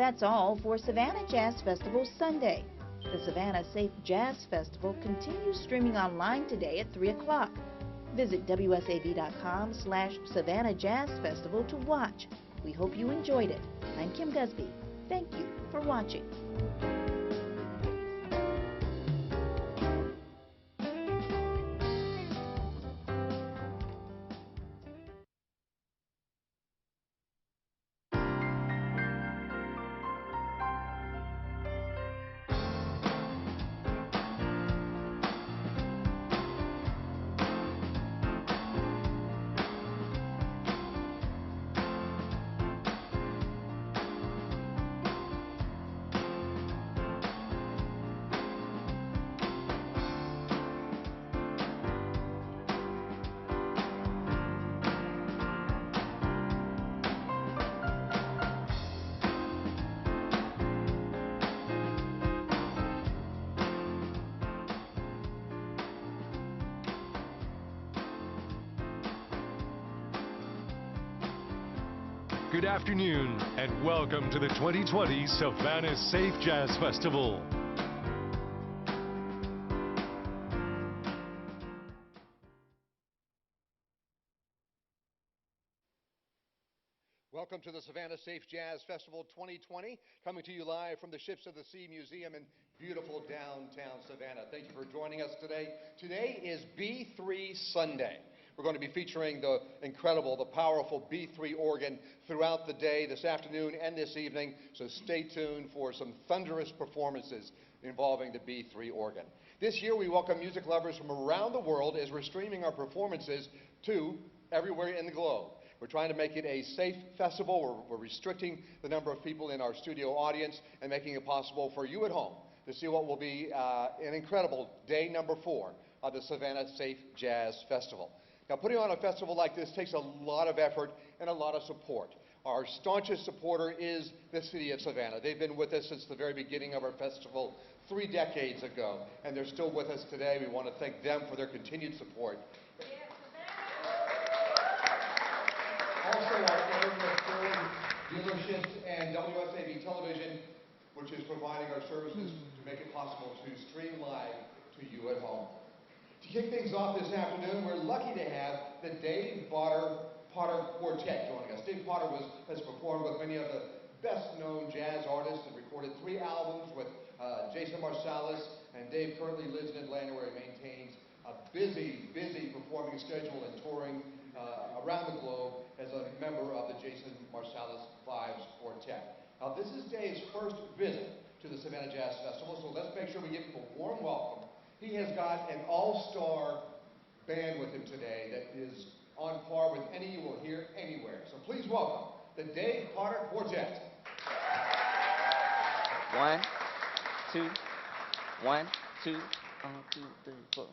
that's all for Savannah Jazz Festival Sunday. The Savannah-Safe Jazz Festival continues streaming online today at 3 o'clock. Visit wsav.com/Savannah Jazz Festival to watch. We hope you enjoyed it. I'm Kim Gusby. Thank you for watching. Good afternoon and welcome to the 2020 Savannah-Safe Jazz Festival. Welcome to the Savannah-Safe Jazz Festival 2020, coming to you live from the Ships of the Sea Museum in beautiful downtown Savannah. Thank you for joining us today. Today is B3 Sunday. We're going to be featuring the incredible, the powerful B3 organ throughout the day, this afternoon and this evening, so stay tuned for some thunderous performances involving the B3 organ. This year we welcome music lovers from around the world as we're streaming our performances to everywhere in the globe. We're trying to make it a safe festival. We're restricting the number of people in our studio audience and making it possible for you at home to see what will be an incredible day number 4 of the Savannah-Safe Jazz Festival. Now, putting on a festival like this takes a lot of effort and a lot of support. Our staunchest supporter is the city of Savannah. They've been with us since the very beginning of our festival 3 decades ago, and they're still with us today. We want to thank them for their continued support. Also, our area Ford dealerships and WSAV Television, which is providing our services to make it possible to stream live to you at home. To kick things off this afternoon, we're lucky to have the Potter Quartet joining us. Dave Potter has performed with many of the best-known jazz artists and recorded 3 albums with Jason Marsalis, and Dave currently lives in Atlanta where he maintains a busy performing schedule and touring around the globe as a member of the Jason Marsalis Fives Quartet. Now, this is Dave's first visit to the Savannah Jazz Festival, so let's make sure we give him a warm welcome. He has got an all-star band with him today that is on par with any you will hear anywhere. So please welcome the Dave Potter Quartet. 1, 2, 1, 2, 1, 2, 3, 4.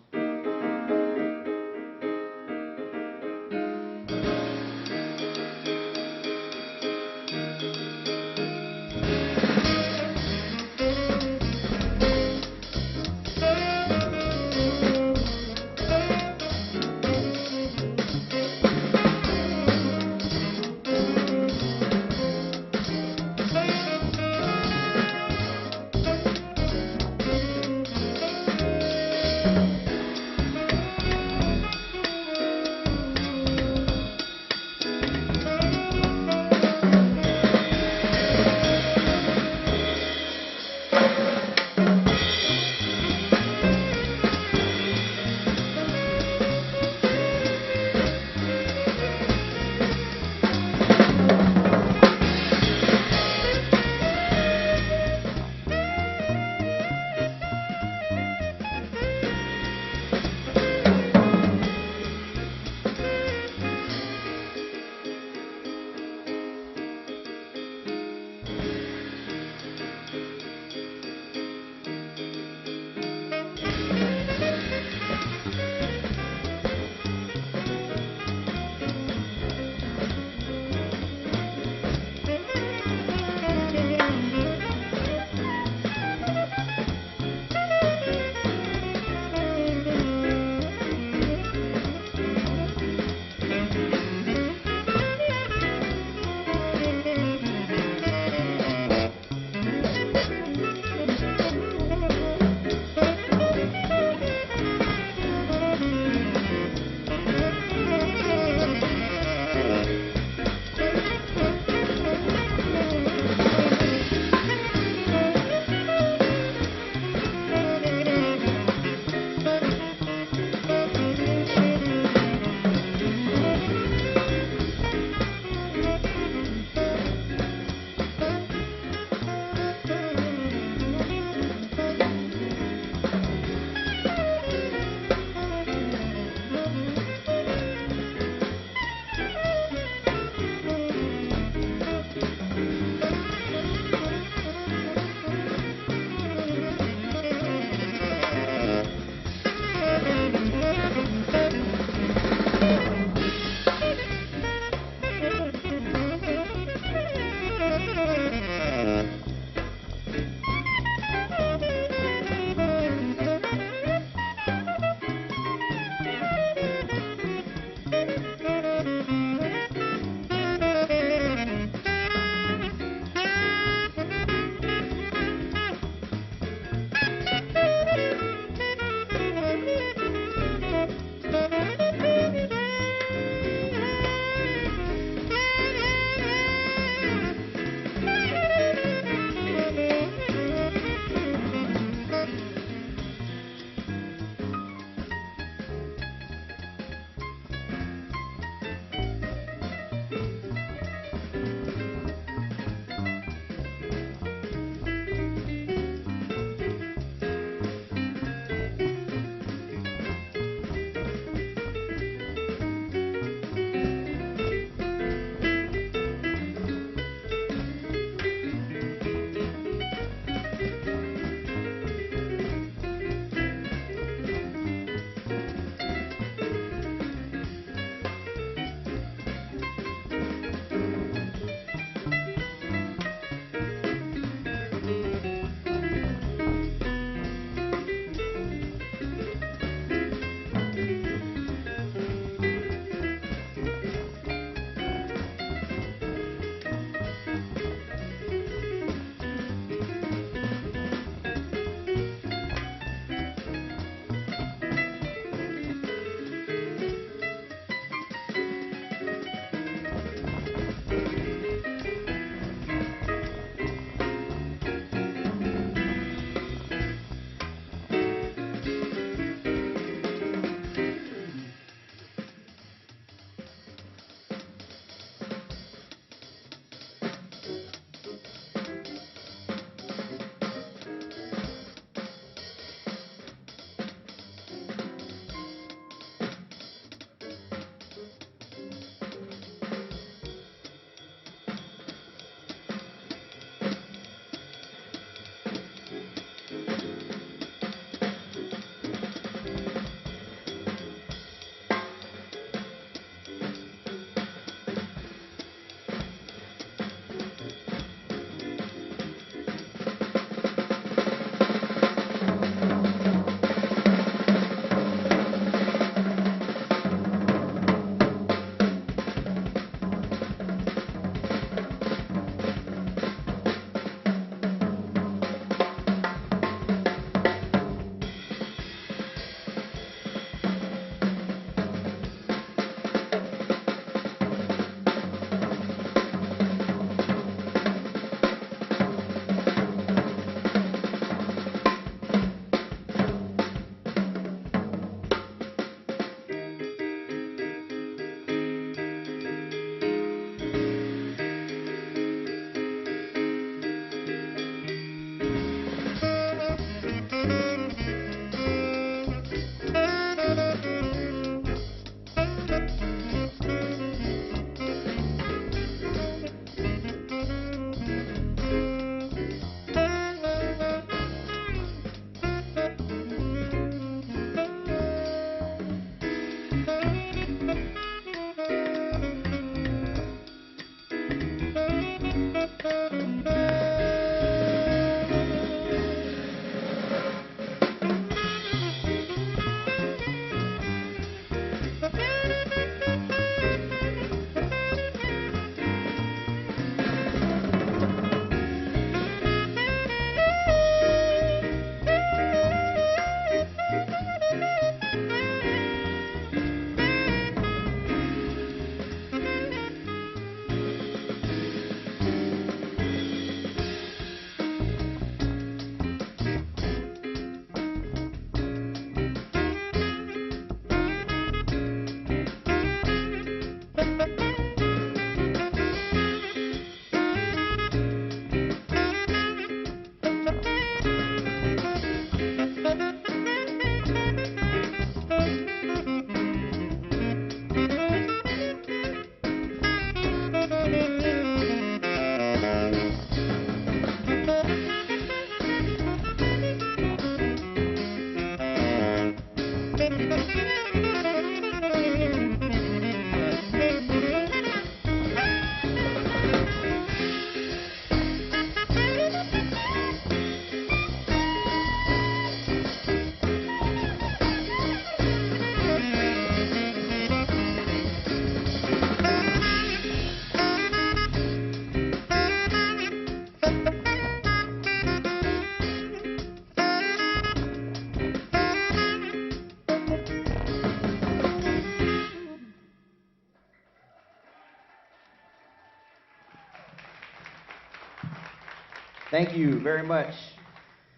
Thank you very much.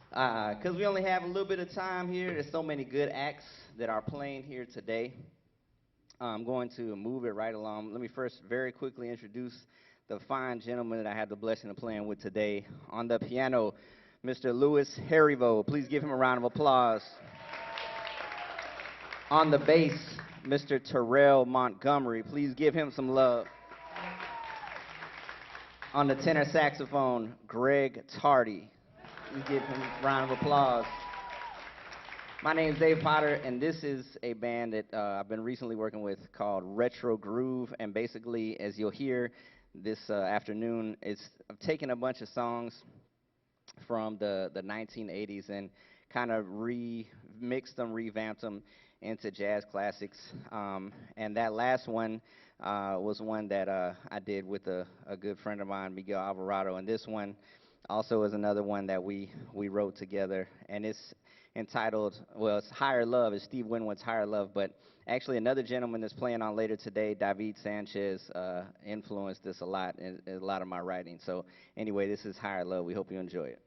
Because we only have a little bit of time here, there's so many good acts that are playing here today. I'm going to move it right along. Let me first very quickly introduce the fine gentleman that I had the blessing of playing with today. On the piano, Mr. Louis Harivo. Please give him a round of applause. On the bass, Mr. Terrell Montgomery. Please give him some love. On the tenor saxophone, Greg Tardy. Please give him a round of applause. My name is Dave Potter, and this is a band that I've been recently working with called Retro Groove. And basically, as you'll hear this afternoon, I've taken a bunch of songs from the 1980s and kind of remixed them, revamped them into jazz classics. And that last one was one that I did with a good friend of mine, Miguel Alvarado. And this one also is another one that we wrote together. And it's entitled, well, it's Higher Love. It's Steve Winwood's Higher Love. But actually another gentleman that's playing on later today, David Sanchez, influenced this a lot in a lot of my writing. So anyway, this is Higher Love. We hope you enjoy it.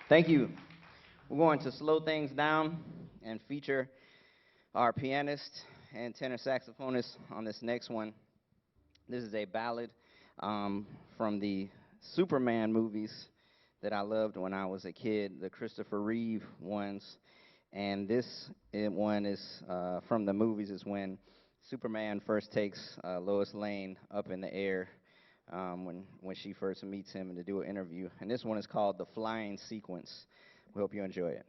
Thank you. We're going to slow things down and feature our pianist and tenor saxophonist on this next one. This is a ballad from the Superman movies that I loved when I was a kid, the Christopher Reeve ones. And this one is from the movies is when Superman first takes Lois Lane up in the air when she first meets him and to do an interview. And this one is called The Flying Sequence. We hope you enjoy it.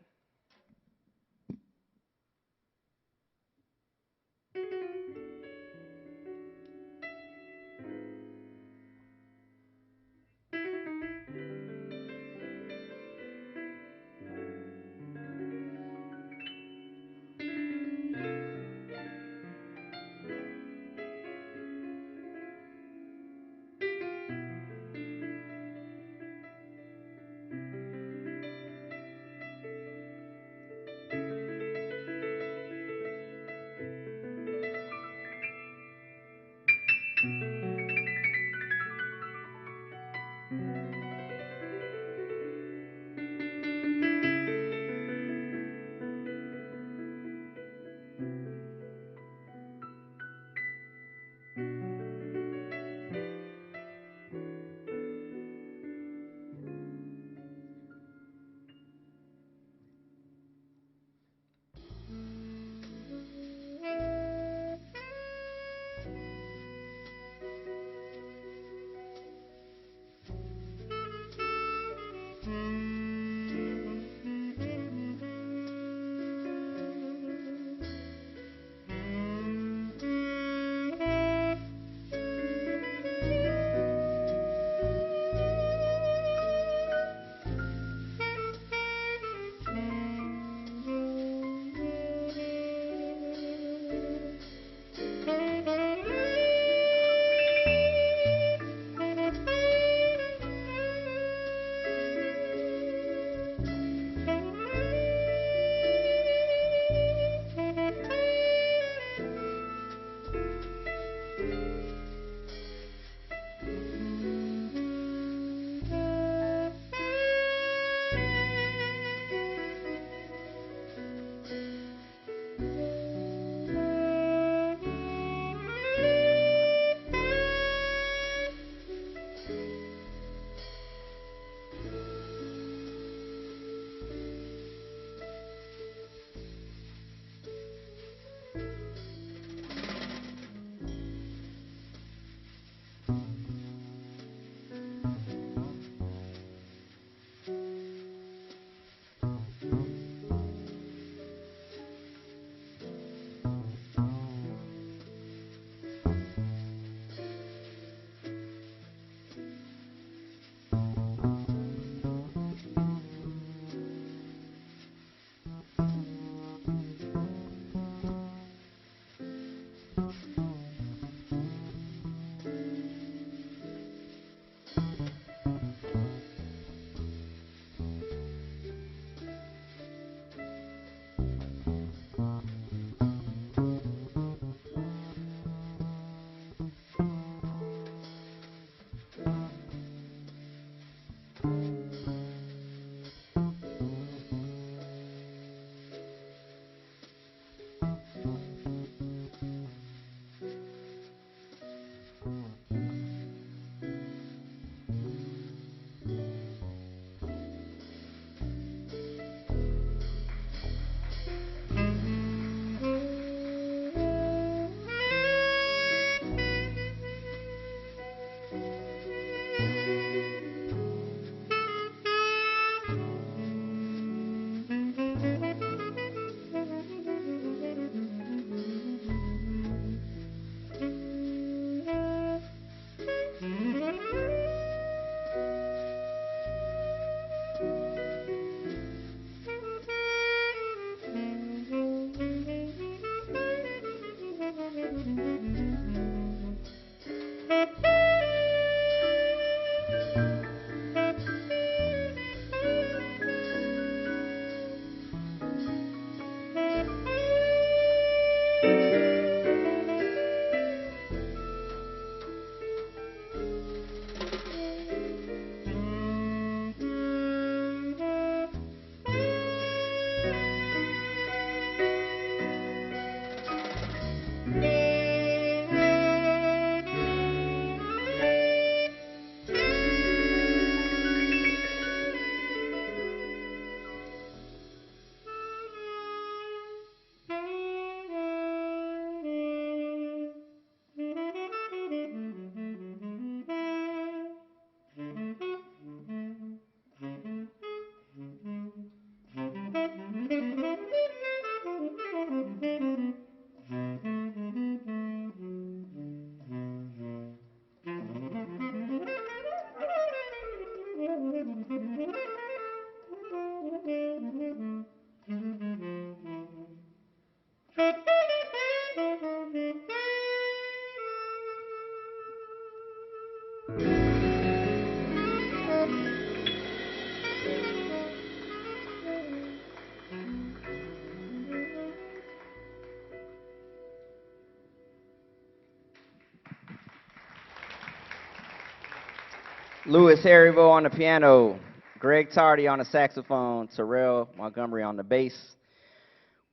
Louis Harryville on the piano, Greg Tardy on the saxophone, Terrell Montgomery on the bass.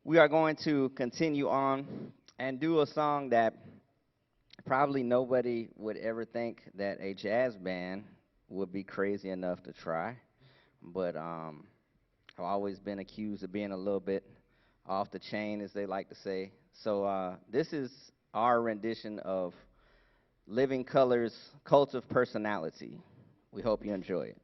We are going to continue on and do a song that probably nobody would ever think that a jazz band would be crazy enough to try. But I've always been accused of being a little bit off the chain, as they like to say. So this is our rendition of Living Color's Cult of Personality. We hope you enjoy it.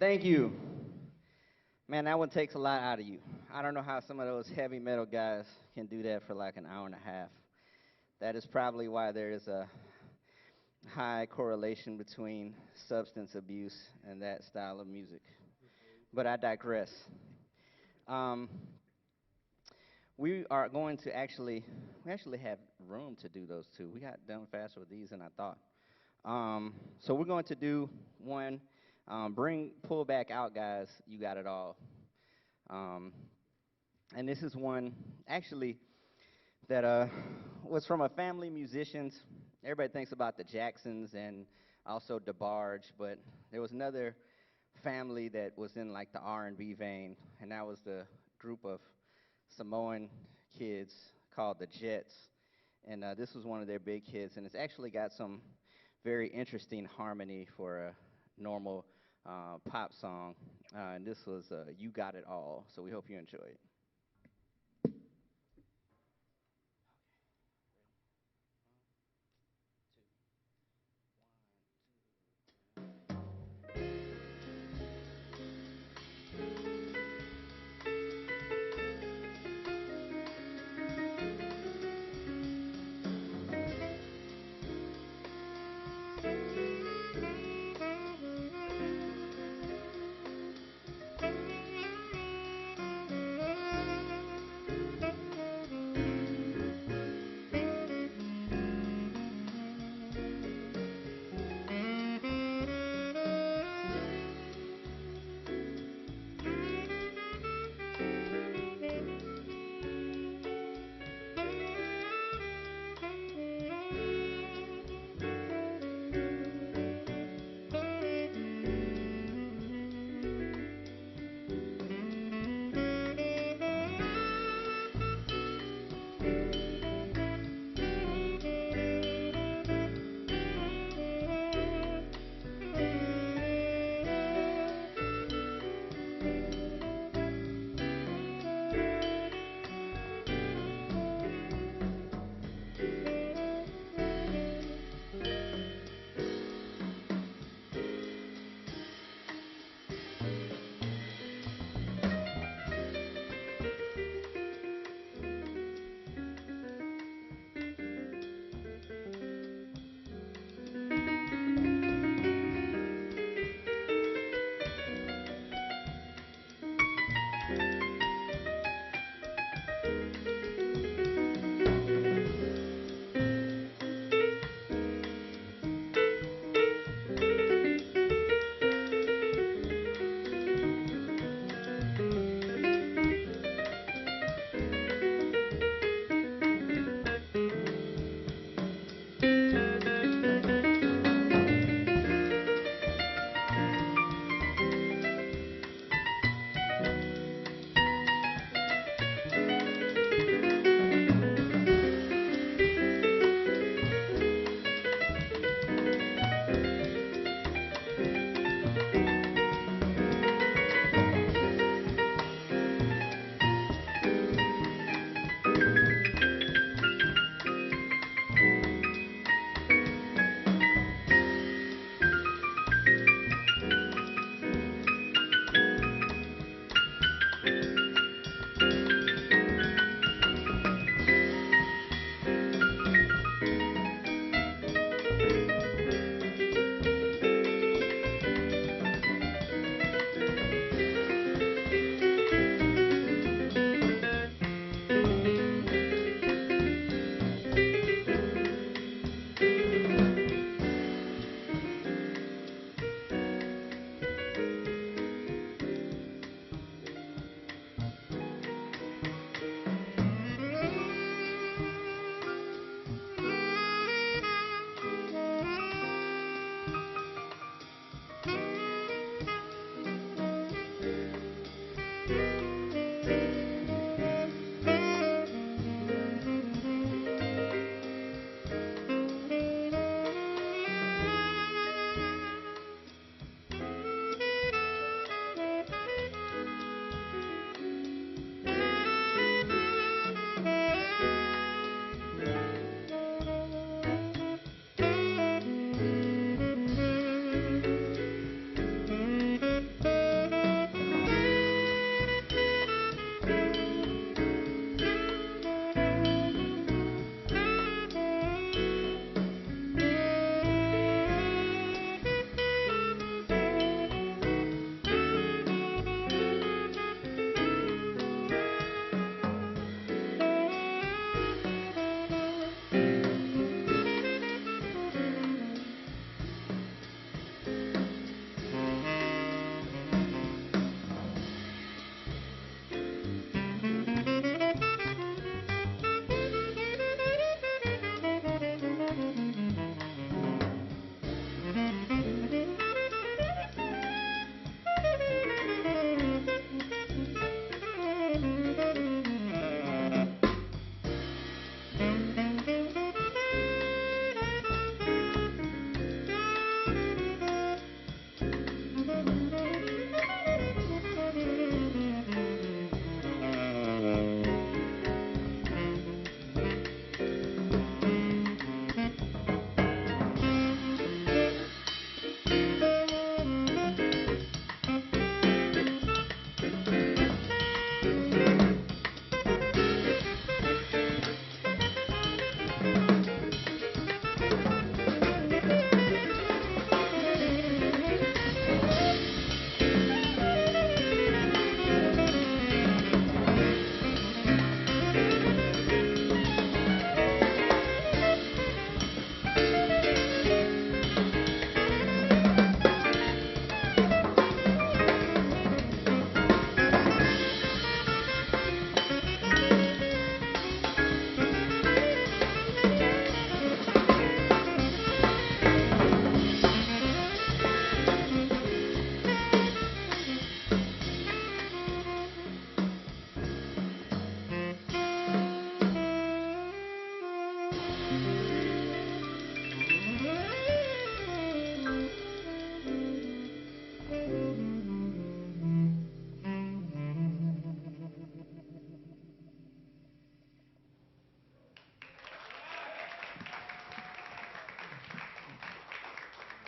Thank you. Man, that one takes a lot out of you. I don't know how some of those heavy metal guys can do that for like an hour and a half. That is probably why there is a high correlation between substance abuse and that style of music. But I digress. Um, we are going to we actually have room to do those two. We got done faster with these than I thought. So we're going to do one, pull back out, guys, you got it all. And this is one, actually, that was from a family of musicians. Everybody thinks about the Jacksons and also DeBarge, but there was another family that was in like the R&B vein, and that was the group of Samoan kids called the Jets. And this was one of their big hits, and it's actually got some very interesting harmony for a normal pop song. And this was You Got It All, so we hope you enjoy it.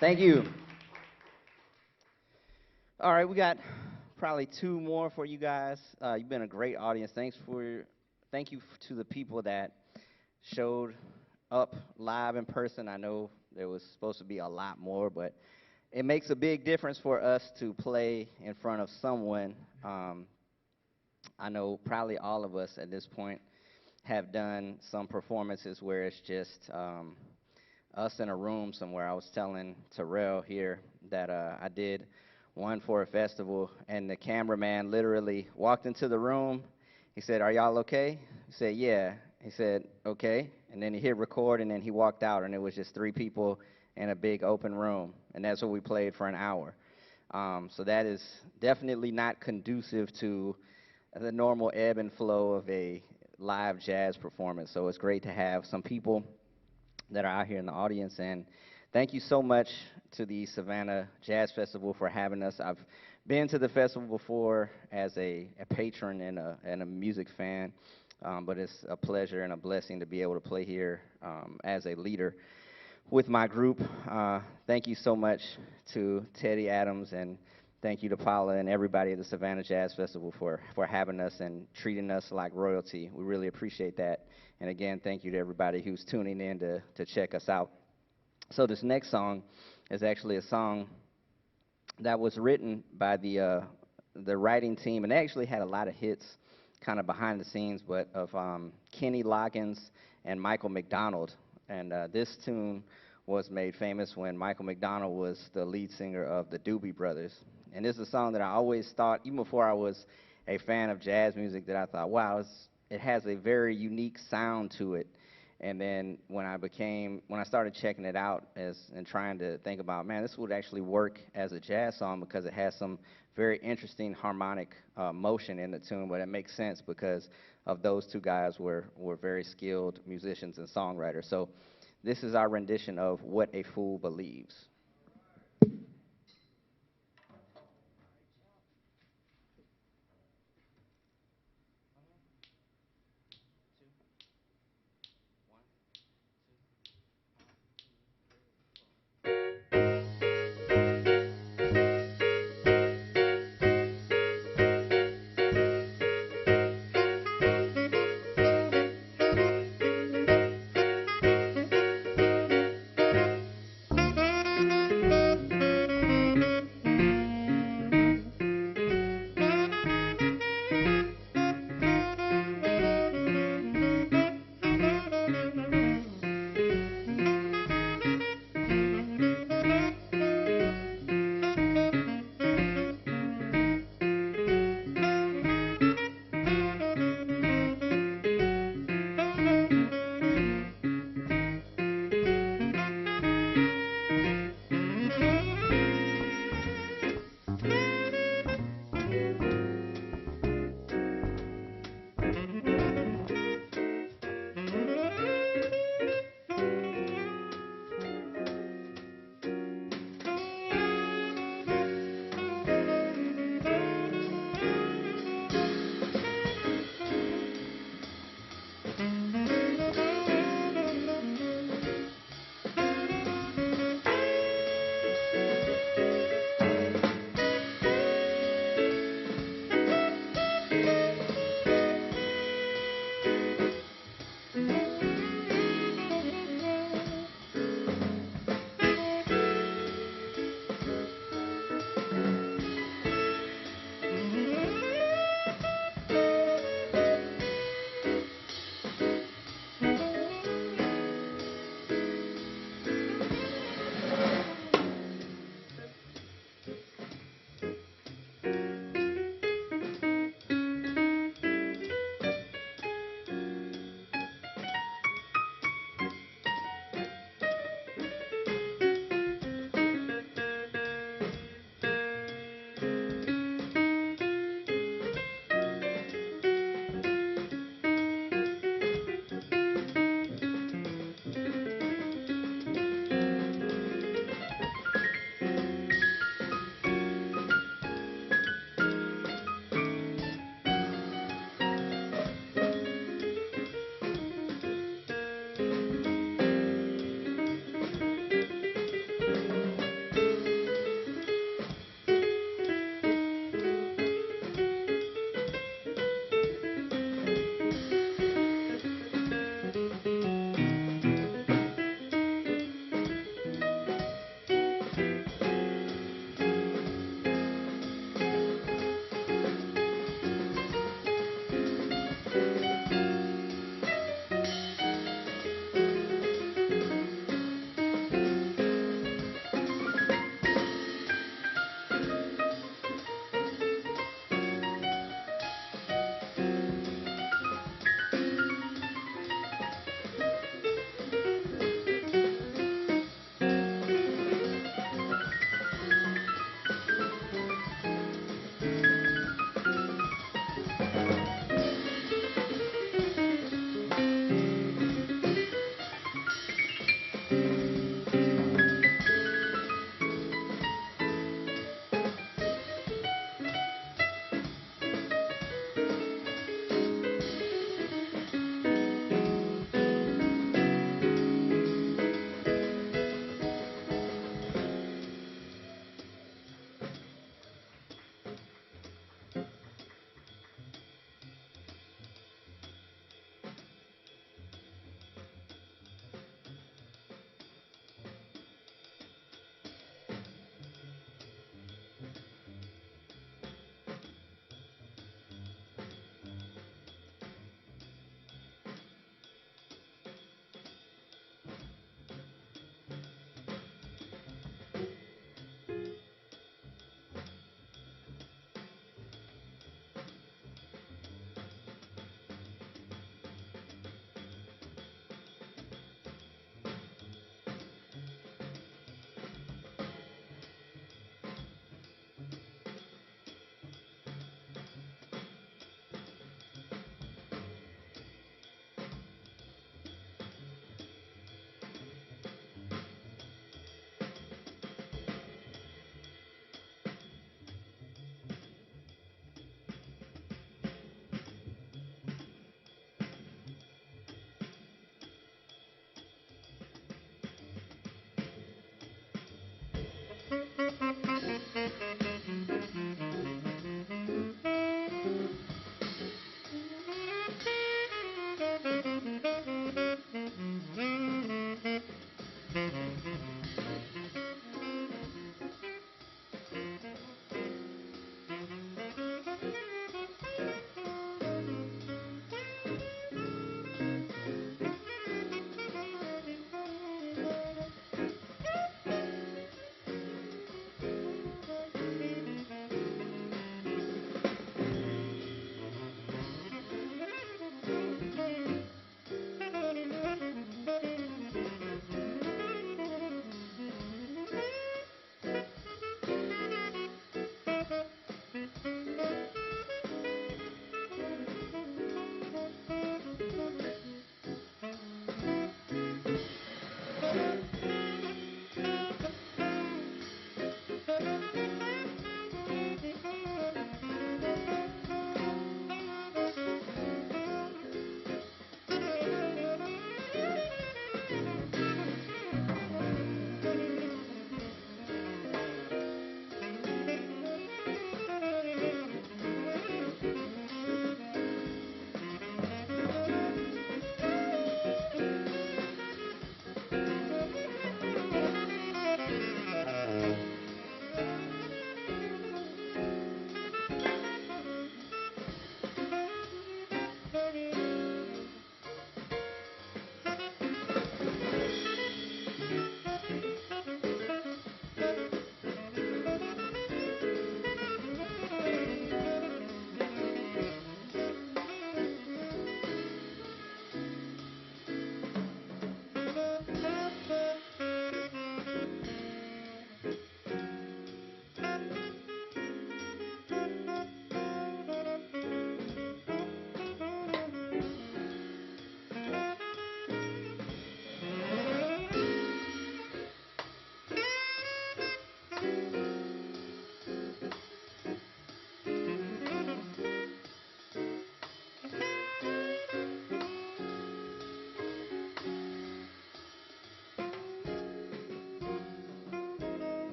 Thank you. All right, we got probably two more for you guys. You've been a great audience. Thank you to the people that showed up live in person. I know there was supposed to be a lot more, but it makes a big difference for us to play in front of someone. I know probably all of us at this point have done some performances where it's just us in a room somewhere. I was telling Terrell here that I did one for a festival, and the cameraman literally walked into the room. He said, "Are y'all okay?" He said, "Yeah." He said, "Okay." And then he hit record, and then he walked out, and it was just 3 people in a big open room, and that's what we played for an hour. So that is definitely not conducive to the normal ebb and flow of a live jazz performance. So it's great to have some people that are out here in the audience, and thank you so much to the Savannah Jazz Festival for having us. I've been to the festival before as a patron and a music fan, but it's a pleasure and a blessing to be able to play here as a leader with my group. Thank you so much to Teddy Adams, and thank you to Paula and everybody at the Savannah Jazz Festival for having us and treating us like royalty. We really appreciate that. And again, thank you to everybody who's tuning in to check us out. So this next song is actually a song that was written by the writing team, and they actually had a lot of hits kind of behind the scenes, but of Kenny Loggins and Michael McDonald. And this tune was made famous when Michael McDonald was the lead singer of the Doobie Brothers. And this is a song that I always thought, even before I was a fan of jazz music, that I thought, wow, it has a very unique sound to it. And then when I started checking it out and trying to think about, man, this would actually work as a jazz song because it has some very interesting harmonic motion in the tune, but it makes sense because of those two guys were very skilled musicians and songwriters. So this is our rendition of What a Fool Believes.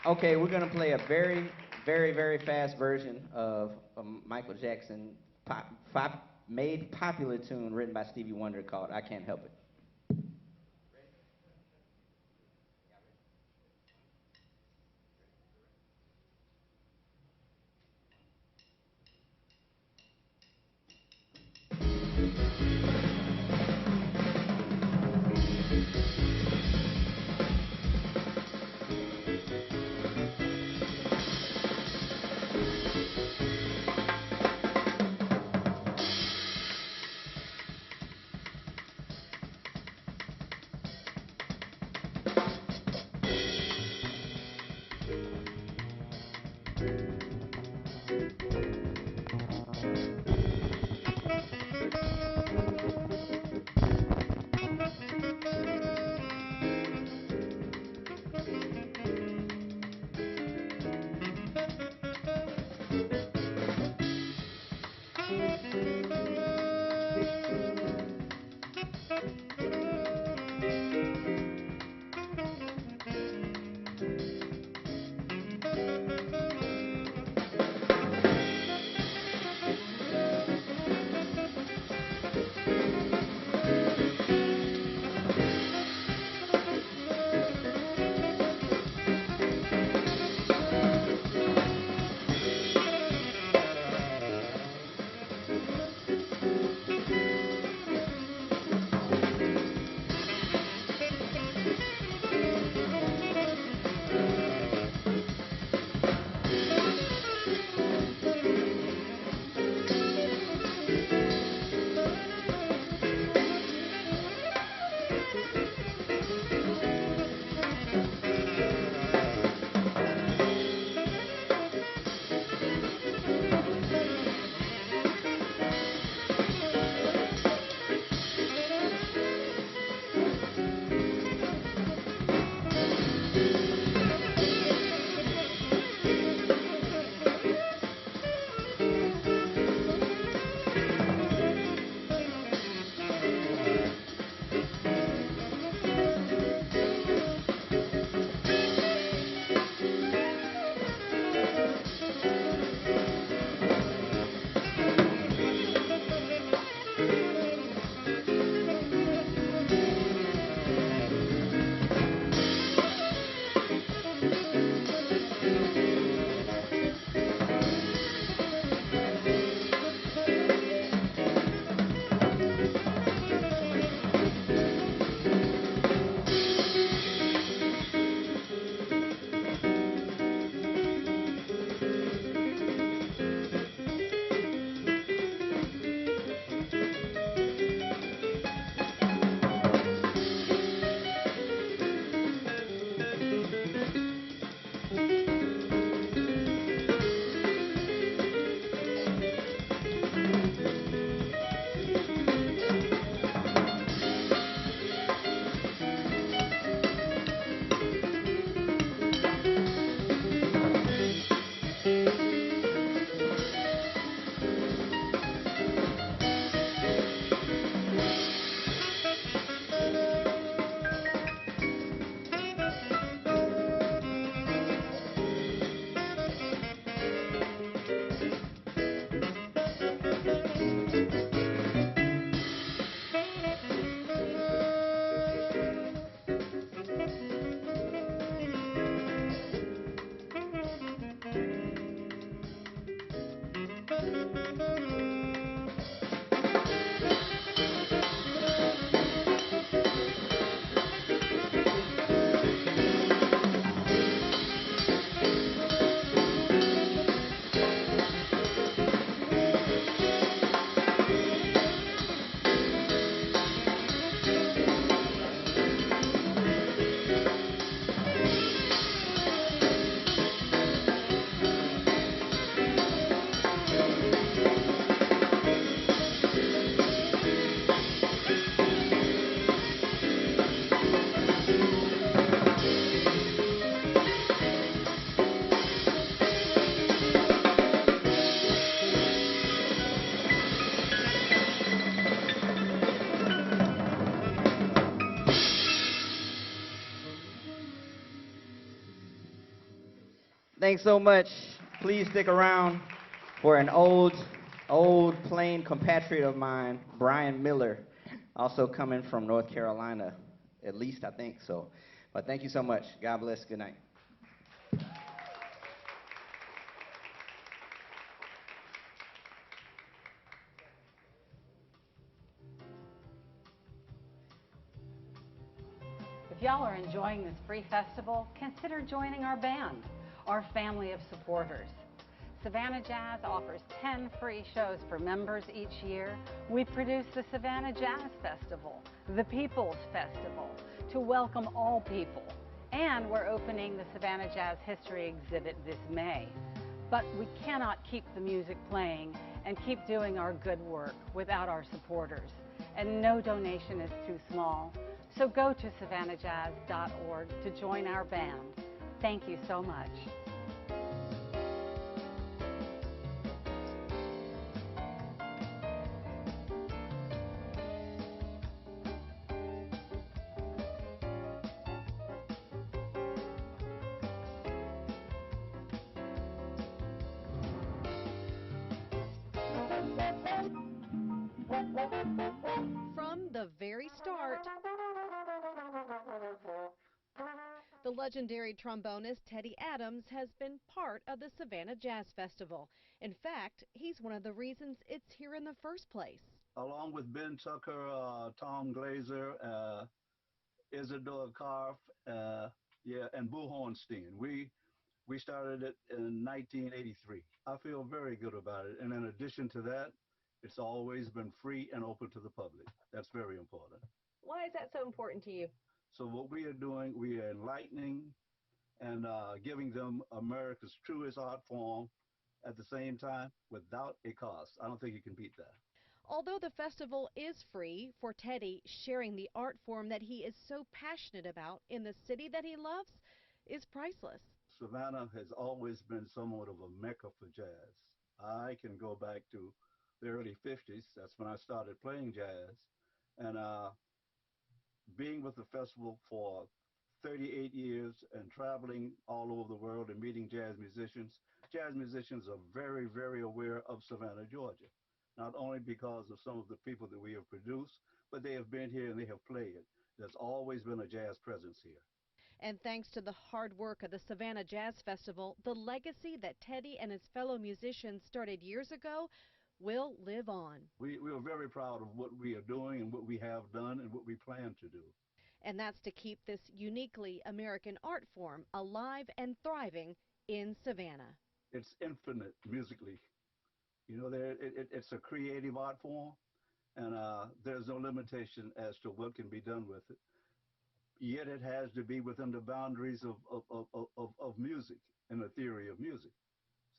Okay, we're gonna play a very, very, very fast version of a Michael Jackson made popular tune written by Stevie Wonder called "I Can't Help It." Thanks so much. Please stick around for an old plain compatriot of mine, Brian Miller, also coming from North Carolina, at least I think so. But thank you so much. God bless. Good night. If y'all are enjoying this free festival, consider joining our band, our family of supporters. Savannah Jazz offers 10 free shows for members each year. We produce the Savannah Jazz Festival, the People's Festival, to welcome all people. And we're opening the Savannah Jazz History exhibit this May. But we cannot keep the music playing and keep doing our good work without our supporters. And no donation is too small. So go to savannahjazz.org to join our band. Thank you so much. From the very start, the legendary trombonist Teddy Adams has been part of the Savannah Jazz Festival. In fact, he's one of the reasons it's here in the first place. Along with Ben Tucker, Tom Glazer, Isadora Karff, and Boo Hornstein. We started it in 1983. I feel very good about it. And in addition to that, it's always been free and open to the public. That's very important. Why is that so important to you? So what we are doing, we are enlightening and giving them America's truest art form at the same time without a cost. I don't think you can beat that. Although the festival is free, for Teddy, sharing the art form that he is so passionate about in the city that he loves is priceless. Savannah has always been somewhat of a mecca for jazz. I can go back to the early 50s. That's when I started playing jazz. And being with the festival for 38 years and traveling all over the world and meeting jazz musicians are very, very aware of Savannah, Georgia. Not only because of some of the people that we have produced, but they have been here and they have played. There's always been a jazz presence here. And thanks to the hard work of the Savannah Jazz Festival, the legacy that Teddy and his fellow musicians started years ago will live on. We are very proud of what we are doing and what we have done and what we plan to do. And that's to keep this uniquely American art form alive and thriving in Savannah. It's infinite musically. You know, it's a creative art form, and there's no limitation as to what can be done with it. Yet it has to be within the boundaries of music and the theory of music.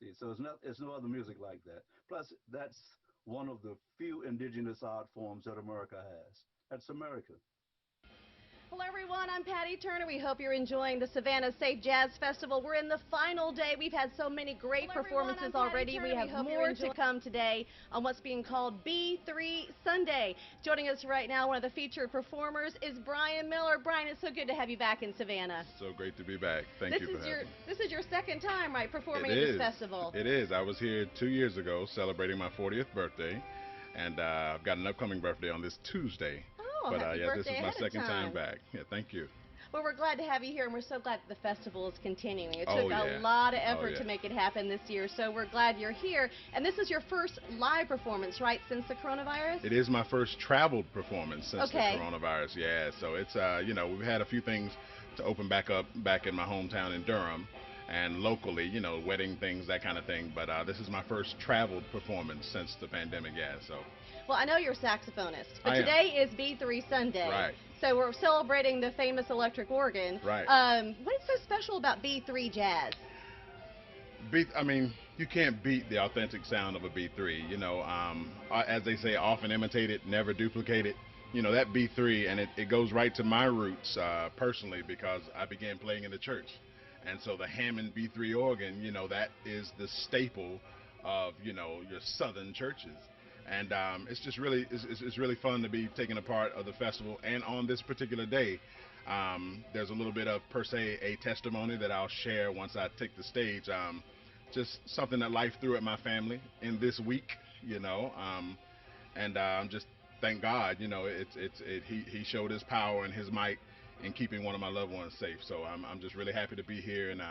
See, so it's no other music like that. Plus, that's one of the few indigenous art forms that America has. That's American. Hello everyone, I'm Patty Turner. We hope you're enjoying the Savannah-Safe Jazz Festival. We're in the final day. We've had so many great performances already. We have more to come today on what's being called B3 Sunday. Joining us right now, one of the featured performers is Brian Miller. Brian, it's so good to have you back in Savannah. So great to be back. Thank you for having me. This is your second time, right, performing at this festival? It is. I was here 2 years ago celebrating my 40th birthday, and I've got an upcoming birthday on this Tuesday. But yeah, this is my second time back. Yeah, thank you. Well, we're glad to have you here, and we're so glad that the festival is continuing. It took a lot of effort to make it happen this year, so we're glad you're here. And this is your first live performance, right, since the coronavirus? It is my first traveled performance since the coronavirus, yeah. So it's, you know, we've had a few things to open back up back in my hometown in Durham and locally, you know, wedding things, that kind of thing. But this is my first traveled performance since the pandemic, yeah, so. Well, I know you're a saxophonist, but today is B3 Sunday. Right. So we're celebrating the famous electric organ. Right. What is so special about B3 Jazz? I mean, you can't beat the authentic sound of a B3. You know, as they say, often imitated, never duplicated. You know, that B3, and it goes right to my roots personally, because I began playing in the church. And so the Hammond B3 organ, you know, that is the staple of, you know, your southern churches. And it's just really it's really fun to be taking a part of the festival. And on this particular day, there's a little bit of per se a testimony that I'll share once I take the stage. Just something that life threw at my family in this week, you know, and just thank God, you know, he showed his power and his might in keeping one of my loved ones safe. So I'm just really happy to be here and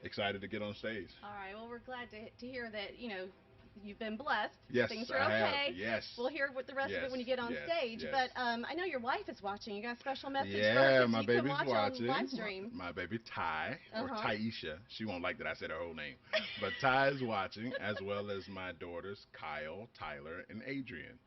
excited to get on stage. All right. Well, we're glad to hear that, you know, you've been blessed. Yes, Things are I okay. have. Yes. We'll hear what the rest of it when you get on stage. Yes. But I know your wife is watching. You got a special message for yeah, her. my You baby's can watch watching. on live stream. My baby Ty, or Uh-huh. Taisha. She won't like that I said her whole name. But Ty is watching, as well as my daughters Kyle, Tyler, and Adrian.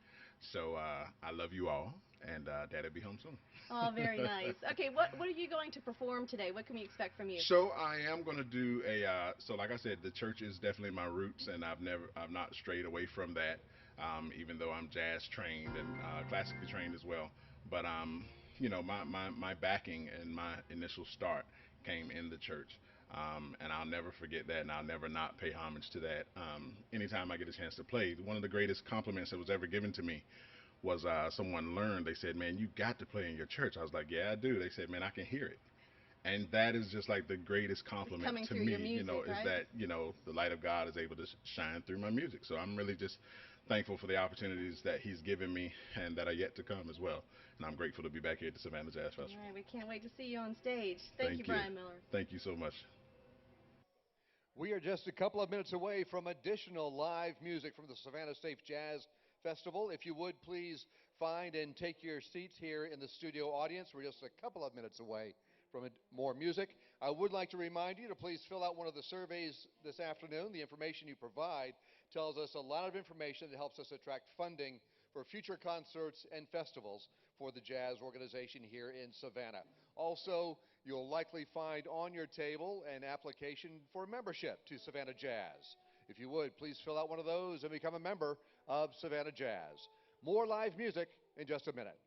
So I love you all, and Dad'll be home soon. Oh, very nice. Okay, what are you going to perform today? What can we expect from you? So I am going to do a. So like I said, the church is definitely my roots, and I've not strayed away from that. Even though I'm jazz trained and classically trained as well. But you know, my backing and my initial start came in the church. And I'll never forget that, and I'll never not pay homage to that. Anytime I get a chance to play, one of the greatest compliments that was ever given to me was someone learned. They said, "Man, you got to play in your church." I was like, "Yeah, I do." They said, "Man, I can hear it." And that is just like the greatest compliment to me, music, you know, right? is that, you know, the light of God is able to shine through my music. So I'm really just thankful for the opportunities that he's given me and that are yet to come as well. And I'm grateful to be back here at the Savannah Jazz Festival. All right, we can't wait to see you on stage. Thank you, Brian Miller. Thank you so much. We are just a couple of minutes away from additional live music from the Savannah-Safe Jazz Festival. If you would please find and take your seats here in the studio audience. We're just a couple of minutes away from more music. I would like to remind you to please fill out one of the surveys this afternoon. The information you provide tells us a lot of information that helps us attract funding for future concerts and festivals for the jazz organization here in Savannah. Also, you'll likely find on your table an application for membership to Savannah Jazz. If you would, please fill out one of those and become a member of Savannah Jazz. More live music in just a minute.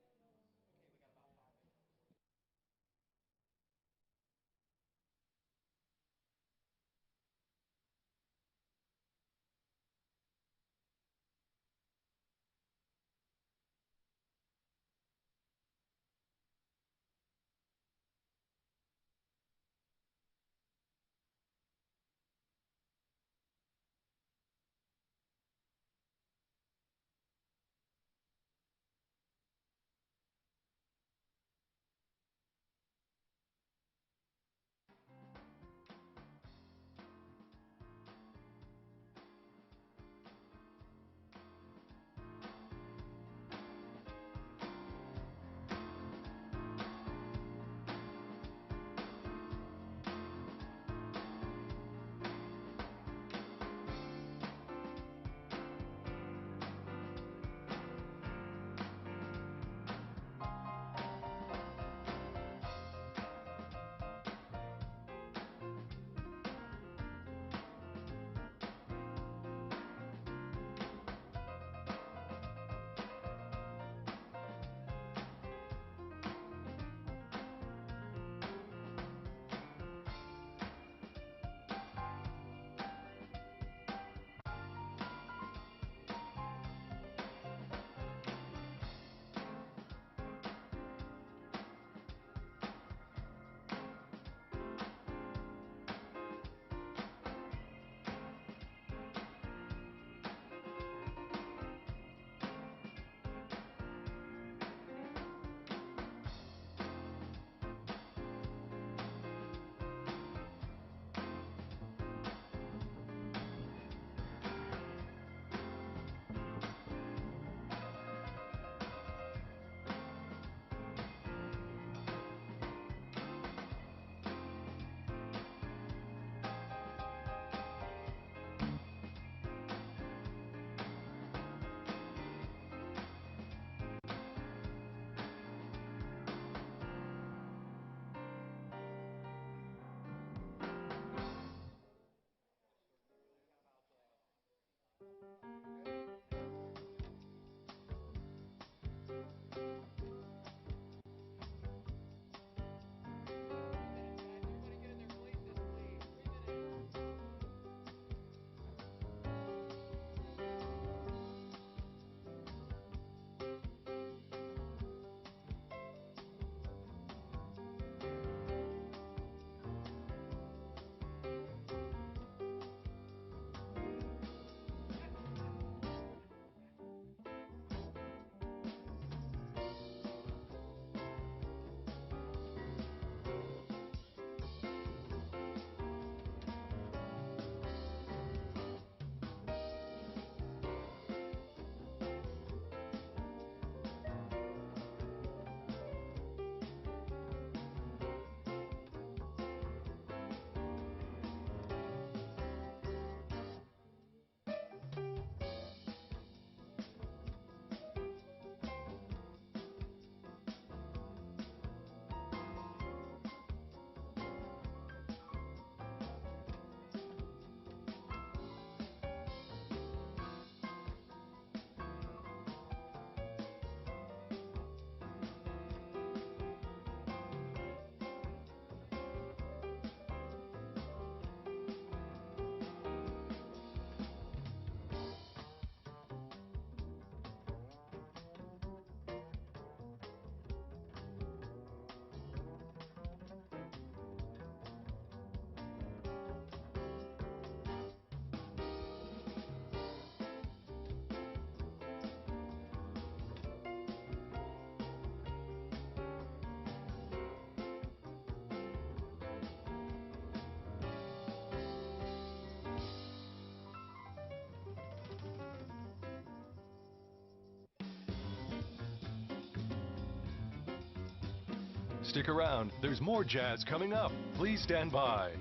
Stick around, there's more jazz coming up. Please stand by.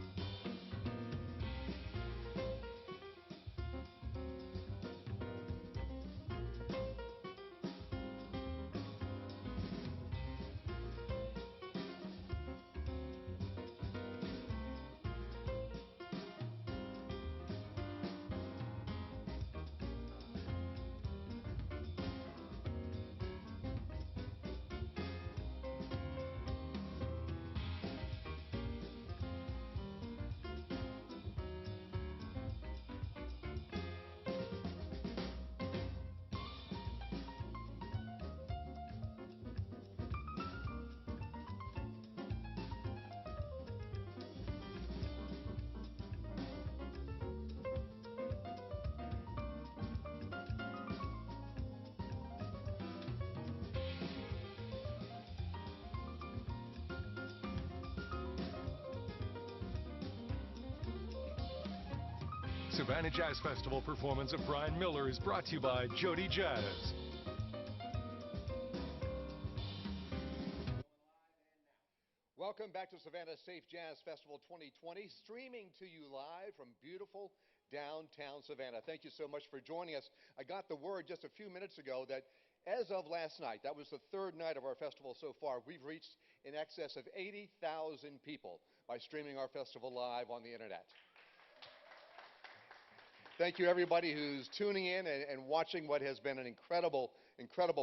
Savannah Jazz Festival performance of Brian Miller is brought to you by Jody Jazz. Welcome back to Savannah-Safe Jazz Festival 2020, streaming to you live from beautiful downtown Savannah. Thank you so much for joining us. I got the word just a few minutes ago that as of last night, that was the third night of our festival so far, we've reached in excess of 80,000 people by streaming our festival live on the internet. Thank you, everybody who's tuning in and watching what has been an incredible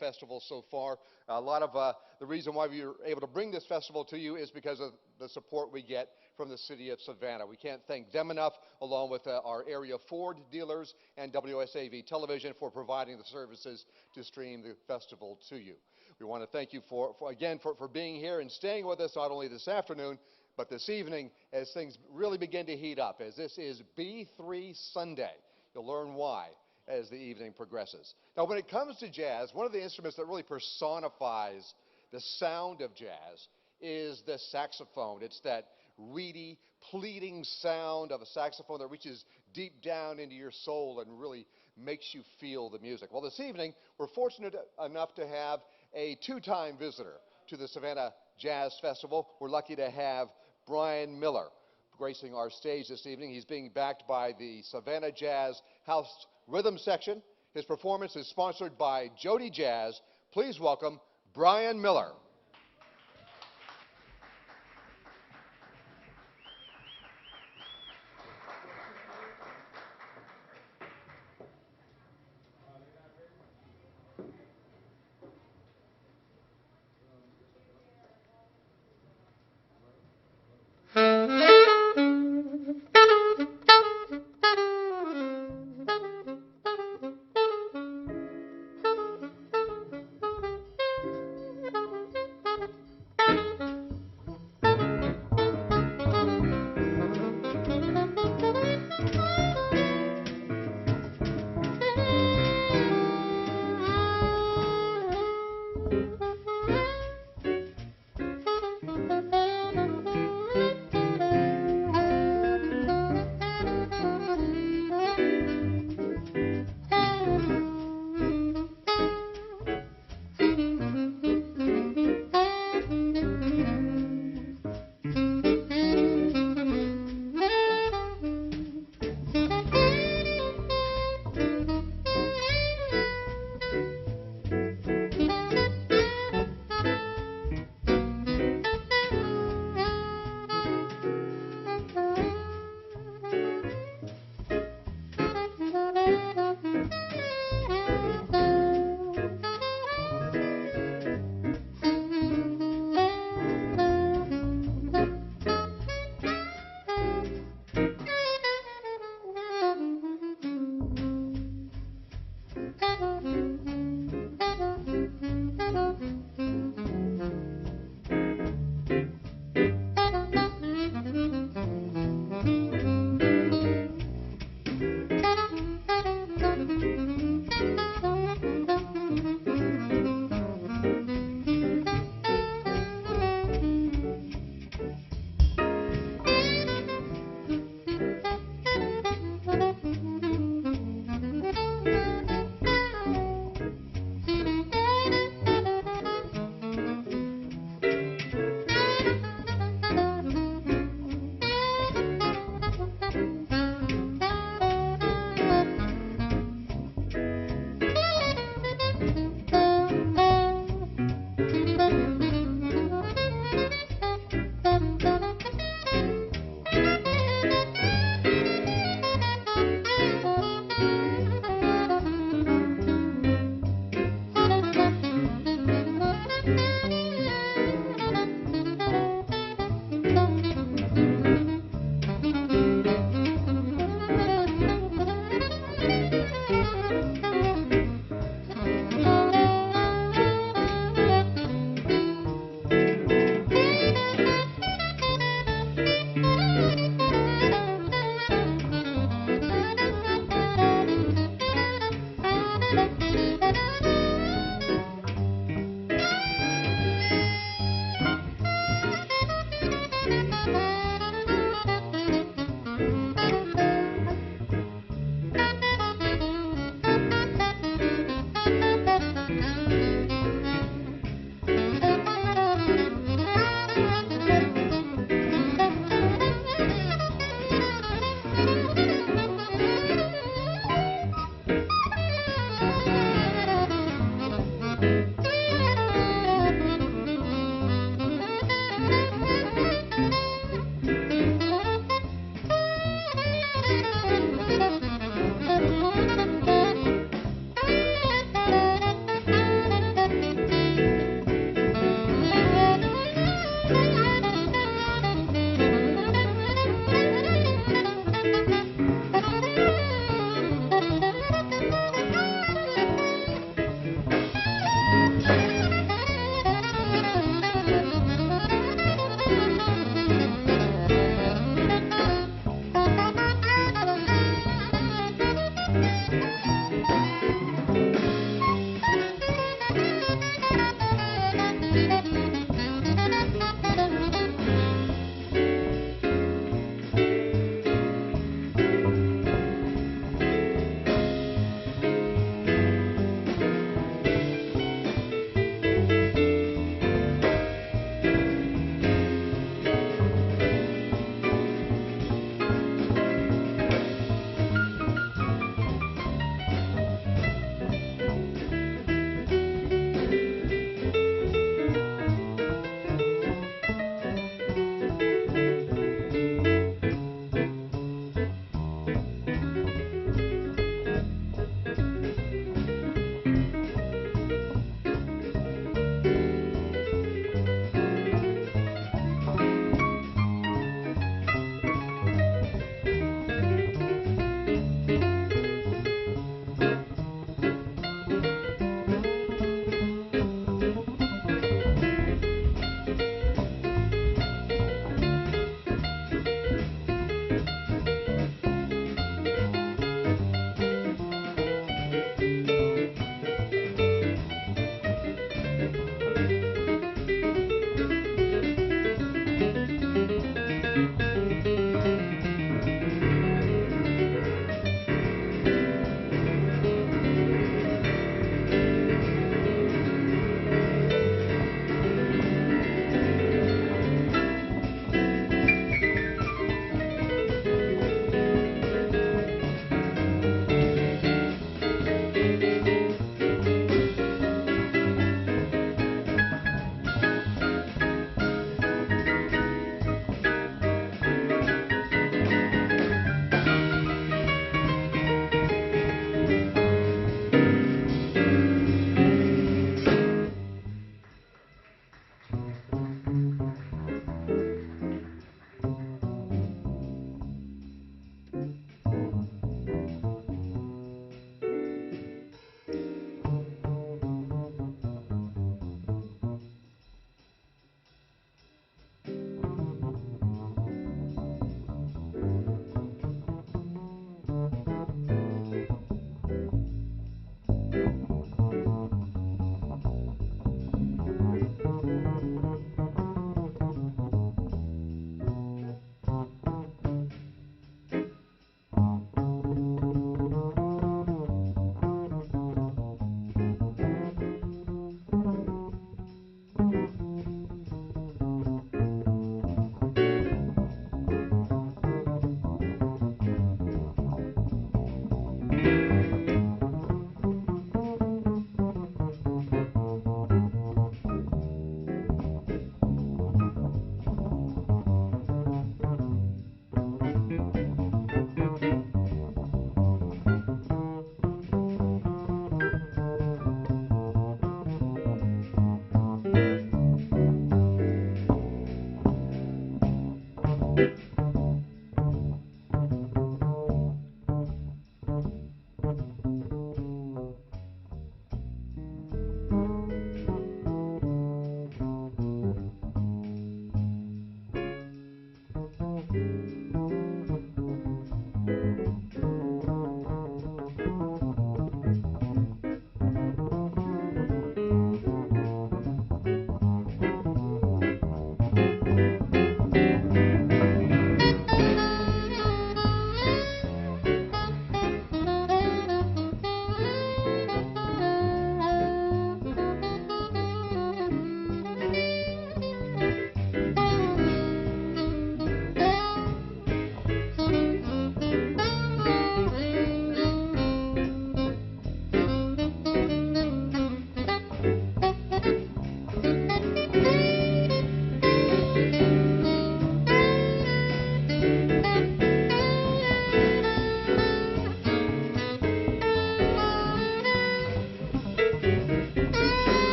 festival so far. A lot of the reason why we were able to bring this festival to you is because of the support we get from the city of Savannah. We can't thank them enough, along with our area Ford dealers and WSAV Television for providing the services to stream the festival to you. We want to thank you for being here and staying with us not only this afternoon, but this evening as things really begin to heat up, as this is B3 Sunday. You'll learn why as the evening progresses. Now, when it comes to jazz, one of the instruments that really personifies the sound of jazz is the saxophone. It's that reedy, pleading sound of a saxophone that reaches deep down into your soul and really makes you feel the music. Well, this evening, we're fortunate enough to have a two-time visitor to the Savannah Jazz Festival. We're lucky to have Brian Miller gracing our stage this evening. He's being backed by the Savannah Jazz House Rhythm Section. His performance is sponsored by Jody Jazz. Please welcome Brian Miller.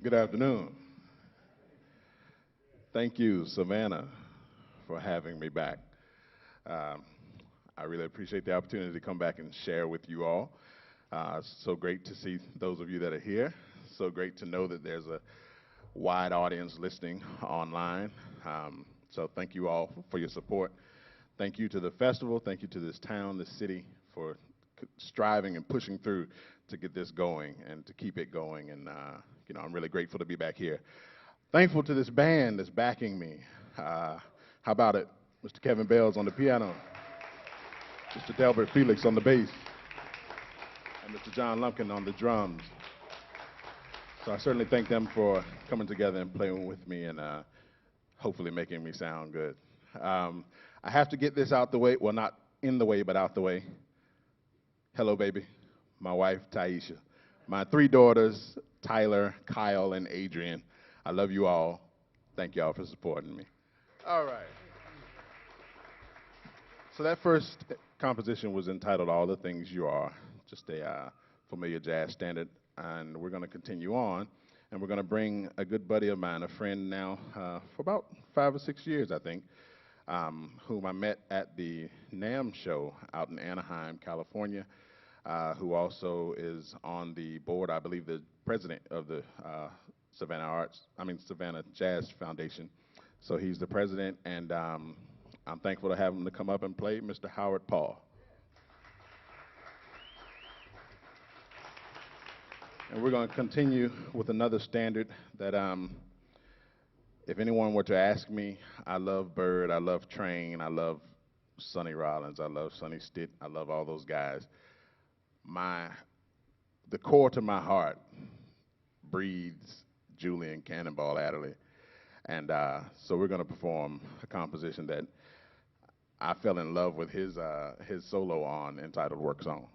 Good afternoon. Thank you, Savannah, for having me back. I really appreciate the opportunity to come back and share with you all. It's so great to see those of you that are here. So great to know that there's a wide audience listening online. So thank you all for your support. Thank you to the festival. Thank you to this town, this city, for striving and pushing through to get this going and to keep it going. And you know, I'm really grateful to be back here. Thankful to this band that's backing me. How about it? Mr. Kevin Bell's on the piano, Mr. Delbert Felix on the bass, and Mr. John Lumpkin on the drums. So I certainly thank them for coming together and playing with me and hopefully making me sound good. I have to get this out the way, well, not in the way, but out the way. Hello, baby. My wife, Taisha. My 3 daughters, Tyler, Kyle, and Adrian. I love you all. Thank you all for supporting me. All right. So that first composition was entitled All the Things You Are, just a familiar jazz standard. And we're going to continue on, and we're going to bring a good buddy of mine, a friend now for about 5 or 6 years, I think, whom I met at the NAMM show out in Anaheim, California, who also is on the board, I believe, the president of the Savannah Jazz Foundation. So he's the president, and I'm thankful to have him to come up and play, Mr. Howard Paul. And we're going to continue with another standard that, if anyone were to ask me, I love Bird, I love Train, I love Sonny Rollins, I love Sonny Stitt, I love all those guys. The core to my heart breeds Julian Cannonball Adderley. And so we're going to perform a composition that I fell in love with his solo on, entitled Work Song.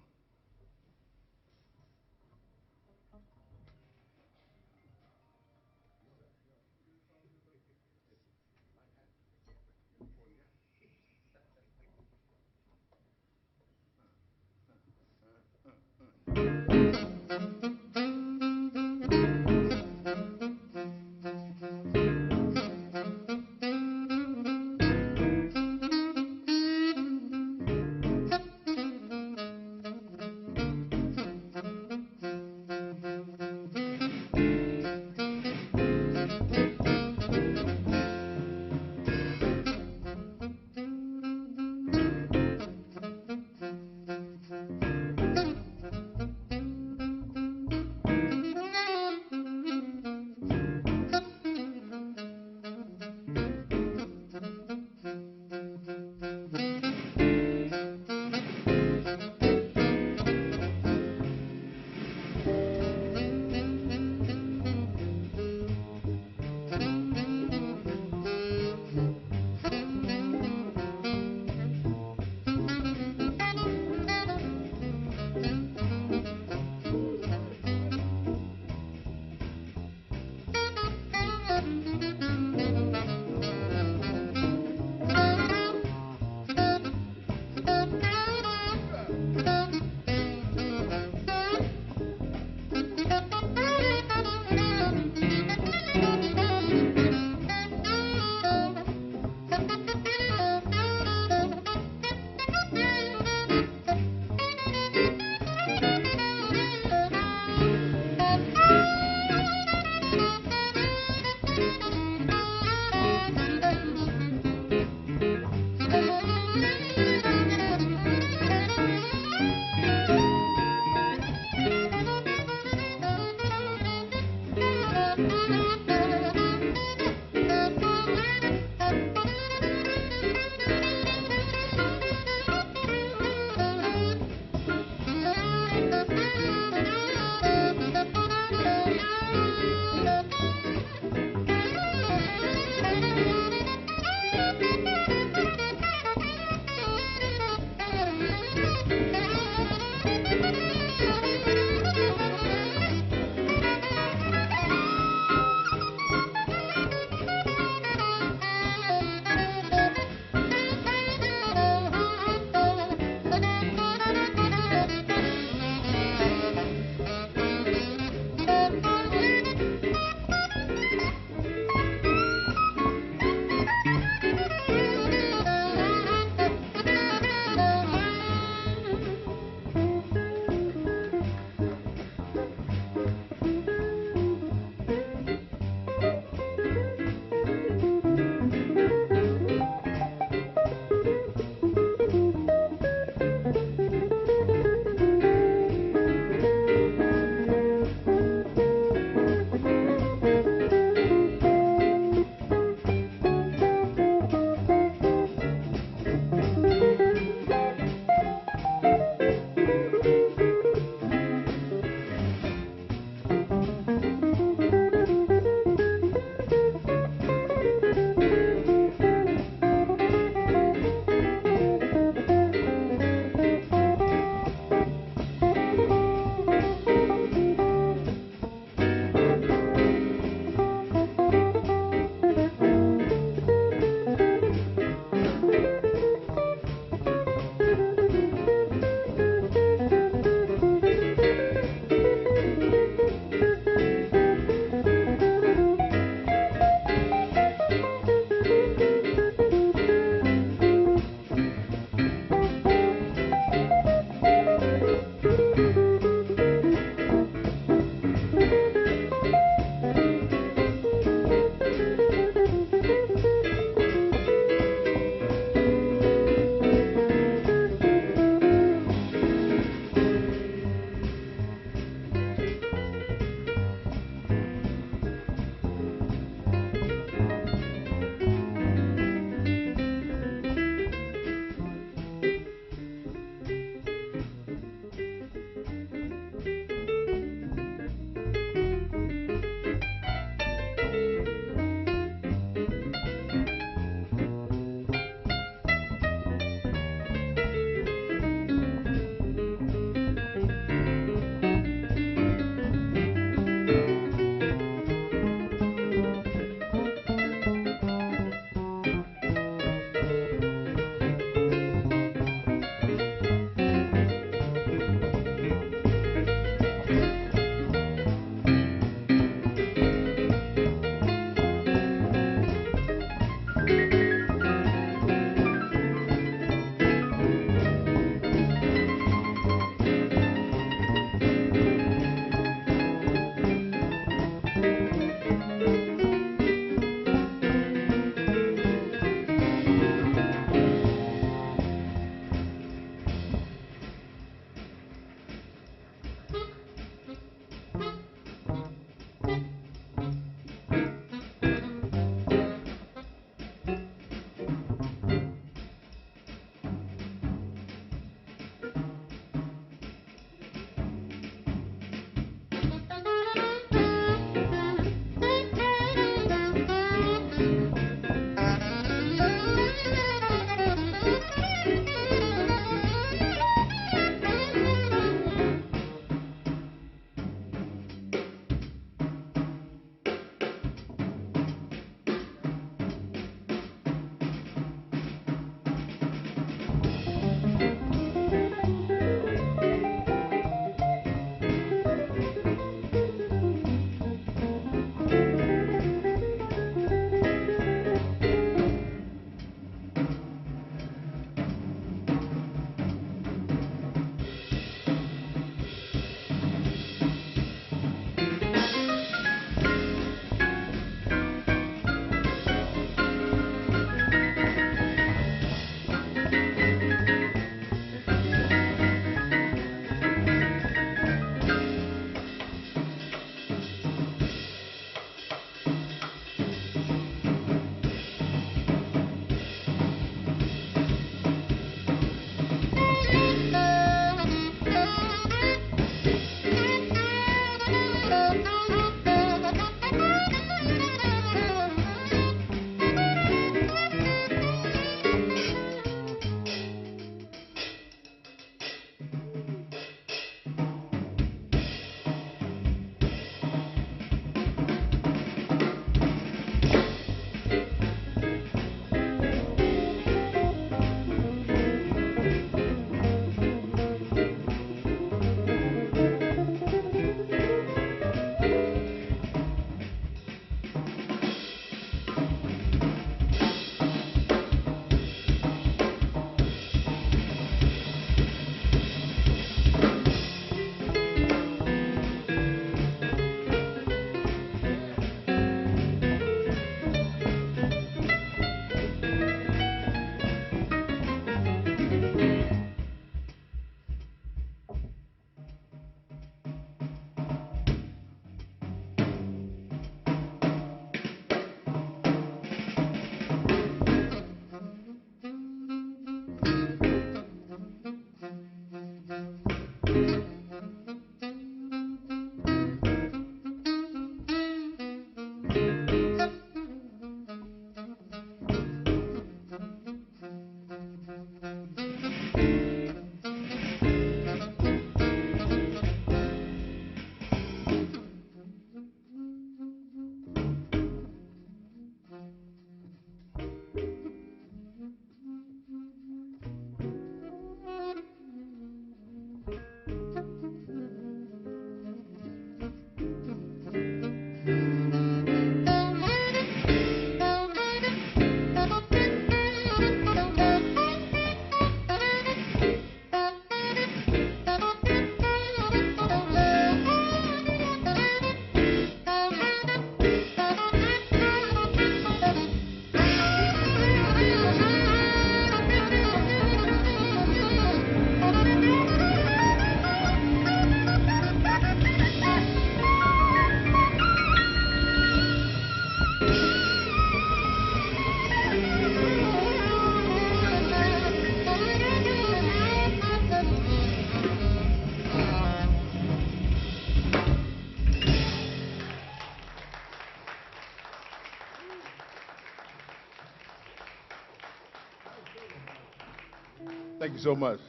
Thank you so much.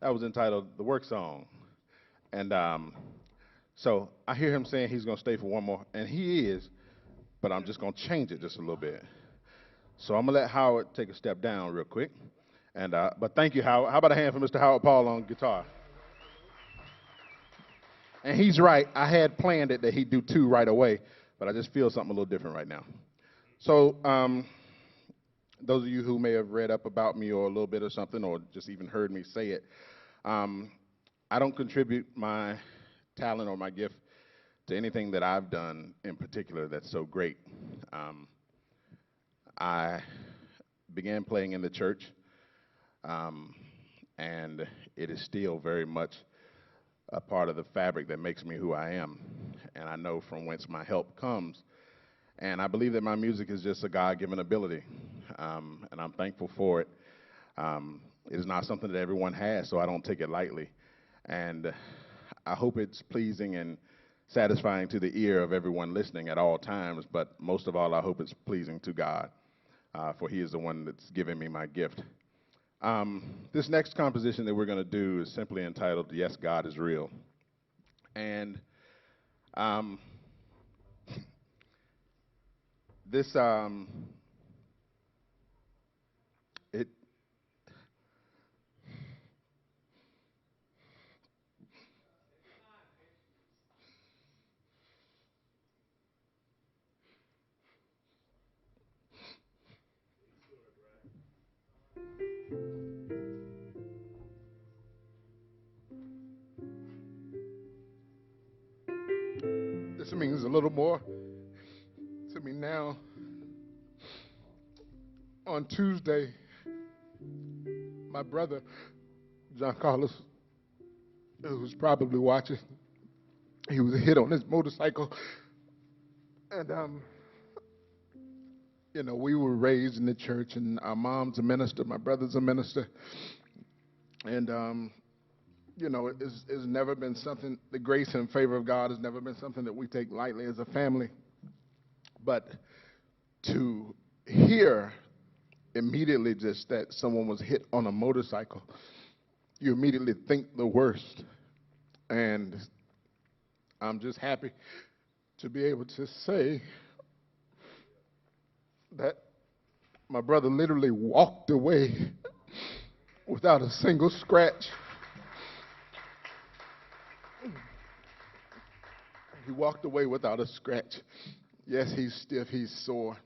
That was entitled The Work Song. And so I hear him saying he's going to stay for one more, and he is, but I'm just going to change it just a little bit. So I'm going to let Howard take a step down real quick. And but thank you, Howard. How about a hand for Mr. Howard Paul on guitar? And he's right. I had planned it that he'd do 2 right away, but I just feel something a little different right now. So those of you who may have read up about me or a little bit or something, or just even heard me say it, I don't contribute my talent or my gift to anything that I've done in particular that's so great. I began playing in the church, and it is still very much a part of the fabric that makes me who I am, and I know from whence my help comes. And I believe that my music is just a God-given ability, and I'm thankful for it. It is not something that everyone has, so I don't take it lightly. And I hope it's pleasing and satisfying to the ear of everyone listening at all times, but most of all, I hope it's pleasing to God, for He is the one that's given me my gift. This next composition that we're going to do is simply entitled, Yes, God is Real. And this, this means a little more to me now. On Tuesday, my brother, John Carlos, who's probably watching, he was hit on his motorcycle. And, you know, we were raised in the church, and our mom's a minister, my brother's a minister. And, you know, it's never been something, the grace and favor of God has never been something that we take lightly as a family. But to hear immediately just that someone was hit on a motorcycle, you immediately think the worst. And I'm just happy to be able to say that my brother literally walked away without a single scratch. He walked away without a scratch. Yes, he's stiff, he's sore,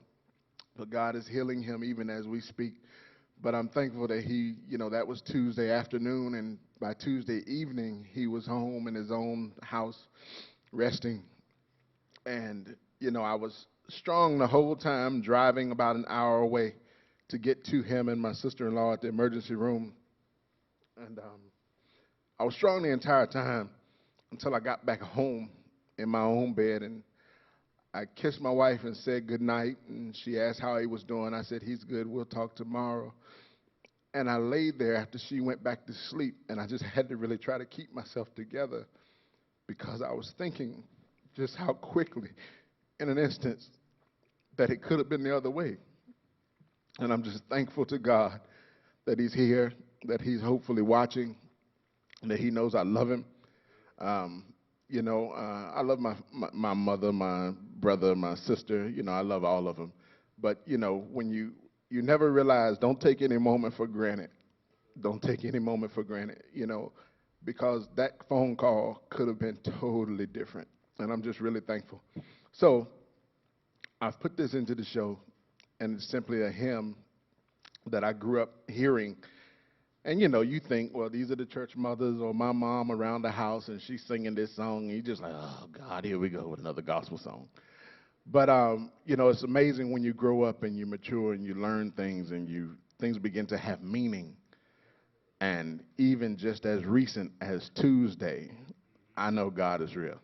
but God is healing him even as we speak. But I'm thankful that he, you know, that was Tuesday afternoon, and by Tuesday evening, he was home in his own house resting. And, you know, I was strong the whole time, driving about an hour away to get to him and my sister-in-law at the emergency room. And I was strong the entire time until I got back home in my own bed, and I kissed my wife and said good night, and she asked how he was doing. I said, he's good, we'll talk tomorrow. And I laid there after she went back to sleep, and I just had to really try to keep myself together because I was thinking just how quickly, in an instance, that it could have been the other way. And I'm just thankful to God that he's here, that he's hopefully watching, that he knows I love him. You know, I love my mother, my brother, my sister. You know, I love all of them. But, you know, when you never realize, don't take any moment for granted. Don't take any moment for granted, you know, because that phone call could have been totally different. And I'm just really thankful. So I've put this into the show, and it's simply a hymn that I grew up hearing. And, you know, you think, well, these are the church mothers or my mom around the house, and she's singing this song, and you're just like, oh, God, here we go with another gospel song. But, you know, it's amazing when you grow up and you mature and you learn things and things begin to have meaning. And even just as recent as Tuesday, I know God is real.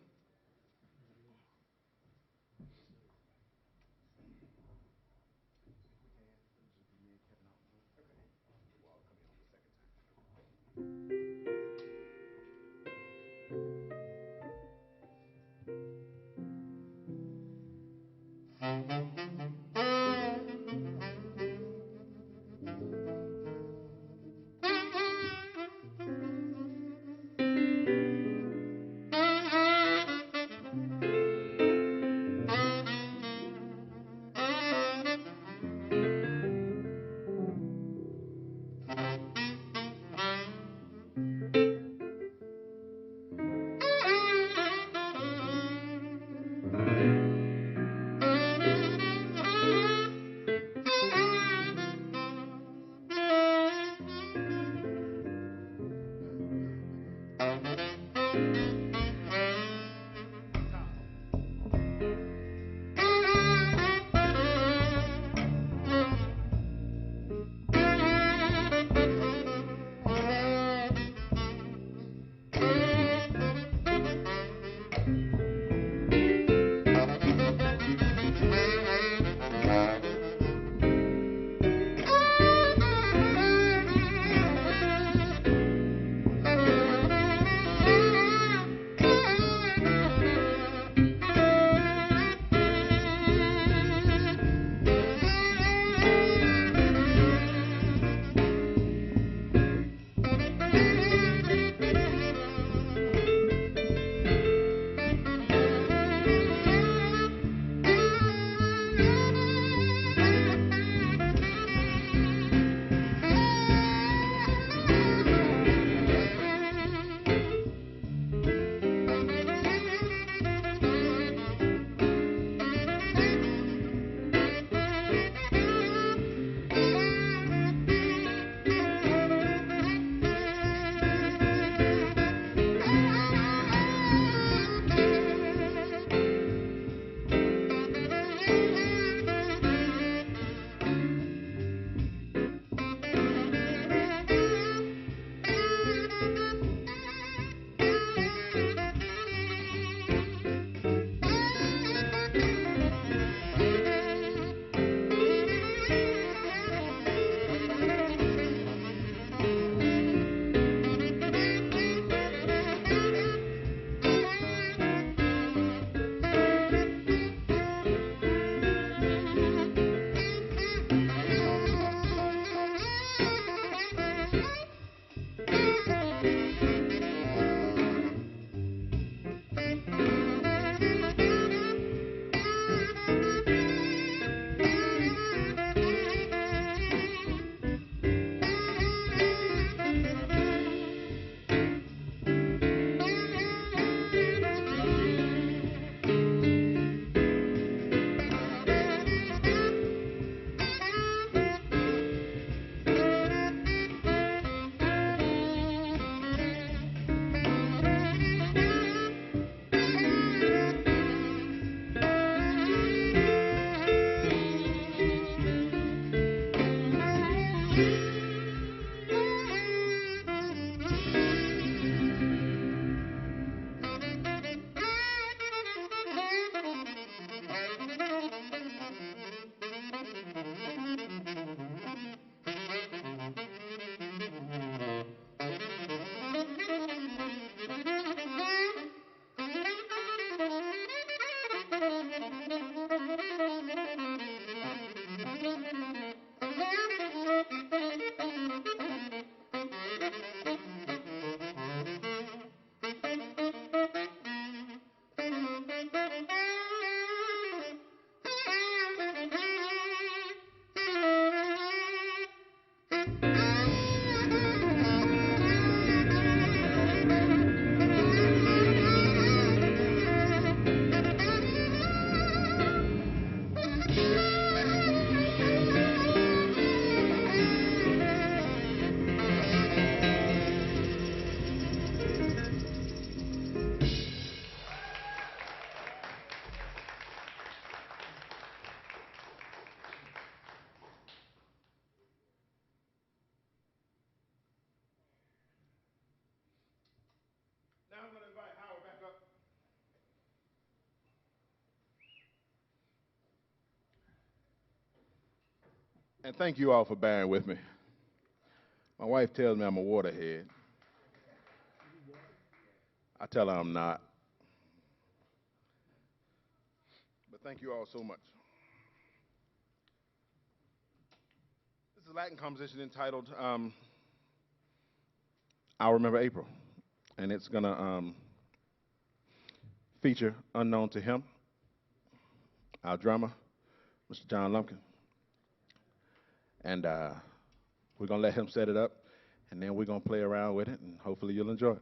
And thank you all for bearing with me. My wife tells me I'm a waterhead. I tell her I'm not. But thank you all so much. This is a Latin composition entitled I'll Remember April. And it's going to feature Unknown to Him, our drummer, Mr. John Lumpkin. And we're going to let him set it up, and then we're going to play around with it, and hopefully you'll enjoy it.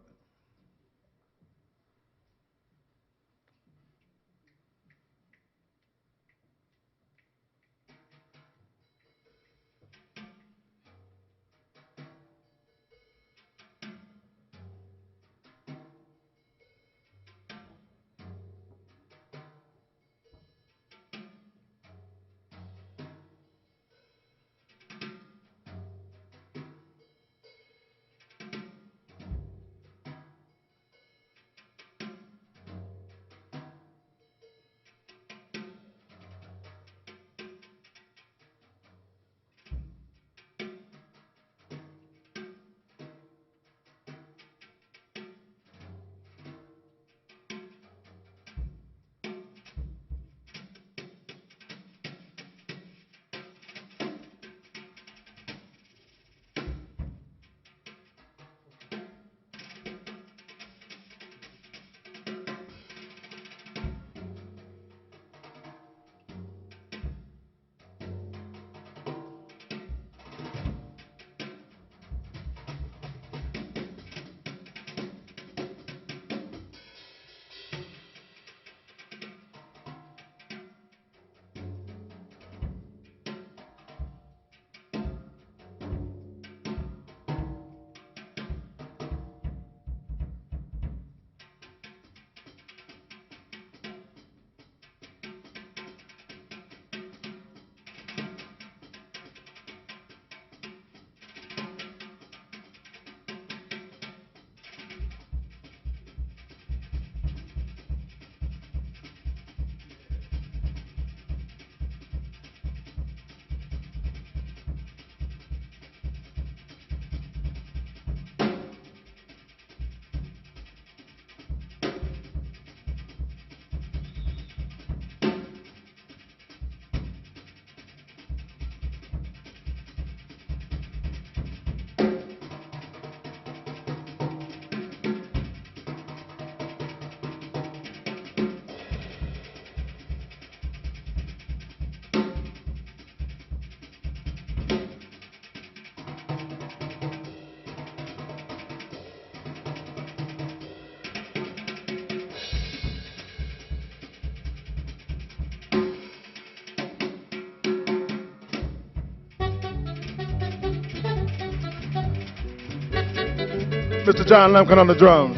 Mr. John Lumpkin on the drums.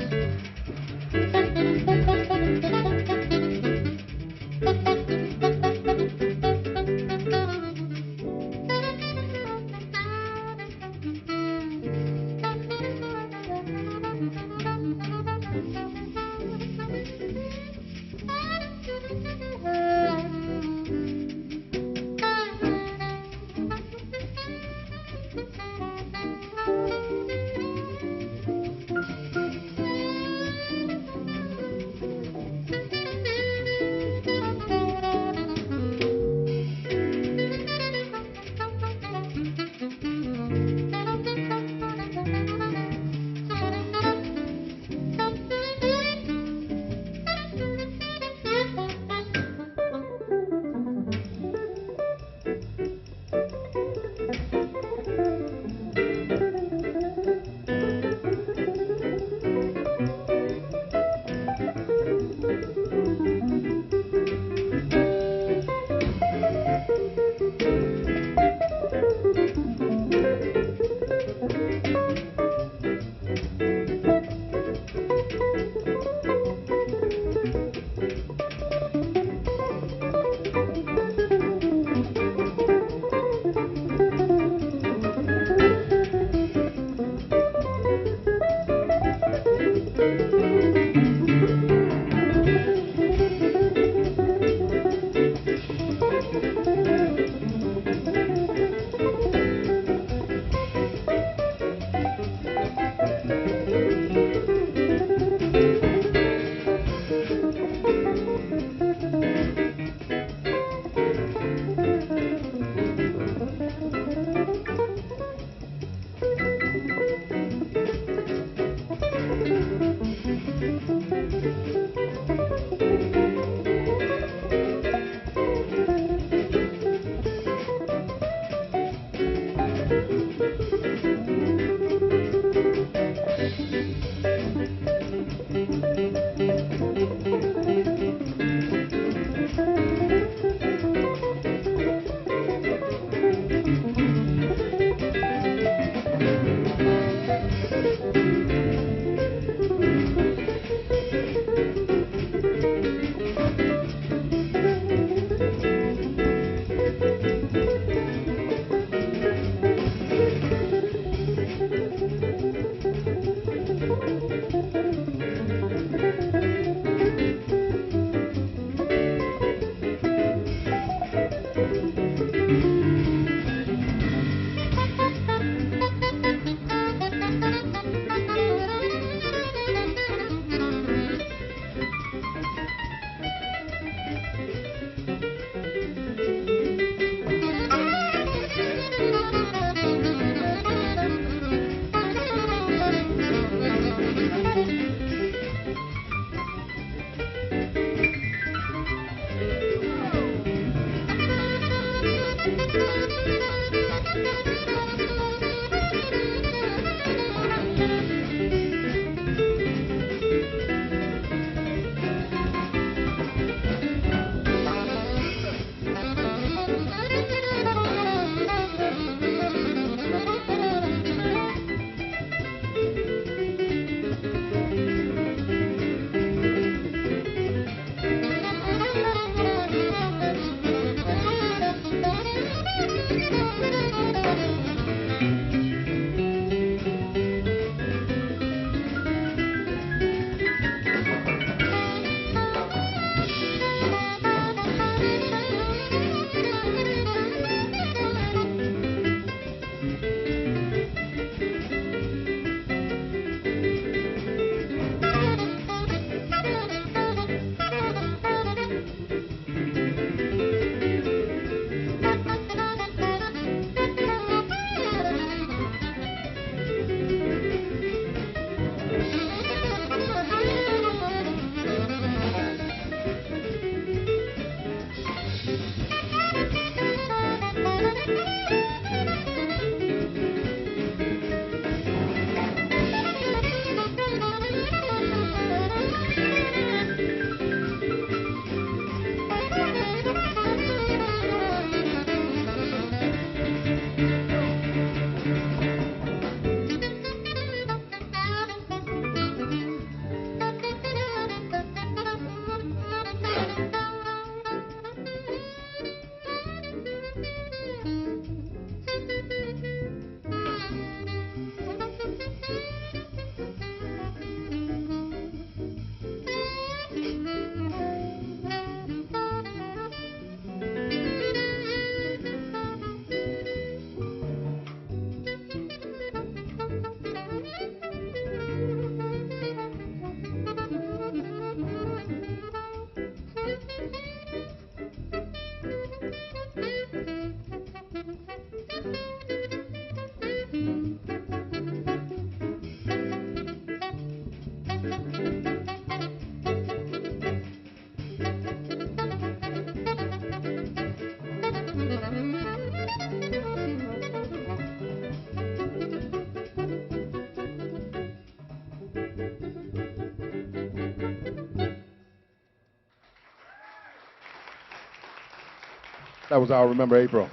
That was I'll Remember April.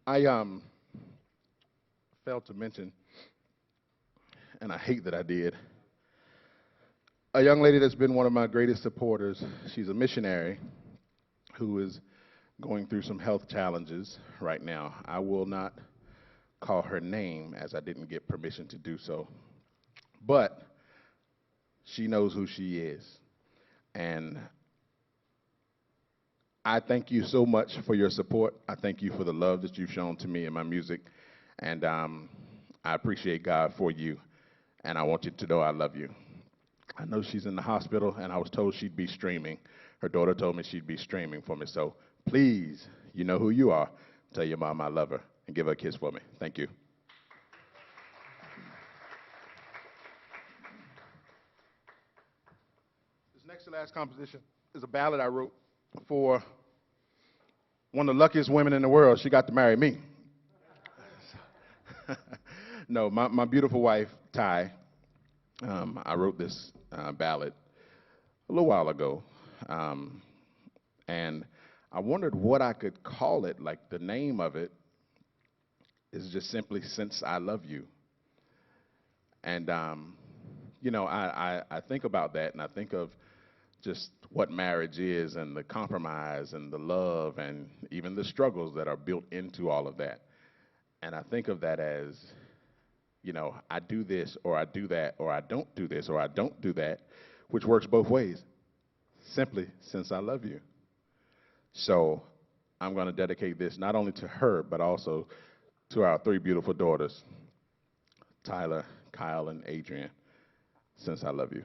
I failed to mention, and I hate that I did, a young lady that's been one of my greatest supporters. She's a missionary who is going through some health challenges right now. I will not call her name as I didn't get permission to do so, but she knows who she is. And I thank you so much for your support. I thank you for the love that you've shown to me and my music. And I appreciate God for you. And I want you to know I love you. I know she's in the hospital, and I was told she'd be streaming. Her daughter told me she'd be streaming for me. So please, you know who you are. Tell your mom I love her and give her a kiss for me. Thank you. This next to last composition is a ballad I wrote for one of the luckiest women in the world. She got to marry me. No, my beautiful wife, Ty, I wrote this ballad a little while ago. And I wondered what I could call it. Like, the name of it is just simply Since I Love You. And, you know, I think about that, and I think of just what marriage is and the compromise and the love and even the struggles that are built into all of that. And I think of that as, you know, I do this or I do that, or I don't do this or I don't do that, which works both ways. Simply, since I love you. So I'm going to dedicate this not only to her, but also to our three beautiful daughters, Tyler, Kyle, and Adrian, since I love you.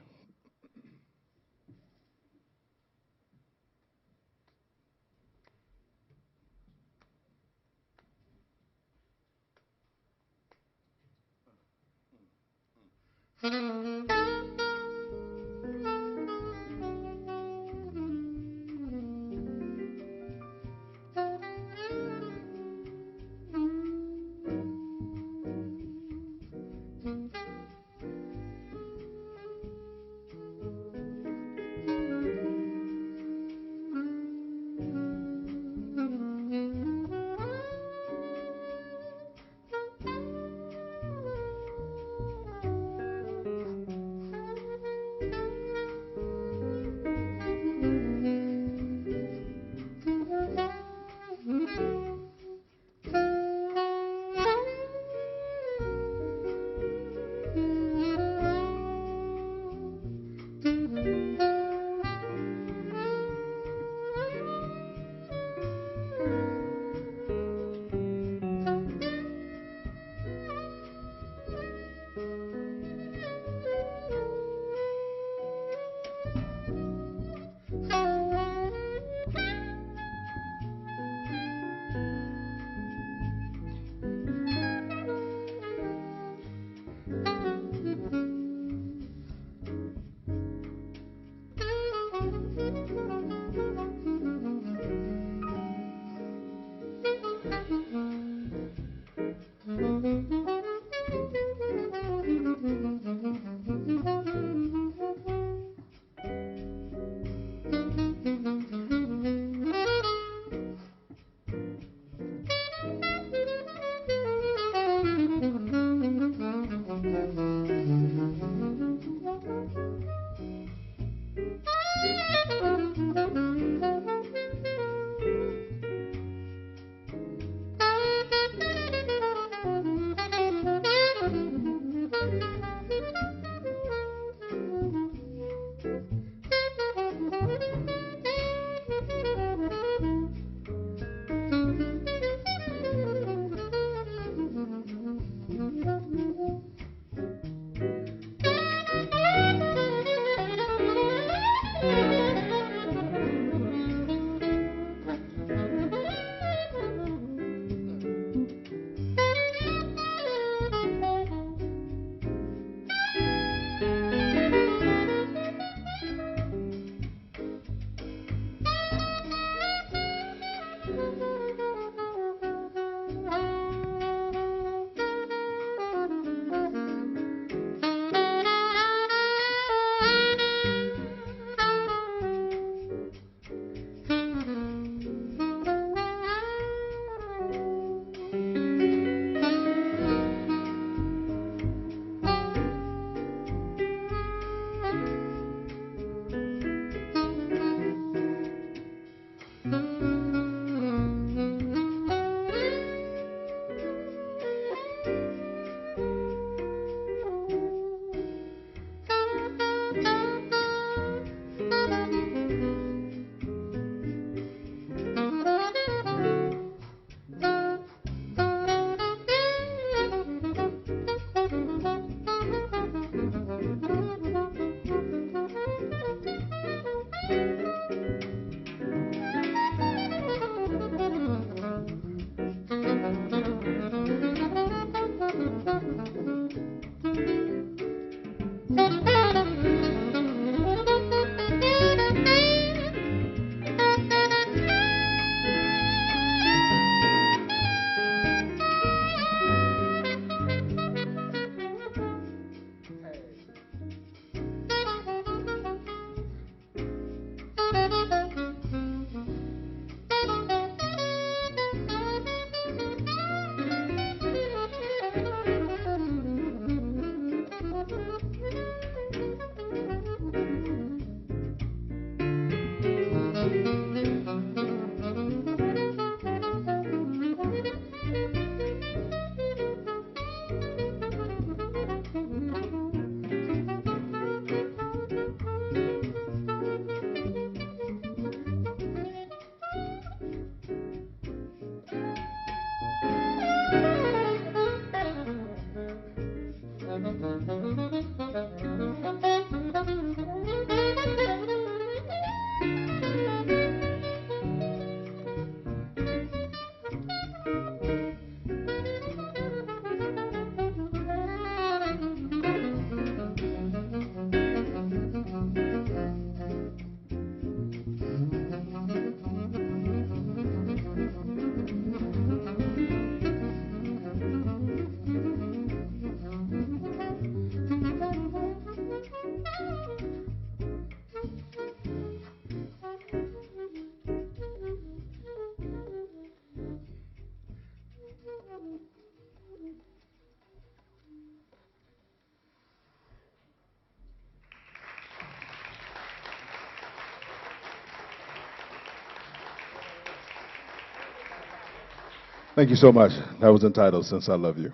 Thank you so much. That was entitled Since I Love You.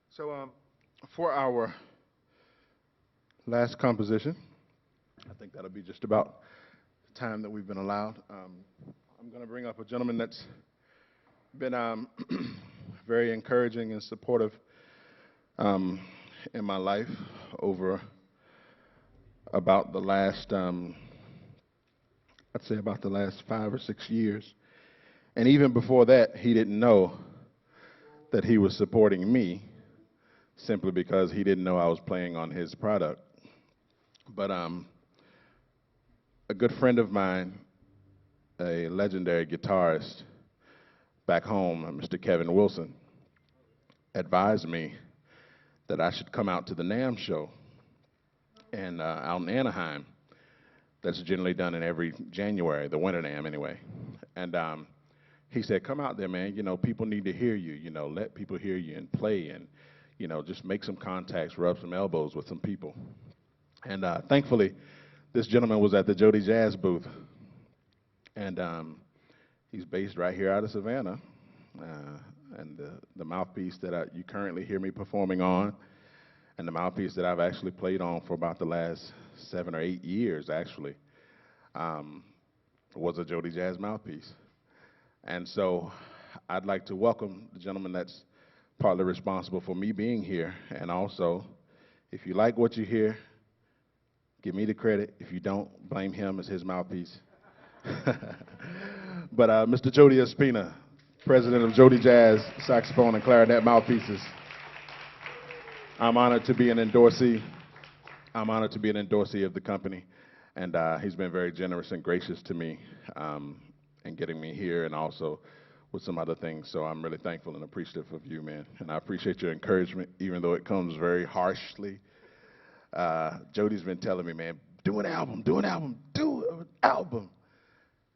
So for our last composition, I think that'll be just about the time that we've been allowed. I'm going to bring up a gentleman that's been very encouraging and supportive in my life over about the last, I'd say about the last 5 or 6 years. And even before that, he didn't know that he was supporting me simply because he didn't know I was playing on his product. But a good friend of mine, a legendary guitarist back home, Mr. Kevin Wilson, advised me that I should come out to the NAMM show and out in Anaheim. That's generally done in every January, the winter NAMM anyway. And he said, come out there, man. You know, people need to hear you. You know, let people hear you and play and, you know, just make some contacts, rub some elbows with some people. And thankfully, this gentleman was at the Jody Jazz booth. And he's based right here out of Savannah. And the mouthpiece that you currently hear me performing on, and the mouthpiece that I've actually played on for about the last 7 or 8 years, actually, was a Jody Jazz mouthpiece. And so I'd like to welcome the gentleman that's partly responsible for me being here. And also, if you like what you hear, give me the credit. If you don't, blame him as his mouthpiece. But Mr. Jody Espina, president of Jody Jazz saxophone and clarinet mouthpieces. I'm honored to be an endorsee. I'm honored to be an endorsee of the company. And he's been very generous and gracious to me and getting me here and also with some other things. So I'm really thankful and appreciative of you, man. And I appreciate your encouragement, even though it comes very harshly. Jody's been telling me, man, do an album, do an album, do an album.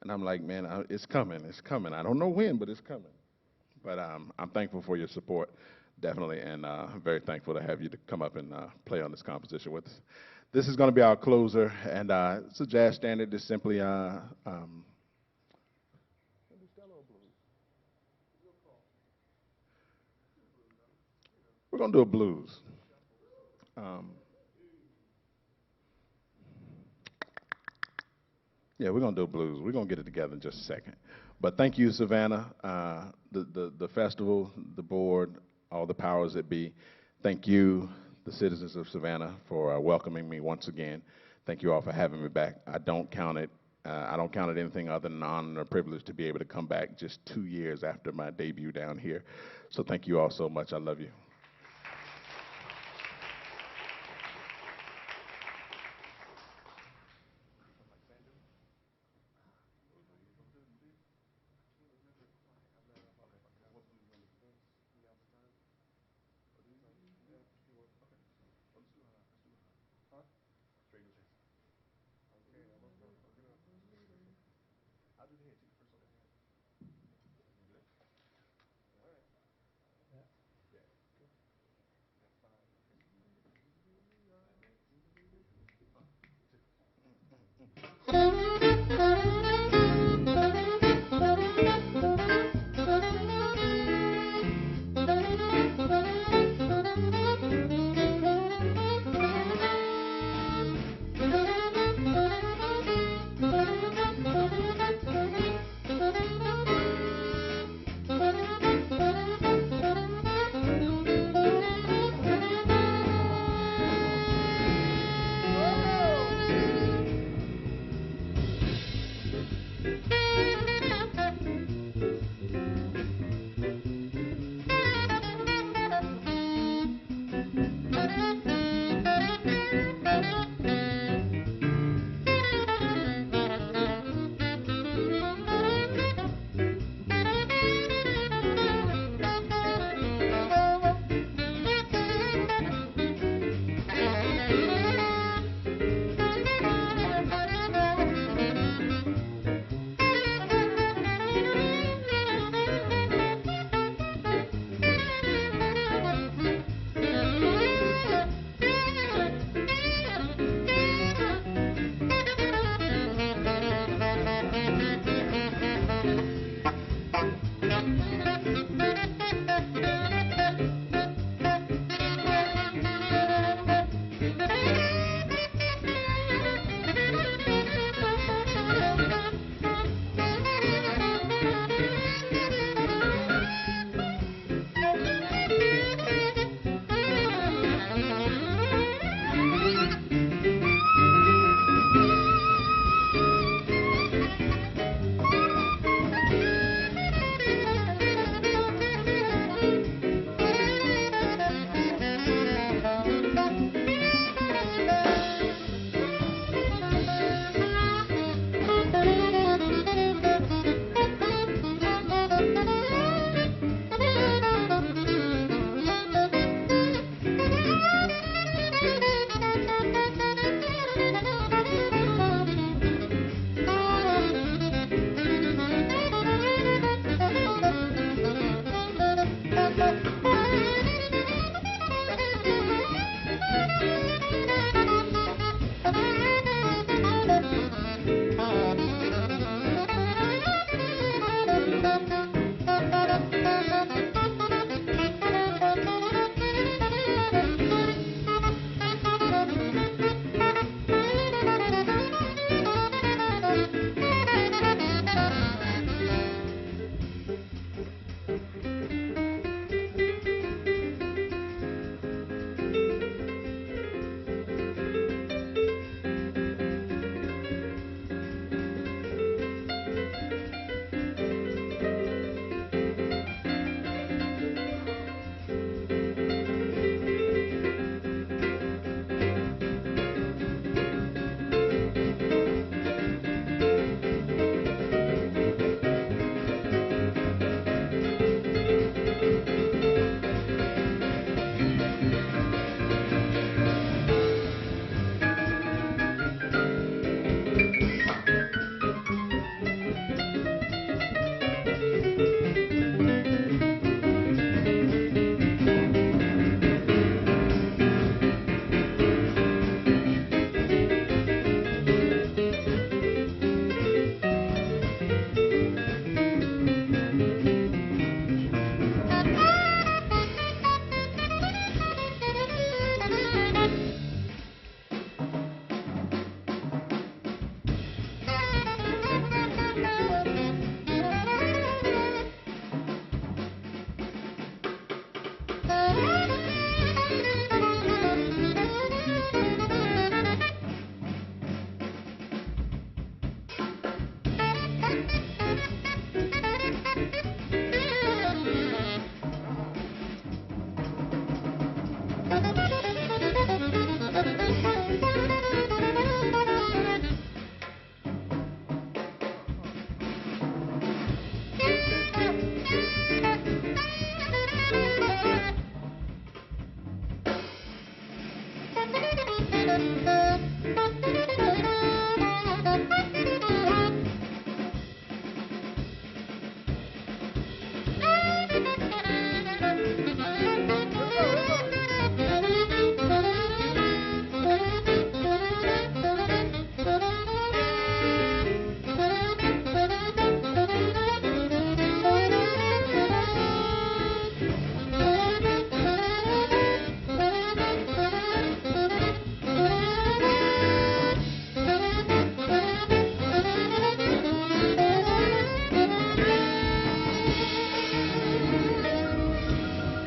And I'm like, man, it's coming, it's coming. I don't know when, but it's coming. But I'm thankful for your support, definitely, and I'm very thankful to have you to come up and play on this composition with us. This is going to be our closer, and it's a jazz standard. It's simply we're going to do a blues. Yeah, we're going to do a blues. We're going to get it together in just a second. But thank you, Savannah, the festival, the board, all the powers that be. Thank you, the citizens of Savannah, for welcoming me once again. Thank you all for having me back. I don't count it anything other than an honor and a privilege to be able to come back just 2 years after my debut down here. So thank you all so much. I love you.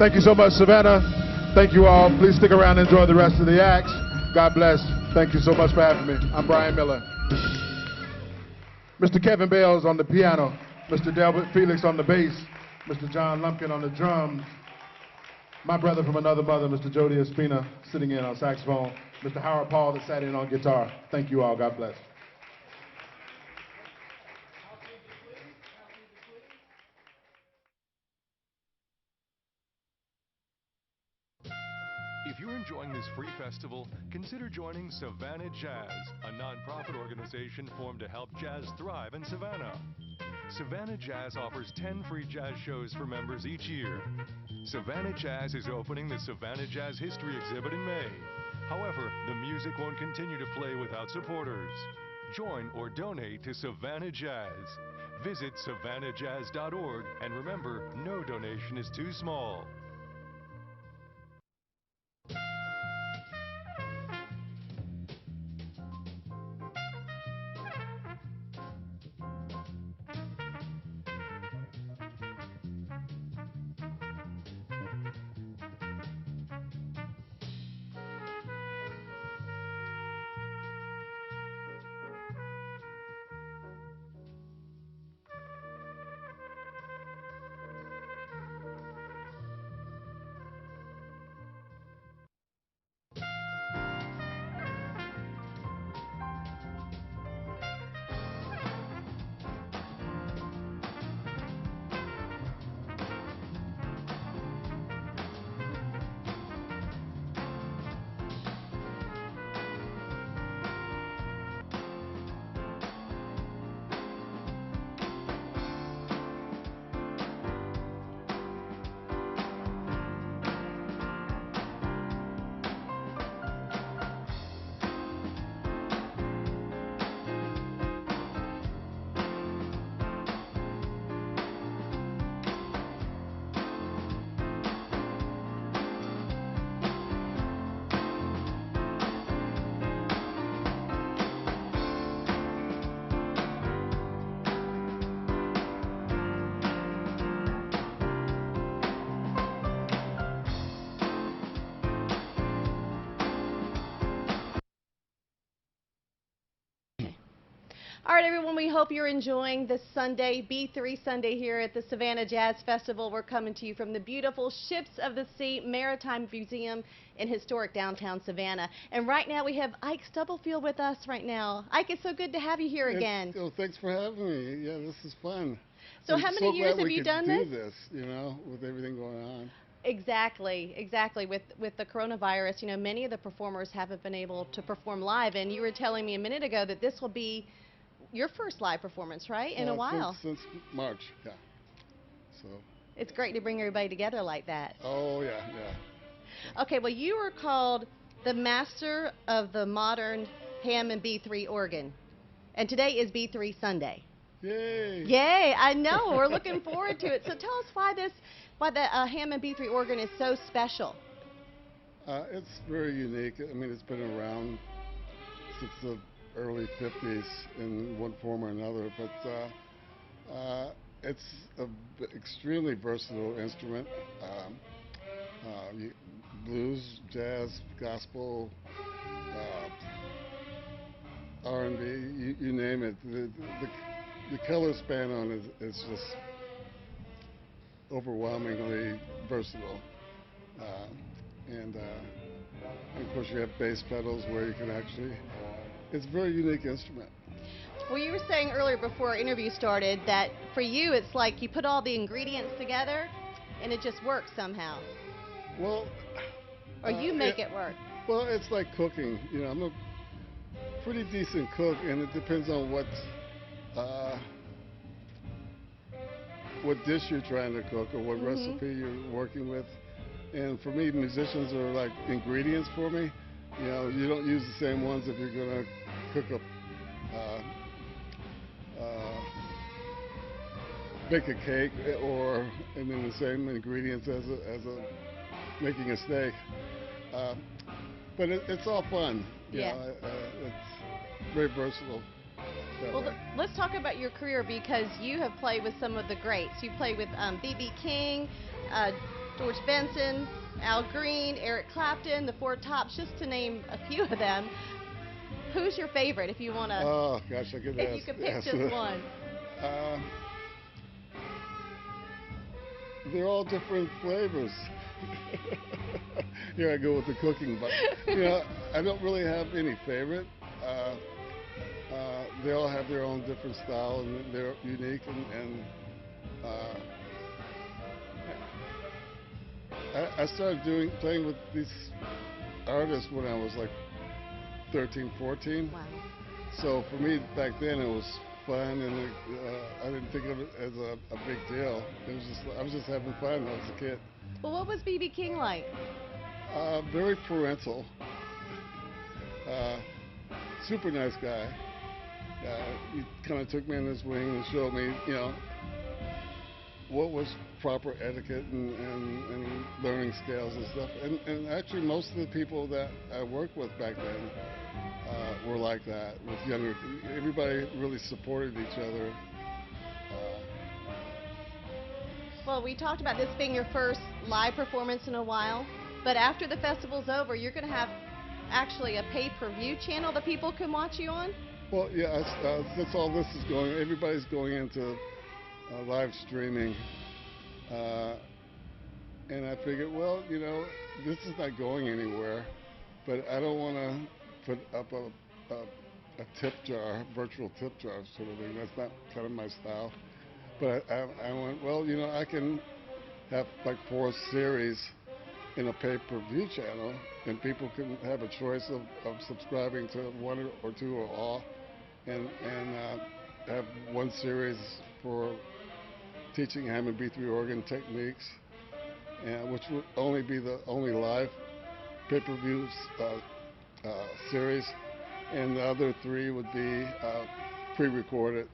Thank you so much, Savannah. Thank you all. Please stick around and enjoy the rest of the acts. God bless. Thank you so much for having me. I'm Brian Miller. Mr. Kevin Bales on the piano, Mr. Delbert Felix on the bass, Mr. John Lumpkin on the drums, my brother from another mother, Mr. Jody Espina, sitting in on saxophone, Mr. Howard Paul that sat in on guitar. Thank you all. God bless. If you're enjoying this free festival, consider joining Savannah Jazz, a nonprofit organization formed to help jazz thrive in Savannah. Savannah Jazz offers 10 free jazz shows for members each year. Savannah Jazz is opening the Savannah Jazz History exhibit in May. However, the music won't continue to play without supporters. Join or donate to Savannah Jazz. Visit savannahjazz.org and remember, no donation is too small. All right, everyone, we hope you're enjoying this Sunday, B3 Sunday here at the Savannah Jazz Festival. We're coming to you from the beautiful Ships of the Sea Maritime Museum in historic downtown Savannah. And right now we have Ike Stubblefield with us right now. Ike, it's so good to have you here again. Oh, thanks for having me. Yeah, this is fun. So how many years have you done this? You know, with everything going on. Exactly. With the coronavirus, you know, many of the performers haven't been able to perform live. And you were telling me a minute ago that this will be your first live performance, right, in a while? Since March, yeah. So. It's great to bring everybody together like that. Oh, yeah, yeah. Okay, well, you are called the master of the modern Hammond B3 organ. And today is B3 Sunday. Yay! Yay, I know. We're looking forward to it. So tell us why the Hammond B3 organ is so special. It's very unique. I mean, it's been around since the early 50s in one form or another, but it's an extremely versatile instrument. Blues, jazz, gospel, R&B, you name it. The color span on it is just overwhelmingly versatile. And of course you have bass pedals where you can actually, it's a very unique instrument. Well, you were saying earlier before our interview started that for you it's like you put all the ingredients together and it just works somehow. Well, or you make it work. Well, it's like cooking. You know, I'm a pretty decent cook, and it depends on what dish you're trying to cook or what recipe you're working with. And for me, musicians are like ingredients for me. You know, you don't use the same ones if you're gonna cook a bake a cake, and then the same ingredients as making a steak. But it's all fun. You know, it's very versatile. Well, let's talk about your career, because you have played with some of the greats. You played with B.B. King, George Benson, Al Green, Eric Clapton, the Four Tops, just to name a few of them. Who's your favorite, if you want to? Oh gosh, I could if you could pick just one. They're all different flavors. Here I go with the cooking, but you know, I don't really have any favorite. They all have their own different style, and they're unique. And I started playing with these artists when I was like 13, 14. Wow. So for me back then it was fun, and I didn't think of it as a big deal. It was just, I was just having fun when I was a kid. Well, what was B.B. King like? Very parental. Super nice guy. He kind of took me in his wing and showed me, you know, what was proper etiquette and learning scales and stuff. And actually most of the people that I worked with back then were like that, with younger. Everybody really supported each other. Well, we talked about this being your first live performance in a while, but after the festival's over, you're going to have actually a pay-per-view channel that people can watch you on? Well, yeah, that's all this is going. Everybody's going into live streaming, and I figured, well, you know, this is not going anywhere, but I don't want to put up a tip jar, virtual tip jar sort of thing. That's not kind of my style. But I went, well, you know, I can have like 4 series in a pay-per-view channel, and people can have a choice of subscribing to 1 or 2 or all, and have 1 series for teaching Hammond B3 organ techniques, and which would only be the only live pay-per-view series, and the other 3 would be pre-recorded,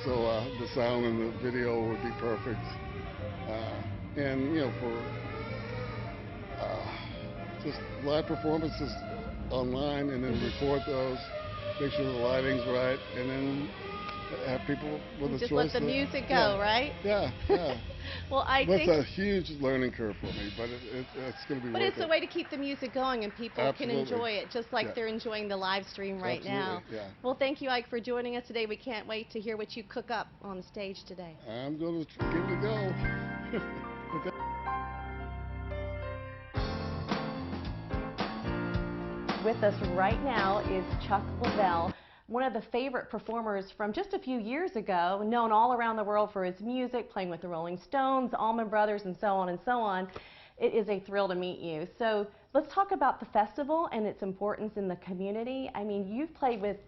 so the sound and the video would be perfect, and you know, for just live performances online, and then record those, make sure the lighting's right, and then have people with a choice. Just let the music go, right? Yeah, yeah. Well, that's a huge learning curve for me, but it's going to be worth it. But it's a way to keep the music going, and people Absolutely. can enjoy it just like they're enjoying the live stream right now. Yeah. Well, thank you, Ike, for joining us today. We can't wait to hear what you cook up on stage today. I'm going to give it a go. With us right now is Chuck Leavell, one of the favorite performers from just a few years ago, known all around the world for his music, playing with the Rolling Stones, Allman Brothers, and so on and so on. It is a thrill to meet you. So let's talk about the festival and its importance in the community. I mean, you've played with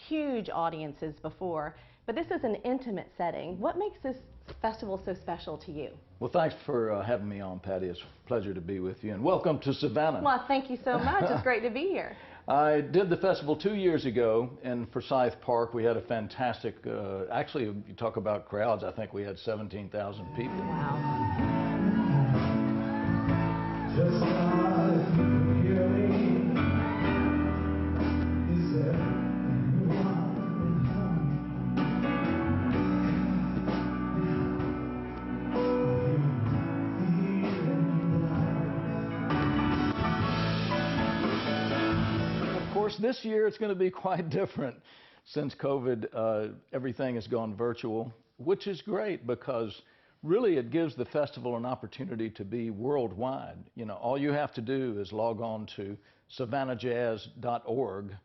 huge audiences before, but this is an intimate setting. What makes this festival so special to you? Well, thanks for having me on, Patty. It's a pleasure to be with you, and welcome to Savannah. Well, thank you so much. It's great to be here. I did the festival 2 years ago in Forsyth Park. We had a fantastic, actually, you talk about crowds, I think we had 17,000 people. Wow. This year it's going to be quite different. Since COVID, everything has gone virtual, which is great because really it gives the festival an opportunity to be worldwide. You know, all you have to do is log on to savannahjazz.org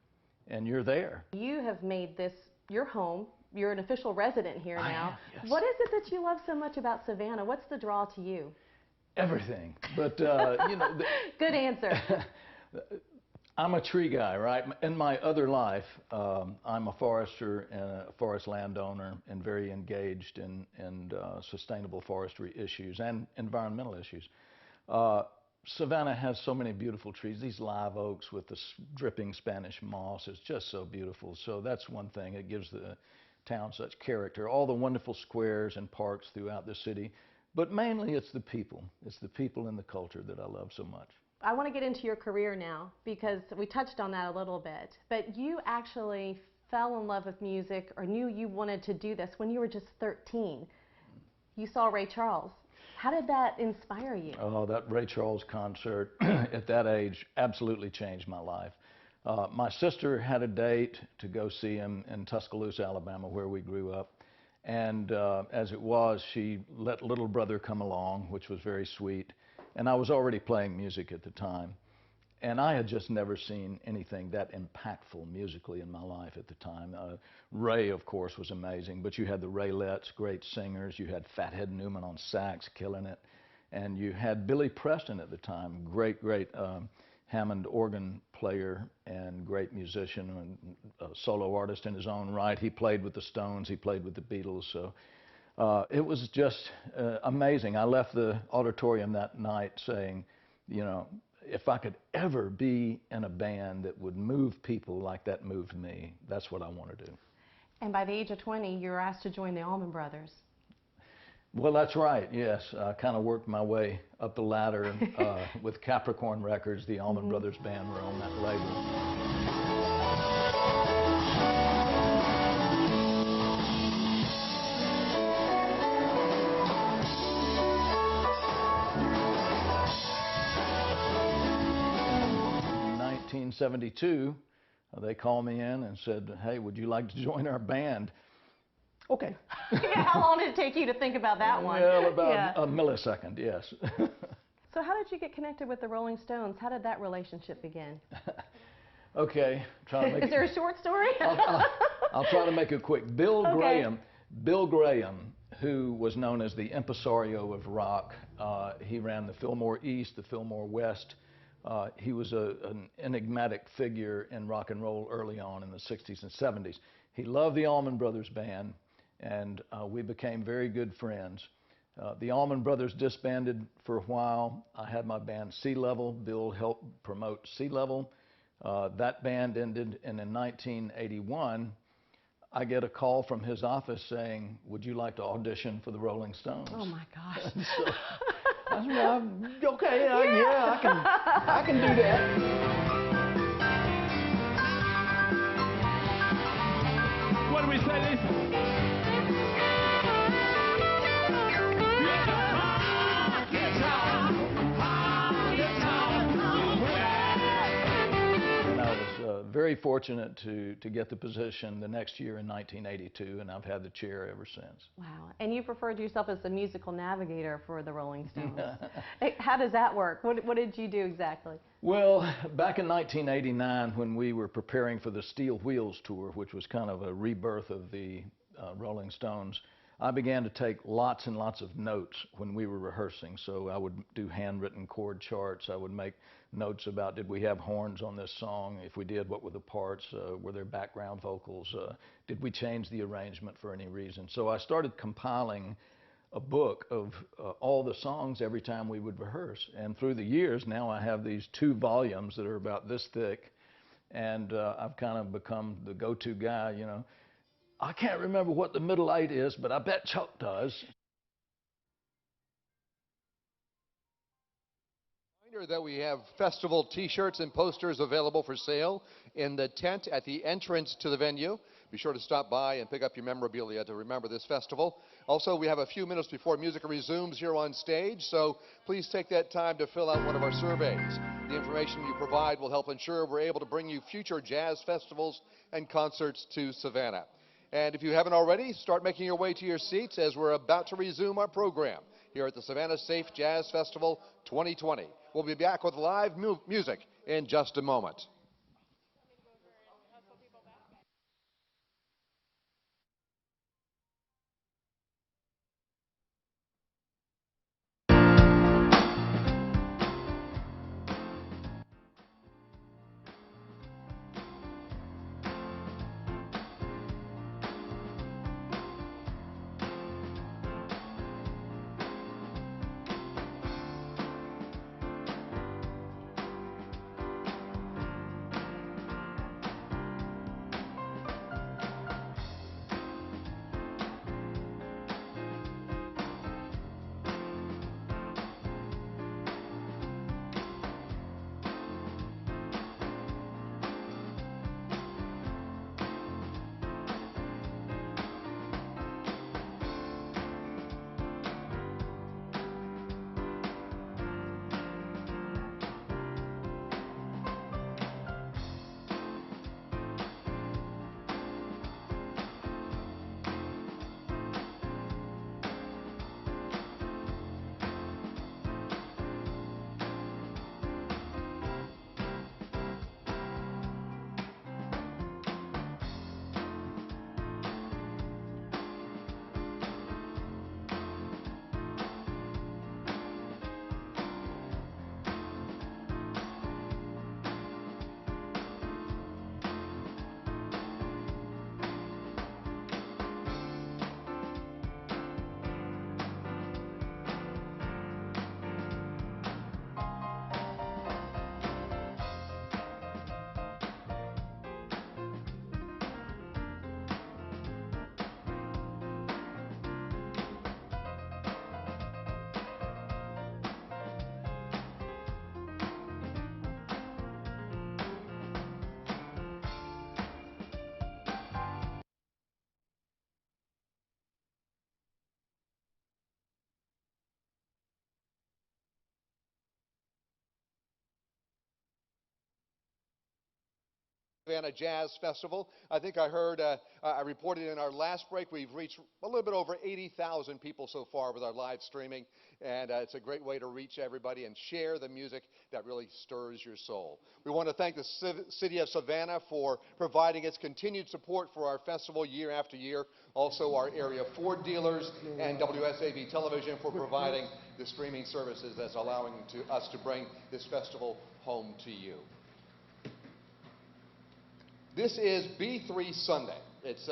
and you're there. You have made this your home. You're an official resident here now. Yes. What is it that you love so much about Savannah? What's the draw to you? Everything. But, you know. Good answer. I'm a tree guy, right? In my other life, I'm a forester and a forest landowner and very engaged in sustainable forestry issues and environmental issues. Savannah has so many beautiful trees. These live oaks with the dripping Spanish moss is just so beautiful. So that's one thing. It gives the town such character. All the wonderful squares and parks throughout the city. But mainly it's the people. It's the people and the culture that I love so much. I want to get into your career now because we touched on that a little bit. But you actually fell in love with music or knew you wanted to do this when you were just 13. You saw Ray Charles. How did that inspire you? Oh, that Ray Charles concert at that age absolutely changed my life. My sister had a date to go see him in Tuscaloosa, Alabama, where we grew up. And as it was, she let little brother come along, which was very sweet. And I was already playing music at the time. And I had just never seen anything that impactful musically in my life at the time. Ray, of course, was amazing, but you had the Raylettes, great singers. You had Fathead Newman on sax, killing it. And you had Billy Preston at the time, great Hammond organ player and great musician and a solo artist in his own right. He played with the Stones, he played with the Beatles. So it was just amazing. I left the auditorium that night saying, you know, if I could ever be in a band that would move people like that moved me, that's what I want to do. And by the age of 20, you were asked to join the Allman Brothers. Well, that's right, yes. I kind of worked my way up the ladder with Capricorn Records. The Allman Brothers Band were on that label. 1972, they called me in and said, hey, would you like to join our band? Okay. Yeah, how long did it take you to think about that one? Well, about a millisecond, yes. So how did you get connected with the Rolling Stones? How did that relationship begin? Okay. Is there a short story? I'll try to make it quick. Bill Graham, who was known as the impresario of rock, he ran the Fillmore East, the Fillmore West. He was an enigmatic figure in rock and roll early on in the 60s and 70s. He loved the Allman Brothers Band, and we became very good friends. The Allman Brothers disbanded for a while. I had my band Sea Level. Bill helped promote Sea Level. That band ended, and in 1981, I get a call from his office saying, would you like to audition for the Rolling Stones? Oh my gosh. So, I said, well, okay, yeah, I can do that. What do we say, Lisa? Very fortunate to get the position the next year in 1982, and I've had the chair ever since. Wow. And you referred to yourself as the musical navigator for the Rolling Stones. How does that work? What did you do exactly? Well, back in 1989, when we were preparing for the Steel Wheels tour, which was kind of a rebirth of the Rolling Stones, I began to take lots and lots of notes when we were rehearsing. So I would do handwritten chord charts. I would make notes about, did we have horns on this song? If we did, what were the parts? Were there background vocals? Did we change the arrangement for any reason? So I started compiling a book of all the songs every time we would rehearse. And through the years, now I have these 2 volumes that are about this thick. And I've kind of become the go-to guy, you know. I can't remember what the middle 8 is, but I bet Chuck does. Reminder that we have festival t-shirts and posters available for sale in the tent at the entrance to the venue. Be sure to stop by and pick up your memorabilia to remember this festival. Also, we have a few minutes before music resumes here on stage, so please take that time to fill out one of our surveys. The information you provide will help ensure we're able to bring you future jazz festivals and concerts to Savannah. And if you haven't already, start making your way to your seats as we're about to resume our program here at the Savannah-Safe Jazz Festival 2020. We'll be back with live music in just a moment. Savannah Jazz Festival. I think I heard, I reported in our last break, we've reached a little bit over 80,000 people so far with our live streaming, and it's a great way to reach everybody and share the music that really stirs your soul. We want to thank the City of Savannah for providing its continued support for our festival year after year. Also our area Ford dealers and WSAV Television for providing the streaming services that's allowing us to bring this festival home to you. This is B3 Sunday. It's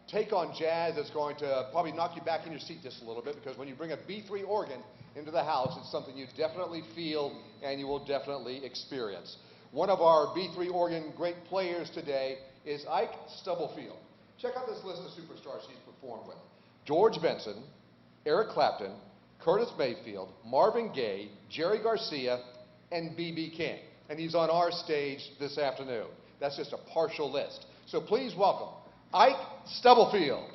take on jazz that's going to probably knock you back in your seat just a little bit, because when you bring a B3 organ into the house, it's something you definitely feel and you will definitely experience. One of our B3 organ great players today is Ike Stubblefield. Check out this list of superstars he's performed with: George Benson, Eric Clapton, Curtis Mayfield, Marvin Gaye, Jerry Garcia, and B.B. King. And he's on our stage this afternoon. That's just a partial list. So please welcome Ike Stubblefield.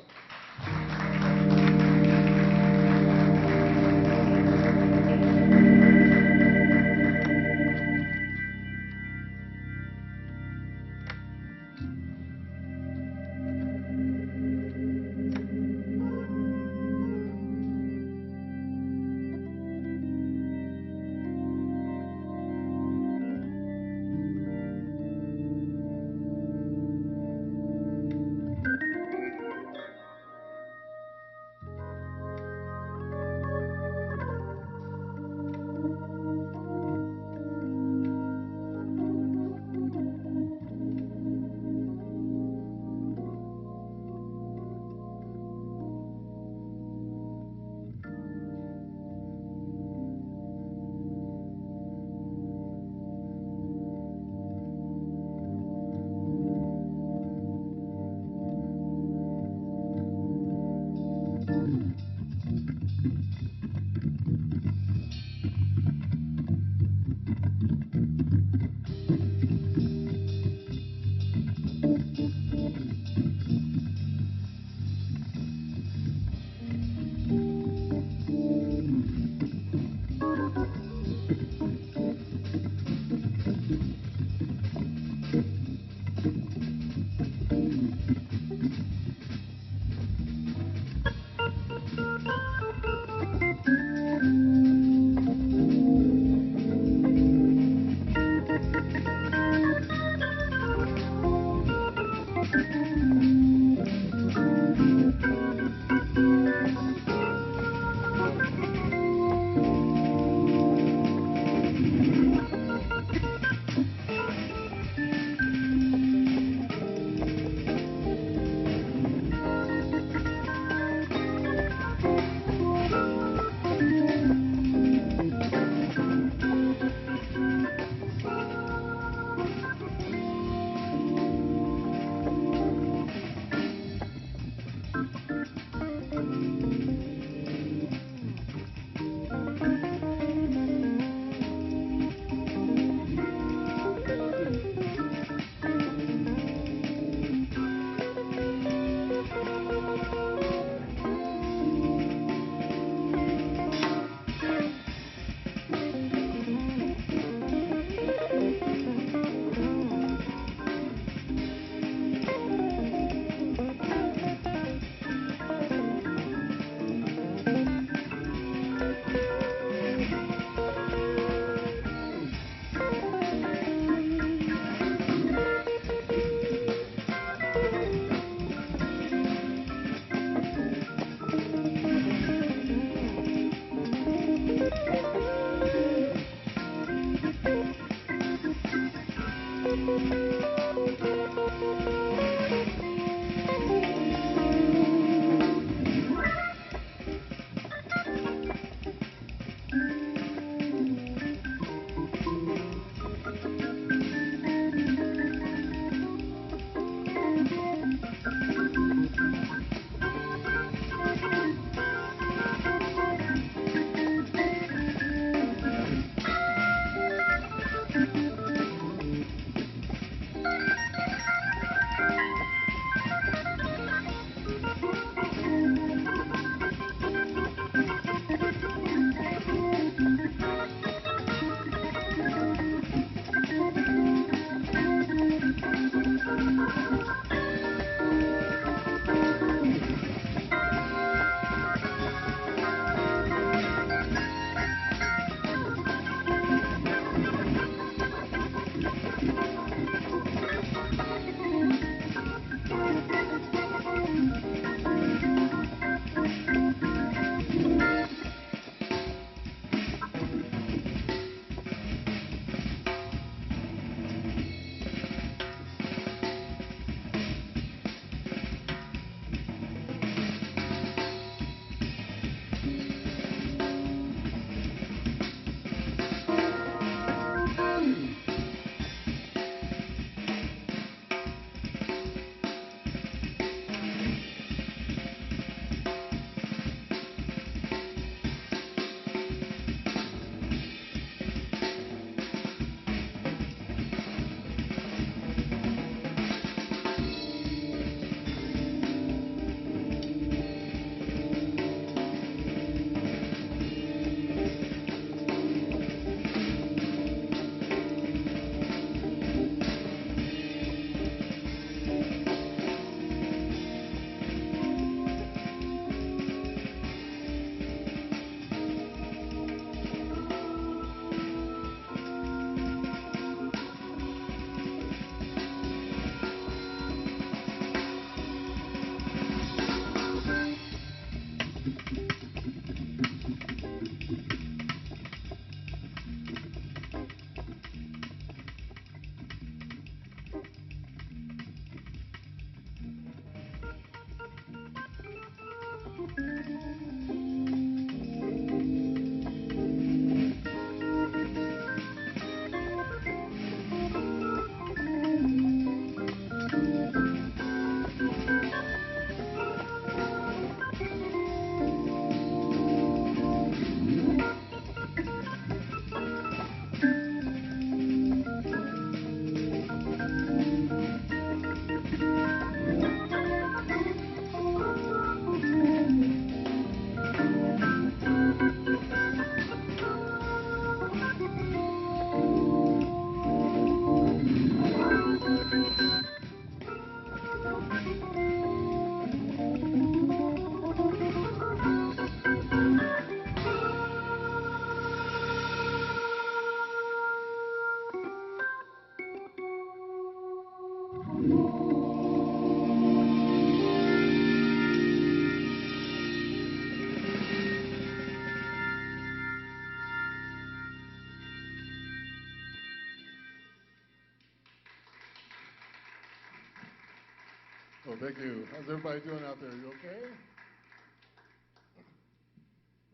Wonderful, thank you. How's everybody doing out there? You okay?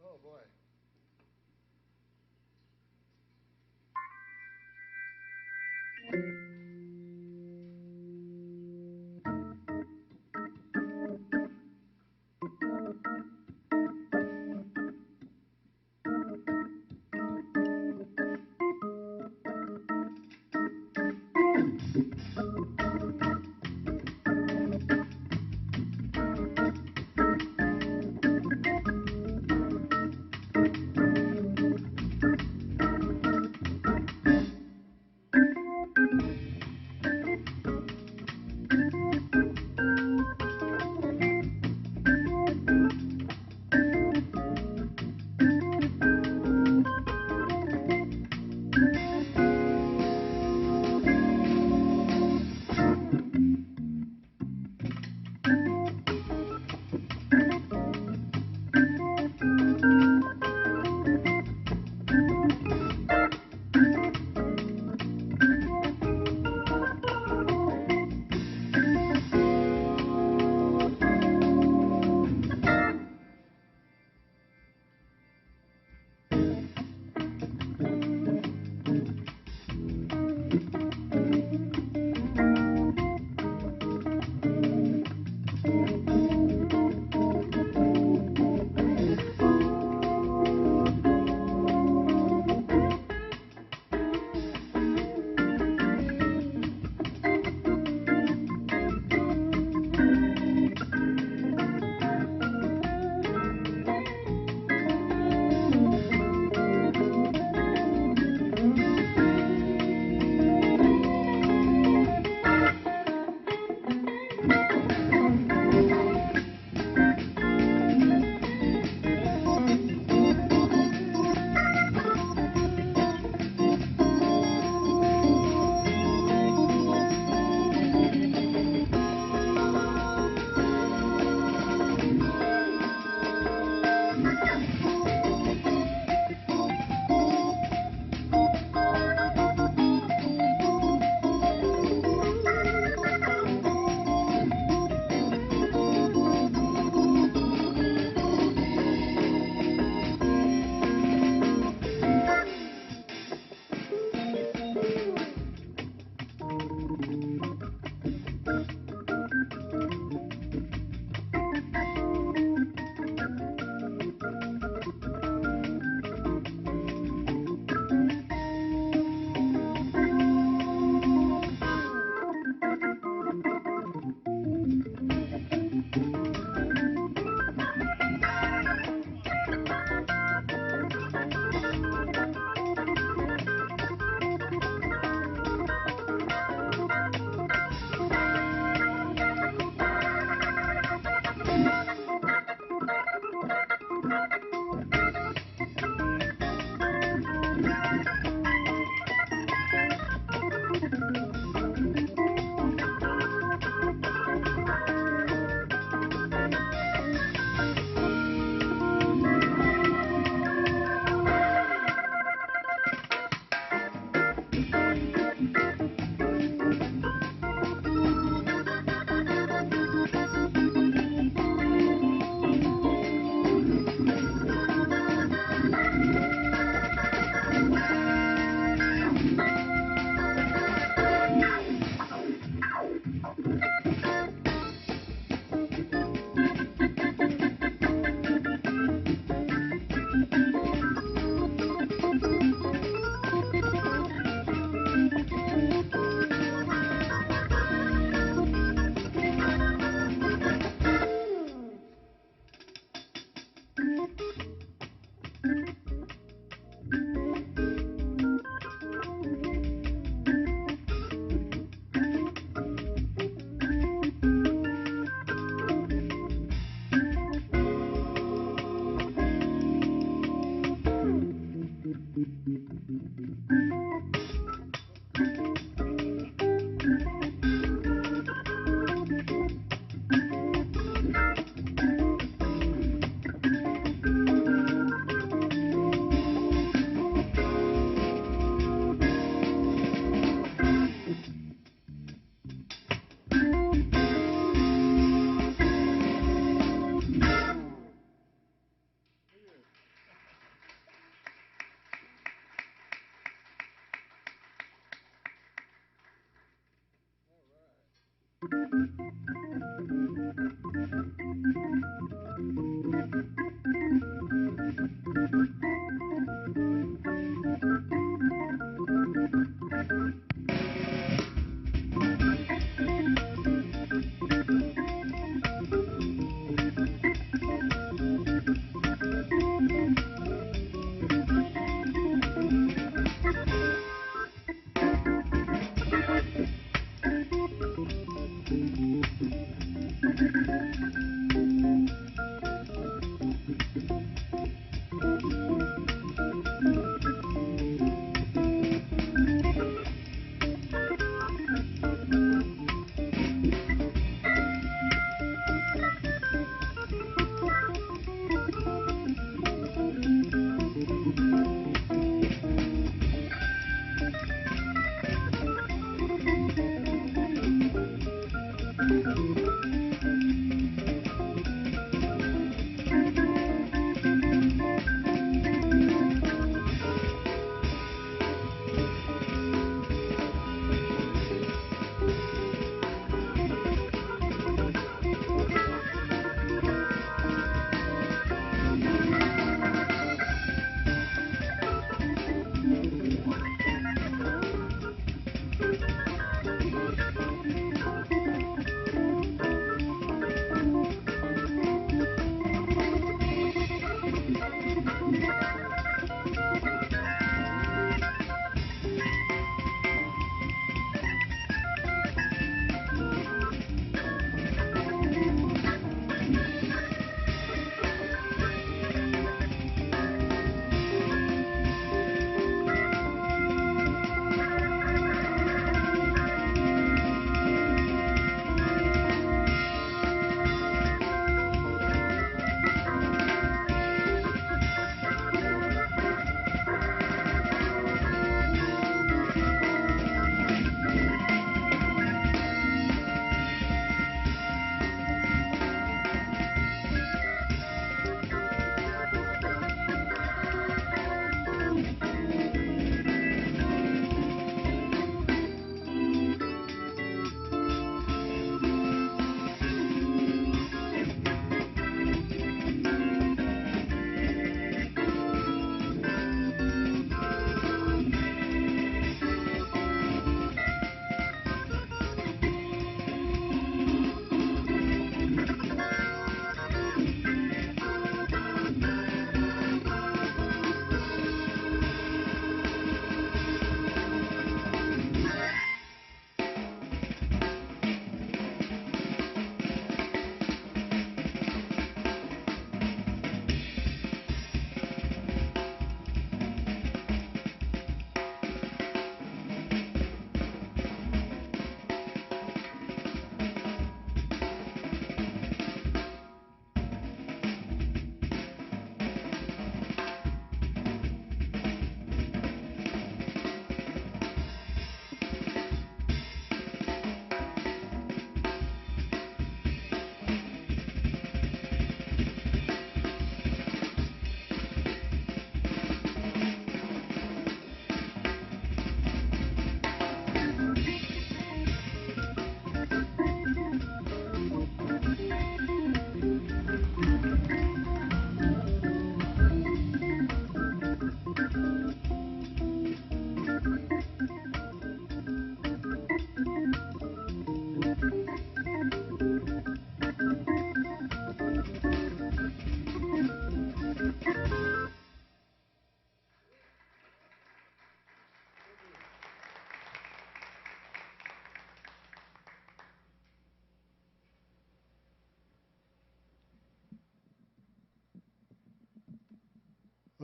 Oh, boy.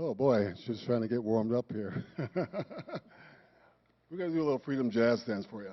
Oh boy, just trying to get warmed up here. We're going to do a little freedom jazz dance for you.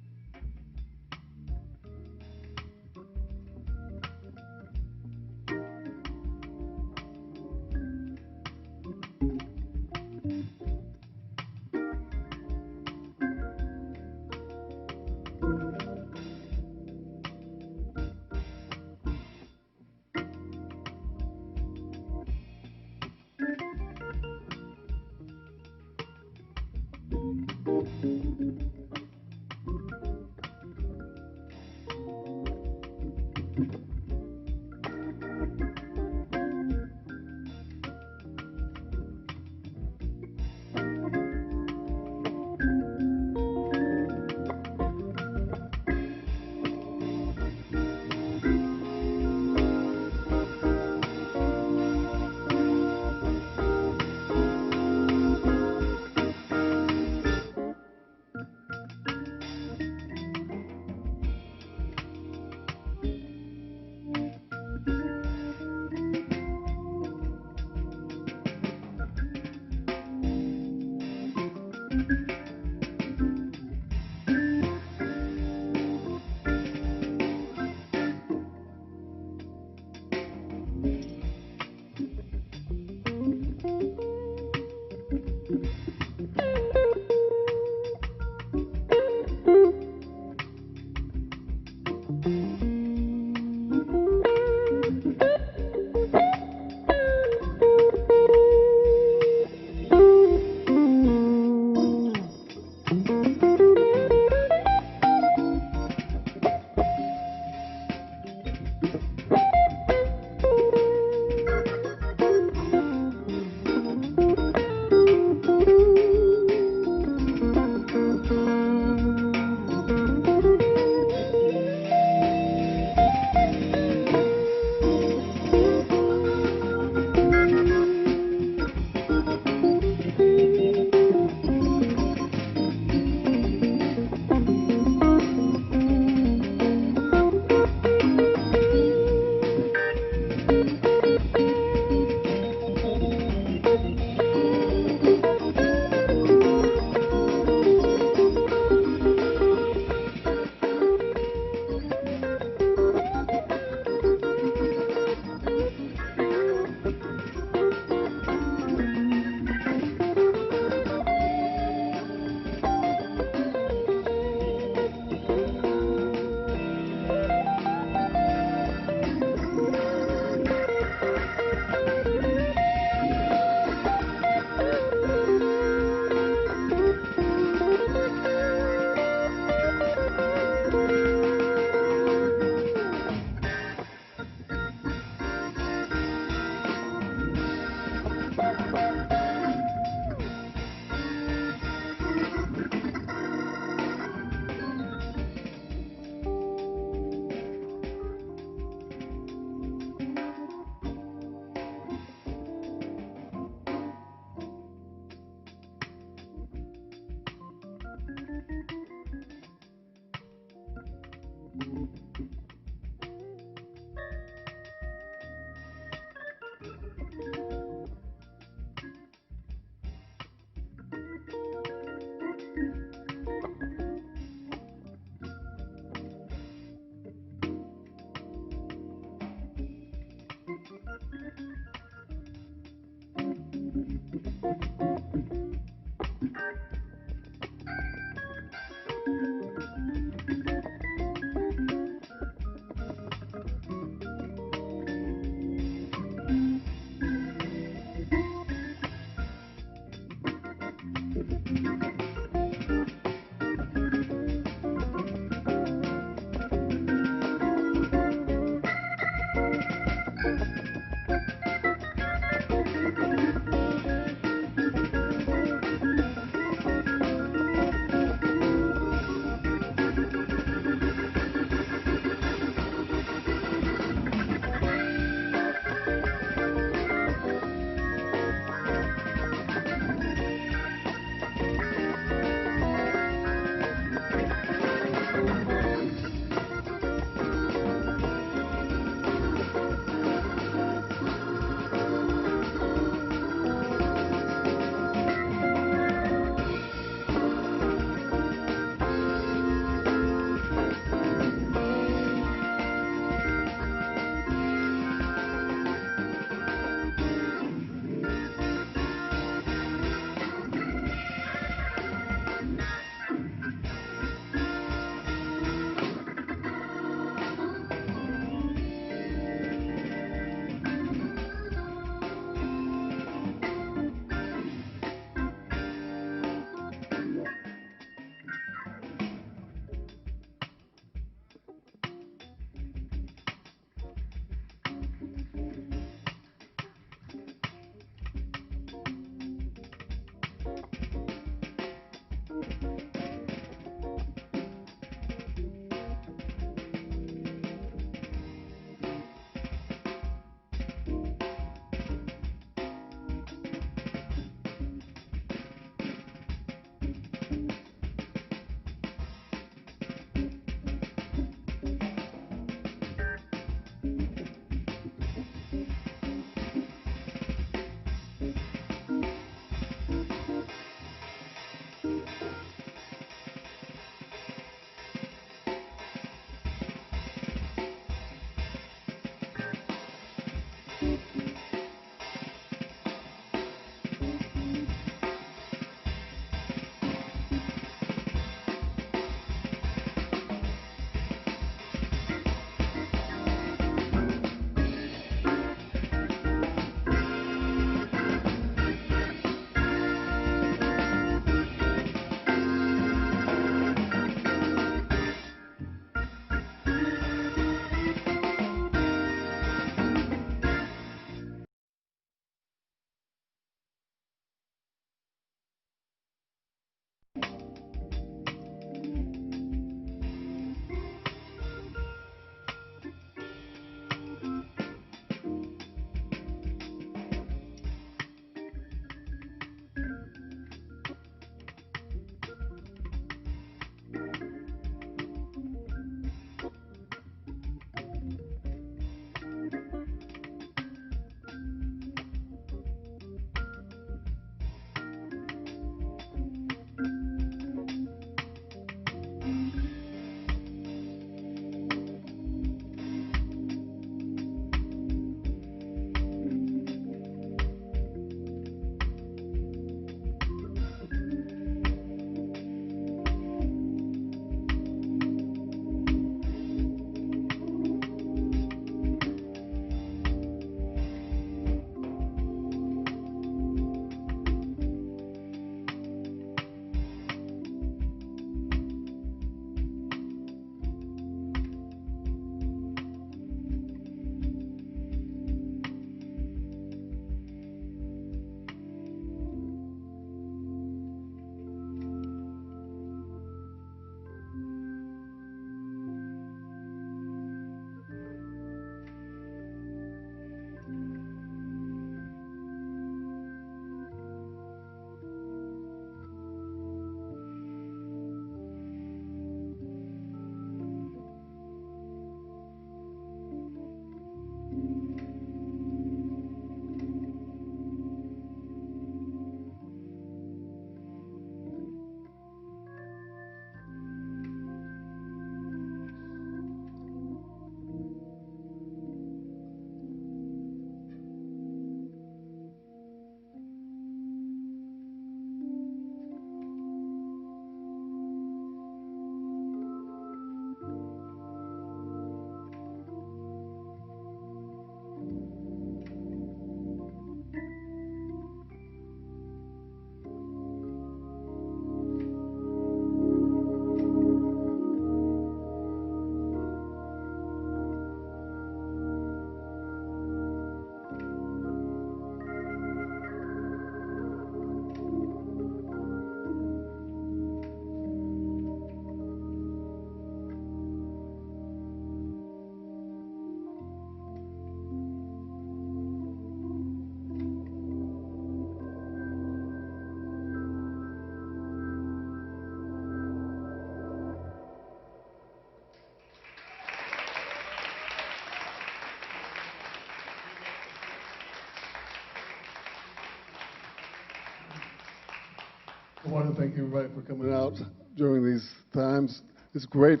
I want to thank everybody for coming out during these times. It's great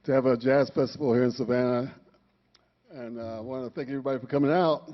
to have a jazz festival here in Savannah, and I want to thank everybody for coming out.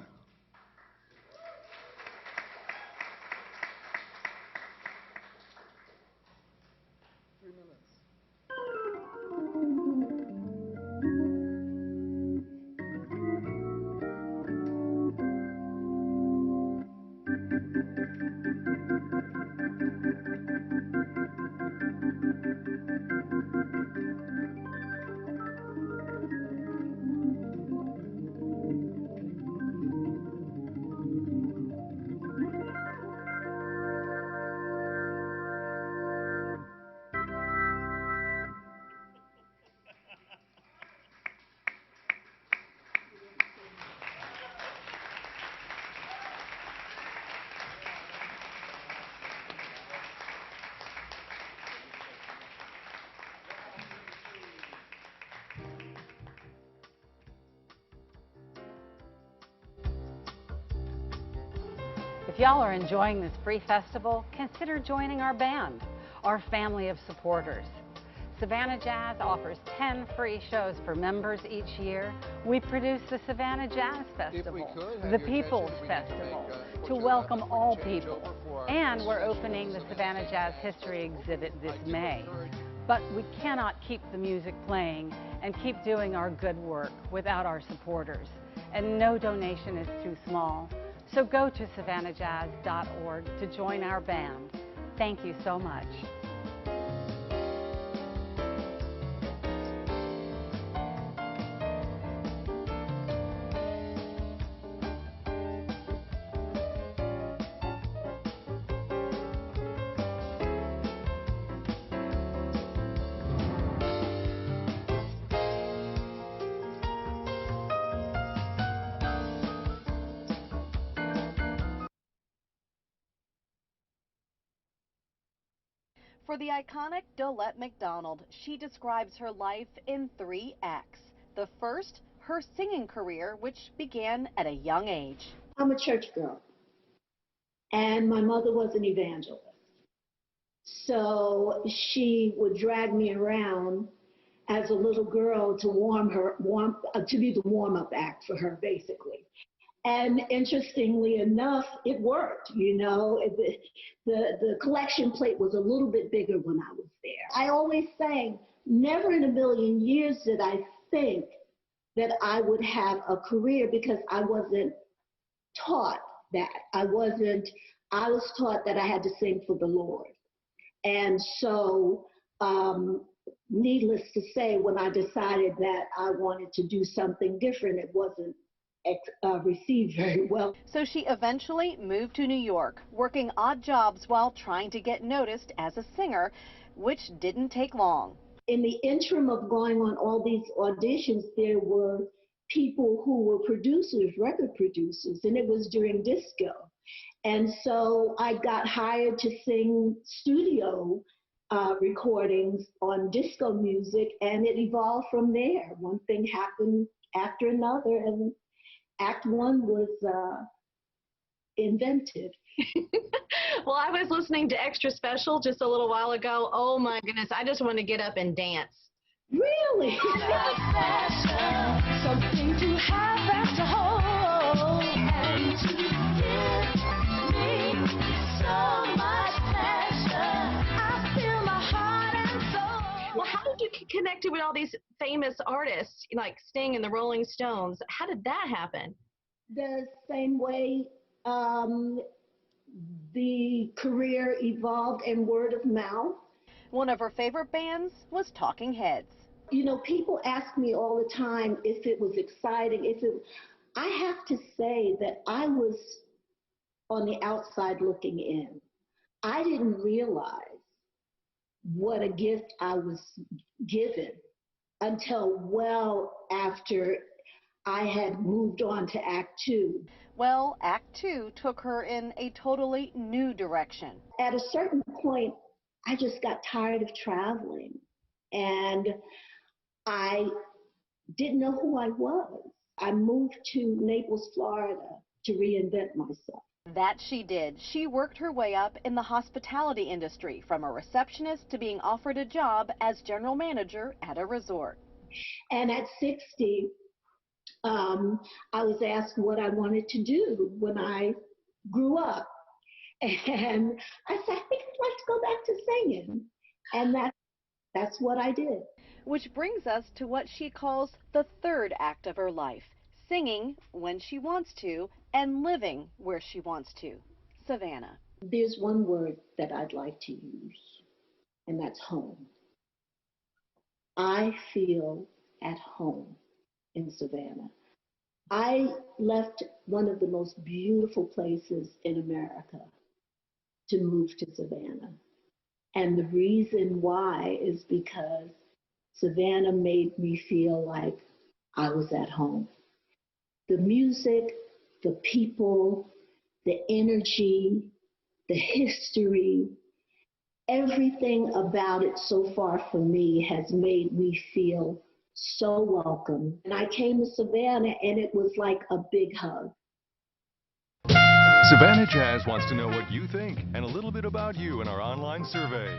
If y'all are enjoying this free festival, consider joining our band, our family of supporters. Savannah Jazz offers 10 free shows for members each year. We produce the Savannah Jazz Festival, the People's Festival, to welcome all people. And we're opening the Savannah Jazz History exhibit this May. But we cannot keep the music playing and keep doing our good work without our supporters. And no donation is too small. So go to savannahjazz.org to join our band. Thank you so much. For the iconic Dollette McDonald, she describes her life in 3 acts. The first, her singing career, which began at a young age. I'm a church girl, and my mother was an evangelist. So she would drag me around as a little girl to to be the warm-up act for her, basically. And interestingly enough, it worked. You know, the collection plate was a little bit bigger when I was there. I always sang, never in a million years did I think that I would have a career, because I wasn't taught that. I was taught that I had to sing for the Lord. And so, needless to say, when I decided that I wanted to do something different, it wasn't received very well. So she eventually moved to New York, working odd jobs while trying to get noticed as a singer, which didn't take long. In the interim of going on all these auditions, there were people who were producers, record producers, and it was during disco. And so I got hired to sing studio recordings on disco music, and it evolved from there. One thing happened after another, and Act 1 was invented. Well, I was listening to Extra Special just a little while ago. Oh my goodness, I just want to get up and dance. Really? Something to have and to hold, and to give me so much pleasure. I feel my heart and soul. Well, how did you get connected with all these famous artists like Sting and the Rolling Stones? How did that happen? The same way the career evolved in word of mouth. One of her favorite bands was Talking Heads. You know, people ask me all the time if it was exciting. I have to say that I was on the outside looking in. I didn't realize what a gift I was given until well after I had moved on to Act 2. Well, Act 2 took her in a totally new direction. At a certain point, I just got tired of traveling, and I didn't know who I was. I moved to Naples, Florida to reinvent myself. That she did. She worked her way up in the hospitality industry, from a receptionist to being offered a job as general manager at a resort. And at 60, I was asked what I wanted to do when I grew up. And I said, I think I'd like to go back to singing. And that's what I did. Which brings us to what she calls the third act of her life: singing when she wants to and living where she wants to. Savannah. There's one word that I'd like to use, and that's home. I feel at home in Savannah. I left one of the most beautiful places in America to move to Savannah. And the reason why is because Savannah made me feel like I was at home. The music, the people, the energy, the history, everything about it so far for me has made me feel so welcome. And I came to Savannah and it was like a big hug. Savannah Jazz wants to know what you think and a little bit about you in our online survey.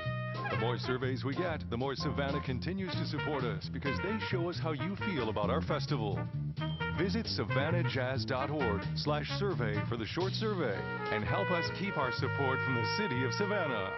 The more surveys we get, the more Savannah continues to support us because they show us how you feel about our festival. Visit savannahjazz.org/survey for the short survey and help us keep our support from the city of Savannah.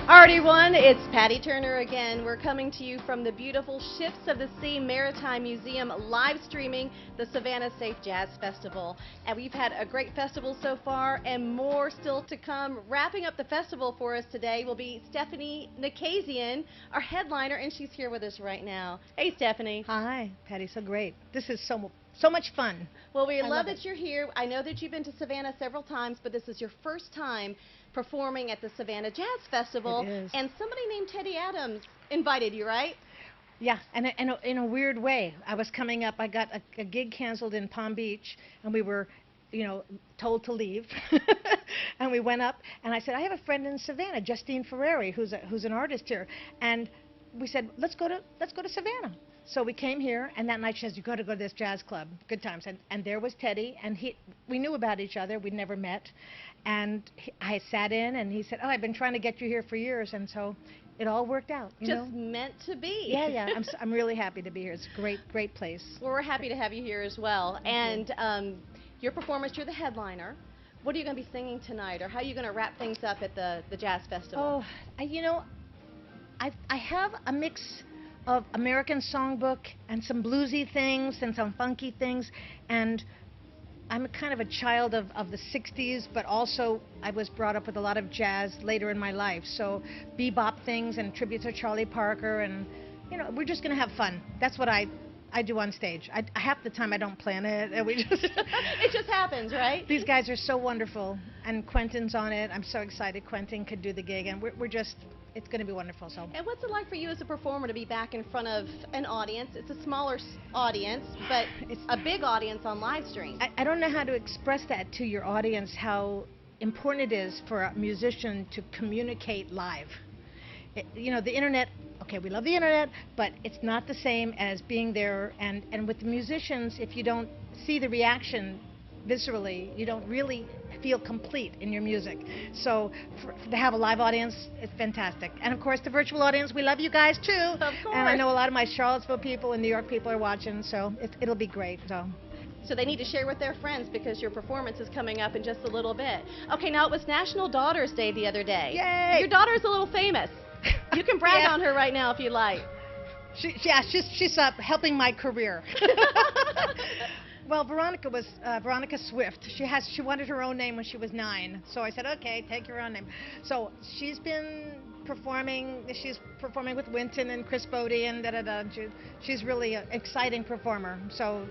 Alright everyone, it's Patty Turner again. We're coming to you from the beautiful Ships of the Sea Maritime Museum, live streaming the Savannah-Safe Jazz Festival. And we've had a great festival so far and more still to come. Wrapping up the festival for us today will be Stephanie Nakasian, our headliner, and she's here with us right now. Hey Stephanie. Hi, Patty, so great. This is so much fun. Well, we I love that you're here. I know that you've been to Savannah several times, but this is your first time performing at the Savannah Jazz Festival. It is. And somebody named Teddy Adams invited you, right? Yeah, and in a weird way. I was coming up, I got a gig canceled in Palm Beach, and we were, told to leave. And we went up, and I said, I have a friend in Savannah, Justine Ferreri, who's an artist here. And we said, let's go to Savannah. So we came here, and that night she says, you got to go to this jazz club. Good times. And there was Teddy, and we knew about each other. We'd never met. And I sat in, and he said, oh, I've been trying to get you here for years. And so it all worked out. Just meant to be. Yeah. I'm really happy to be here. It's a great place. Well, we're happy to have you here as well. And your performance, you're the headliner. What are you going to be singing tonight, or how are you going to wrap things up at the Jazz Festival? Oh, I have a mix of American songbook and some bluesy things and some funky things, and I'm kind of a child of the 60s, but also I was brought up with a lot of jazz later in my life, so bebop things and tributes to Charlie Parker, and we're just going to have fun. That's what I do on stage. Half the time I don't plan it, and we just it just happens, right? These guys are so wonderful, and Quentin's on it. I'm so excited Quentin could do the gig, and it's going to be wonderful. So. And what's it like for you as a performer to be back in front of an audience? It's a smaller audience, but it's a big audience on live stream. I don't know how to express that to your audience, how important it is for a musician to communicate live. The internet, okay, we love the internet, but it's not the same as being there. And with the musicians, if you don't see the reaction viscerally, you don't really feel complete in your music. So to have a live audience, it's fantastic. And of course, the virtual audience, we love you guys too. Of course. And I know a lot of my Charlottesville people and New York people are watching, so it'll be great. So they need to share with their friends because your performance is coming up in just a little bit. Okay, now it was National Daughters Day the other day. Yay! Your daughter's a little famous. You can brag on her right now if you like. She's helping my career. Well, Veronica Swift. She wanted her own name when she was 9. So I said, okay, take your own name. So she's been performing. She's performing with Wynton and Chris Bodie and da-da-da. She's really an exciting performer. So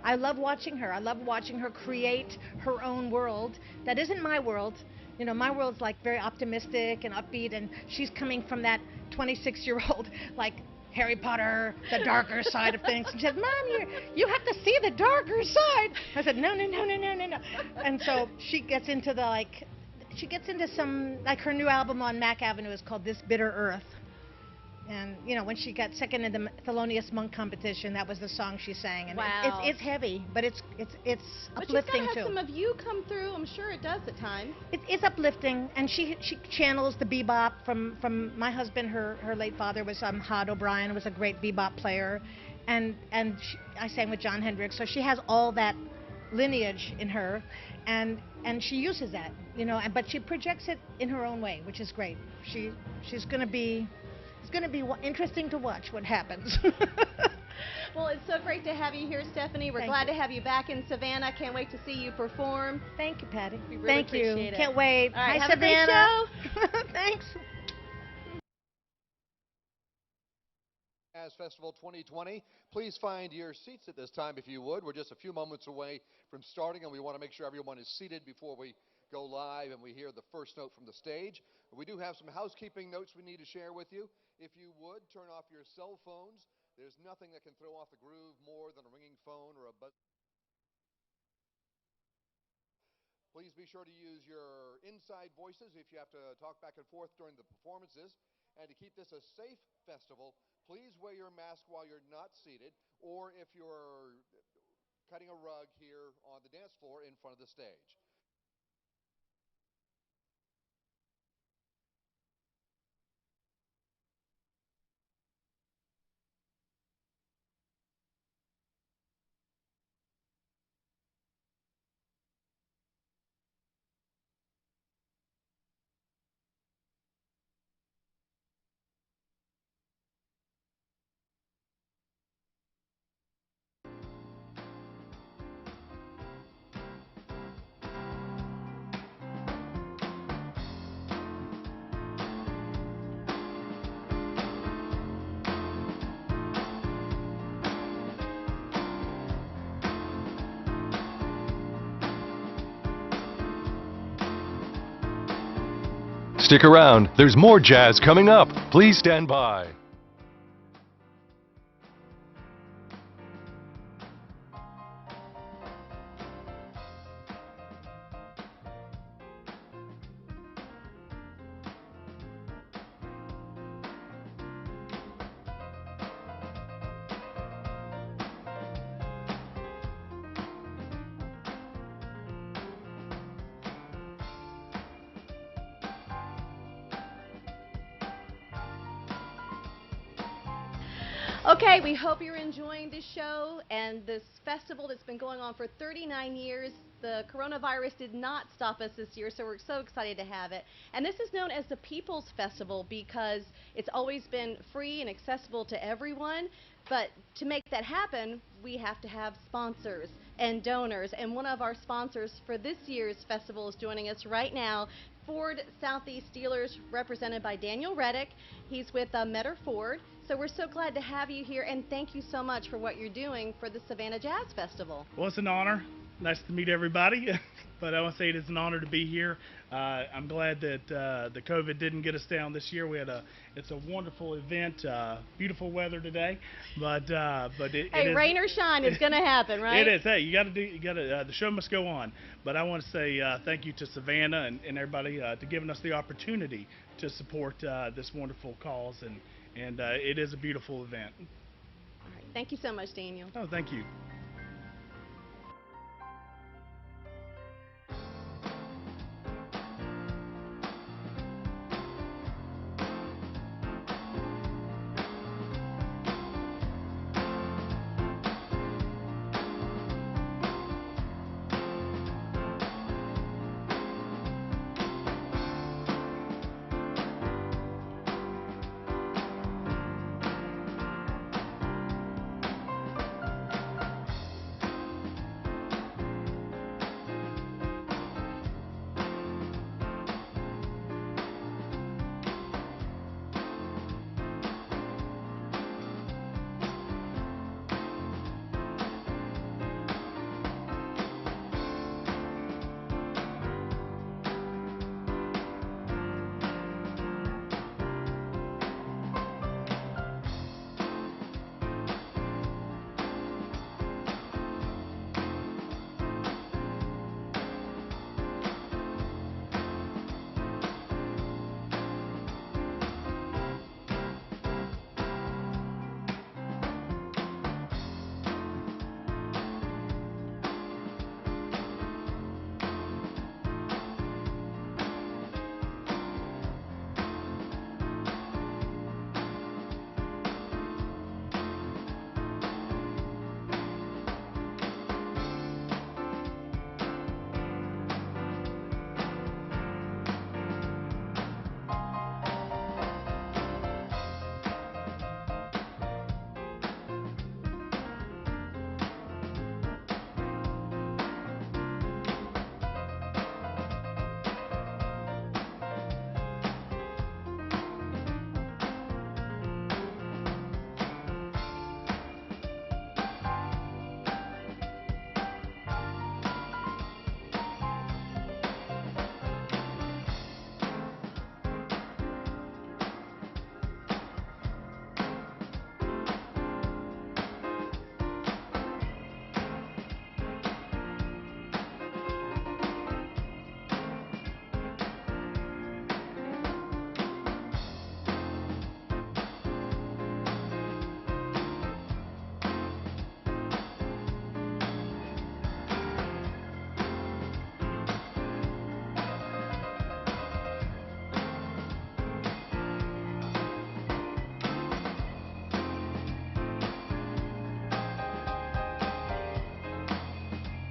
I love watching her. I love watching her create her own world. That isn't my world. My world's like very optimistic and upbeat, and she's coming from that 26-year-old, like, Harry Potter, the darker side of things. She said, Mom, you have to see the darker side. I said, no. And so she gets into some, like, her new album on Mack Avenue is called This Bitter Earth. And, when she got second in the Thelonious Monk competition, that was the song she sang. And wow. It's heavy, but it's uplifting but too. But some of you come through. I'm sure it does at times. It's uplifting, and she channels the bebop from my husband. Her late father was Hod O'Brien, was a great bebop player, and I sang with John Hendricks, so she has all that lineage in her, and she uses that, but she projects it in her own way, which is great. She's going to be. It's going to be interesting to watch what happens. Well, it's so great to have you here, Stephanie. We're glad to have you back in Savannah. Can't wait to see you perform. Thank you, Patty. We really appreciate it. Can't wait. All right, Hi, have Savannah. a great show. Thanks. Jazz Festival 2020. Please find your seats at this time if you would. We're just a few moments away from starting, and we want to make sure everyone is seated before we go live and we hear the first note from the stage. We do have some housekeeping notes we need to share with you. If you would, turn off your cell phones. There's nothing that can throw off the groove more than a ringing phone or a buzz. Please be sure to use your inside voices if you have to talk back and forth during the performances. And to keep this a safe festival, please wear your mask while you're not seated, or if you're cutting a rug here on the dance floor in front of the stage. Stick around, there's more jazz coming up. Please stand by. Okay, we hope you're enjoying this show and this festival that's been going on for 39 years. The coronavirus did not stop us this year, so we're so excited to have it. And this is known as the People's Festival because it's always been free and accessible to everyone. But to make that happen, we have to have sponsors and donors. And one of our sponsors for this year's festival is joining us right now, Ford Southeast Dealers, represented by Daniel Reddick. He's with Metter Ford. So we're so glad to have you here, and thank you so much for what you're doing for the Savannah Jazz Festival. Well, it's an honor. Nice to meet everybody. But I want to say it is an honor to be here. I'm glad that the COVID didn't get us down this year. It's a wonderful event. Beautiful weather today, but hey, rain or shine, it's going to happen, right? It is. Hey, the show must go on. But I want to say thank you to Savannah and everybody to giving us the opportunity to support this wonderful cause, and it is a beautiful event. All right. Thank you so much, Daniel. Oh, thank you.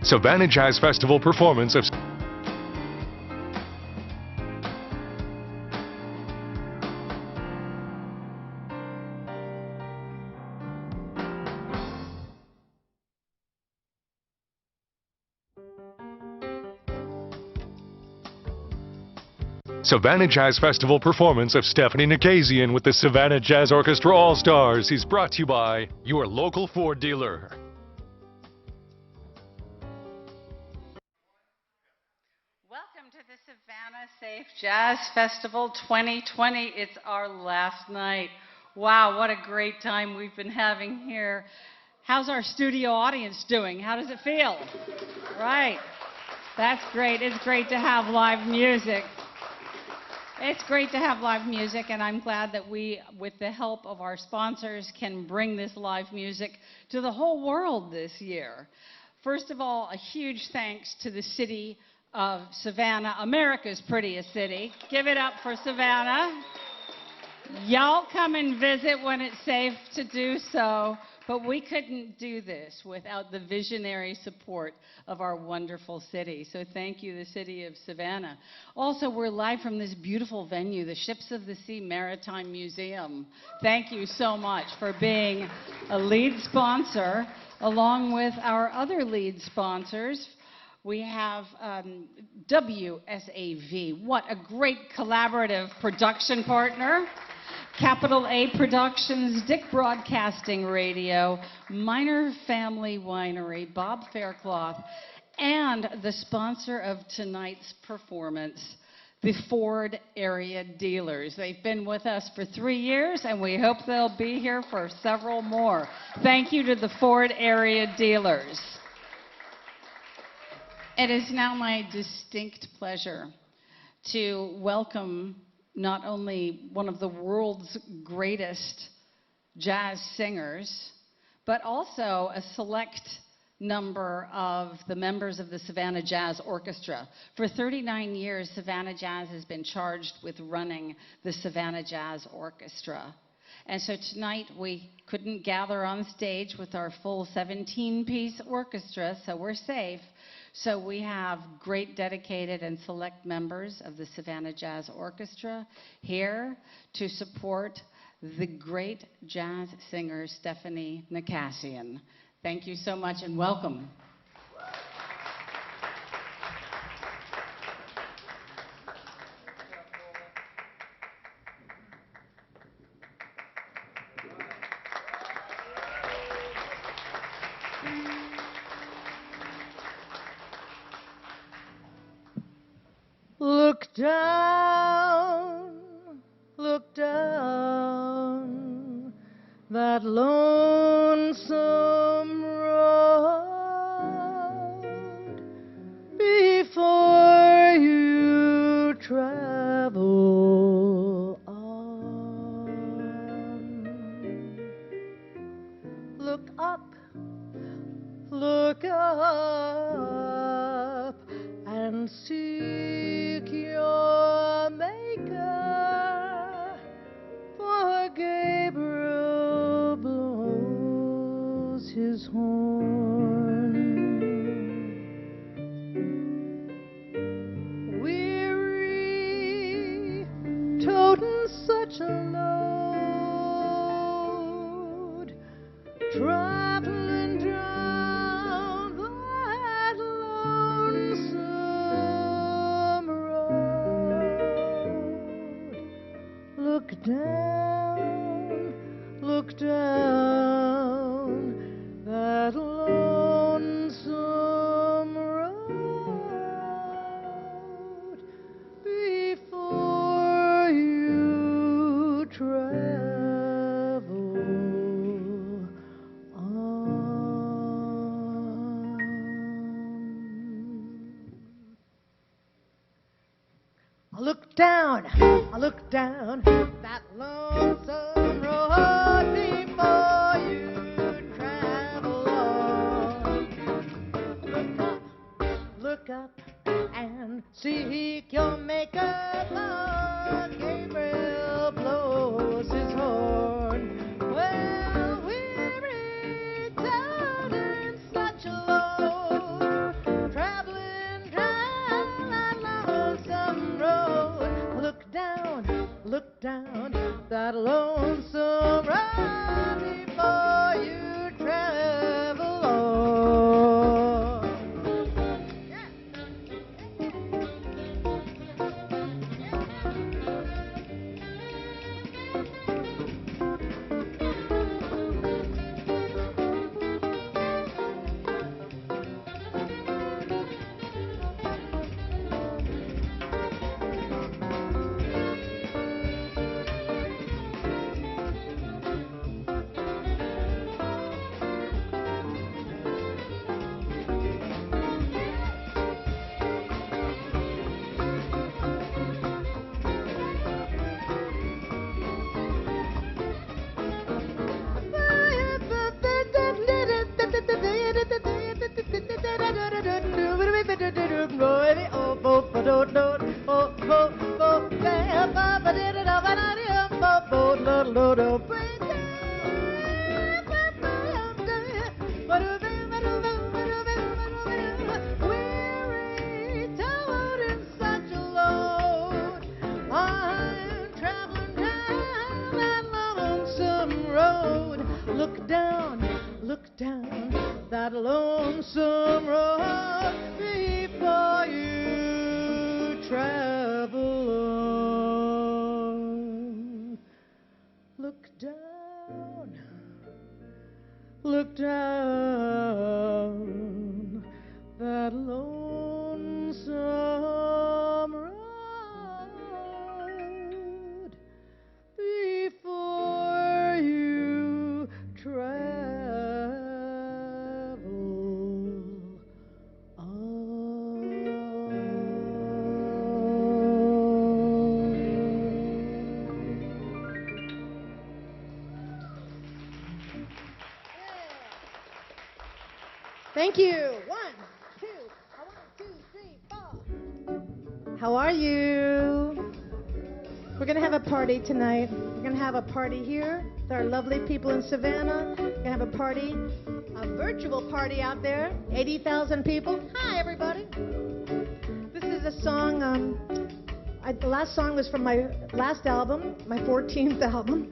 Savannah Jazz Festival performance of Savannah Jazz Festival performance of Stephanie Nakasian with the Savannah Jazz Orchestra All-Stars is brought to you by your local Ford dealer. Welcome to the Savannah-Safe Jazz Festival 2020. It's our last night. Wow, what a great time we've been having here. How's our studio audience doing? How does it feel? Right. That's great. It's great to have live music. It's great to have live music, and I'm glad that we, with the help of our sponsors, can bring this live music to the whole world this year. First of all, a huge thanks to the city of Savannah, America's prettiest city. Give it up for Savannah. Y'all come and visit when it's safe to do so, but we couldn't do this without the visionary support of our wonderful city. So thank you, the city of Savannah. Also, we're live from this beautiful venue, the Ships of the Sea Maritime Museum. Thank you so much for being a lead sponsor, along with our other lead sponsors. We have WSAV. What a great collaborative production partner. Capital A Productions, Dick Broadcasting Radio, Minor Family Winery, Bob Faircloth, and the sponsor of tonight's performance, the Ford Area Dealers. They've been with us for 3 years, and we hope they'll be here for several more. Thank you to the Ford Area Dealers. It is now my distinct pleasure to welcome not only one of the world's greatest jazz singers, but also a select number of the members of the Savannah Jazz Orchestra. For 39 years, Savannah Jazz has been charged with running the Savannah Jazz Orchestra. And so tonight we couldn't gather on stage with our full 17-piece orchestra, so we're safe. So we have great dedicated and select members of the Savannah Jazz Orchestra here to support the great jazz singer Stephanie Nakasian. Thank you so much and welcome. Look down that lonesome road before you travel on. Look up and seek your maker, for Gabriel blows his horn. Weary, toting such a load, traveling down that lonesome road. Look down that lonesome road before you travel on. I look down that lonesome road before you travel on. Look up and seek your maker, for Gabriel blows his horn. Well, weary, toting such a load, look down that lonesome road before you travel on. Look down that lonesome road before you travel on. Look down that lonesome road before you travel Thank you. 1, 2, 3, 4. How are you? We're going to have a party tonight. We're going to have a party here with our lovely people in Savannah. We're going to have a party, a virtual party out there. 80,000 people. Hi, everybody. This is a song, the last song was from my last album, my 14th album.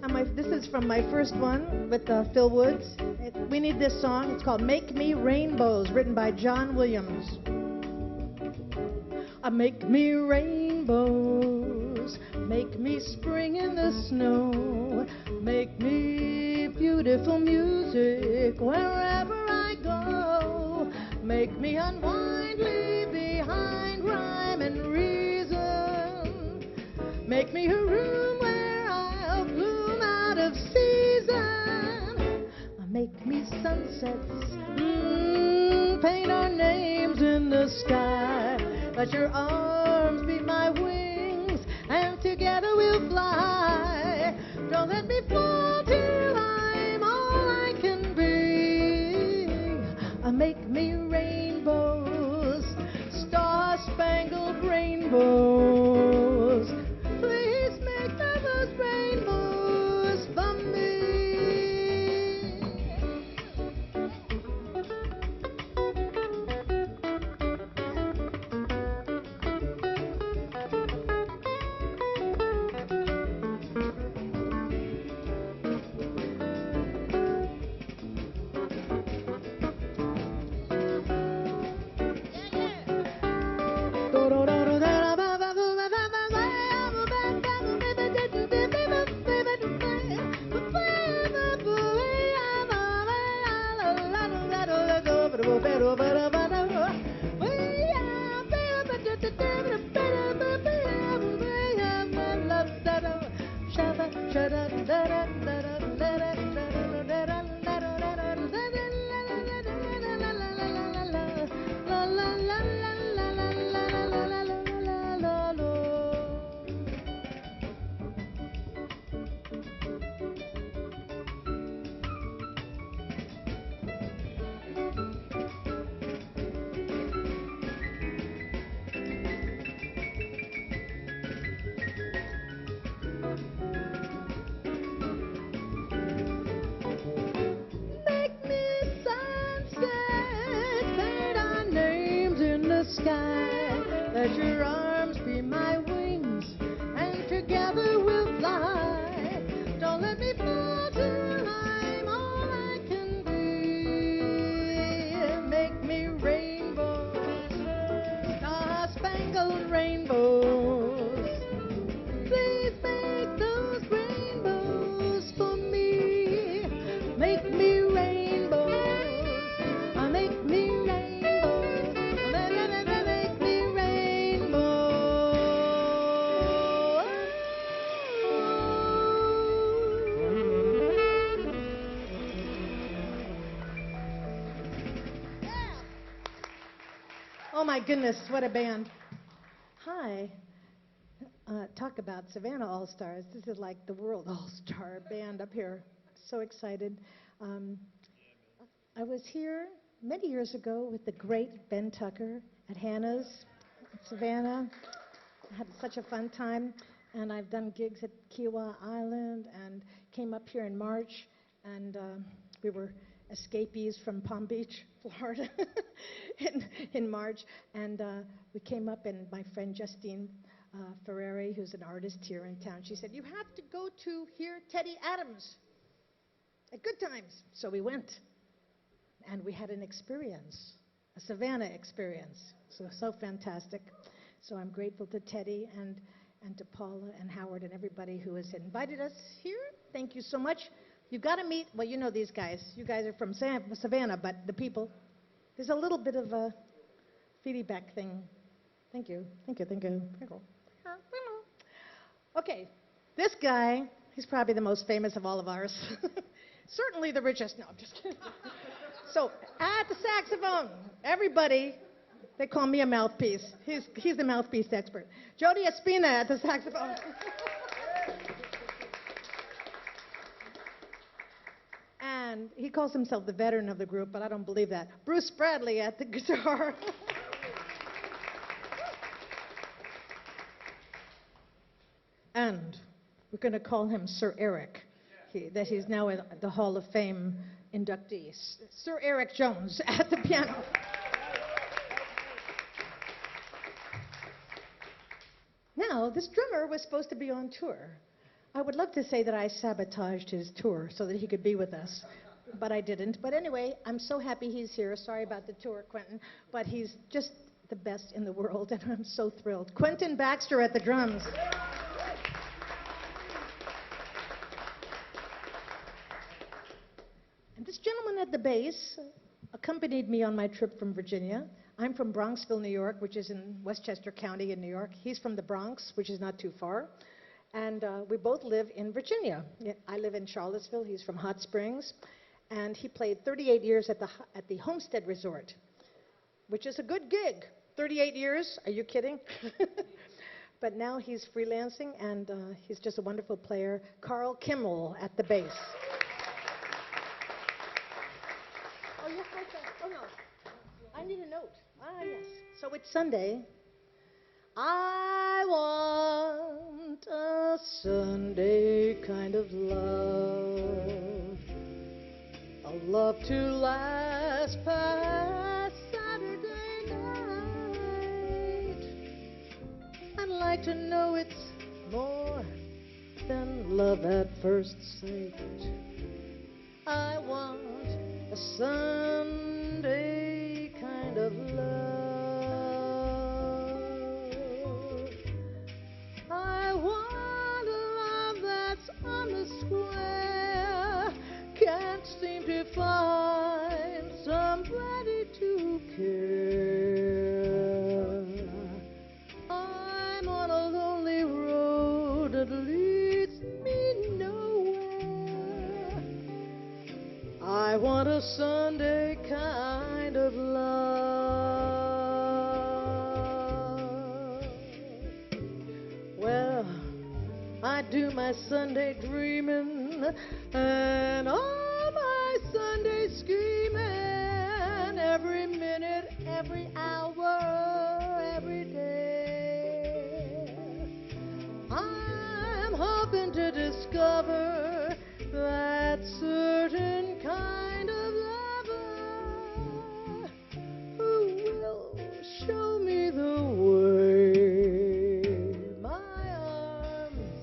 And this is from my first one with Phil Woods. We need this song. It's called Make Me Rainbows, written by John Williams. Make me rainbows, make me spring in the snow, make me beautiful music wherever I go, make me unwind, leave behind rhyme and reason, make me a room where I'll bloom out of season, make me sunsets, paint our names in the sky. Let your arms be my wings, and together we'll fly. Don't let me fall till I'm all I can be. Make me rainbows, star-spangled rainbows. Please make those rainbows for me. Sky, let your arms be my wings, and together Oh my goodness, what a band. Hi. Talk about Savannah All-Stars. This is like the world all-star band up here. So excited. I was here many years ago with the great Ben Tucker at Hannah's, Savannah. I had such a fun time. And I've done gigs at Kiowa Island and came up here in March. And we were escapees from Palm Beach, Florida, in March. And we came up, and my friend Justine Ferrari, who's an artist here in town, she said, "You have to go to hear Teddy Adams at Good Times." So we went, and we had an experience, a Savannah experience. So fantastic. So I'm grateful to Teddy and to Paula and Howard and everybody who has invited us here. Thank you so much. You've got to meet, well, you know these guys. You guys are from Savannah, but the people, there's a little bit of a feedback thing. Thank you. Thank you. Thank you. Thank you. Okay, this guy, he's probably the most famous of all of ours. Certainly the richest. No, I'm just kidding. So, at the saxophone, everybody, they call me a mouthpiece. He's the mouthpiece expert. Jody Espina at the saxophone. And he calls himself the veteran of the group, but I don't believe that. Bruce Bradley at the guitar. And we're going to call him Sir Eric, that he's now the Hall of Fame inductee. Sir Eric Jones at the piano. Now, this drummer was supposed to be on tour. I would love to say that I sabotaged his tour so that he could be with us, but I didn't. But anyway, I'm so happy he's here. Sorry about the tour, Quentin, but he's just the best in the world, and I'm so thrilled. Quentin Baxter at the drums. And this gentleman at the bass accompanied me on my trip from Virginia. I'm from Bronxville, New York, which is in Westchester County in New York. He's from the Bronx, which is not too far. And we both live in Virginia. I live in Charlottesville. He's from Hot Springs. And he played 38 years at the Homestead Resort, which is a good gig. 38 years? Are you kidding? But now he's freelancing, and he's just a wonderful player. Carl Kimmel at the bass. Oh, yes, oh no. I need a note. Ah, yes. So it's Sunday. I want a Sunday kind of love, a love to last past Saturday night. I'd like to know it's more than love at first sight. I want a Sunday kind of love. I want a love that's on the square. Can't seem to find somebody to care. I'm on a lonely road that leads me nowhere. I want a Sunday kind of love. Well, I do my Sunday dreaming and all my Sunday scheming, every minute, every hour, every day. I'm hoping to discover that certain kind of lover who will show me the way. My arms,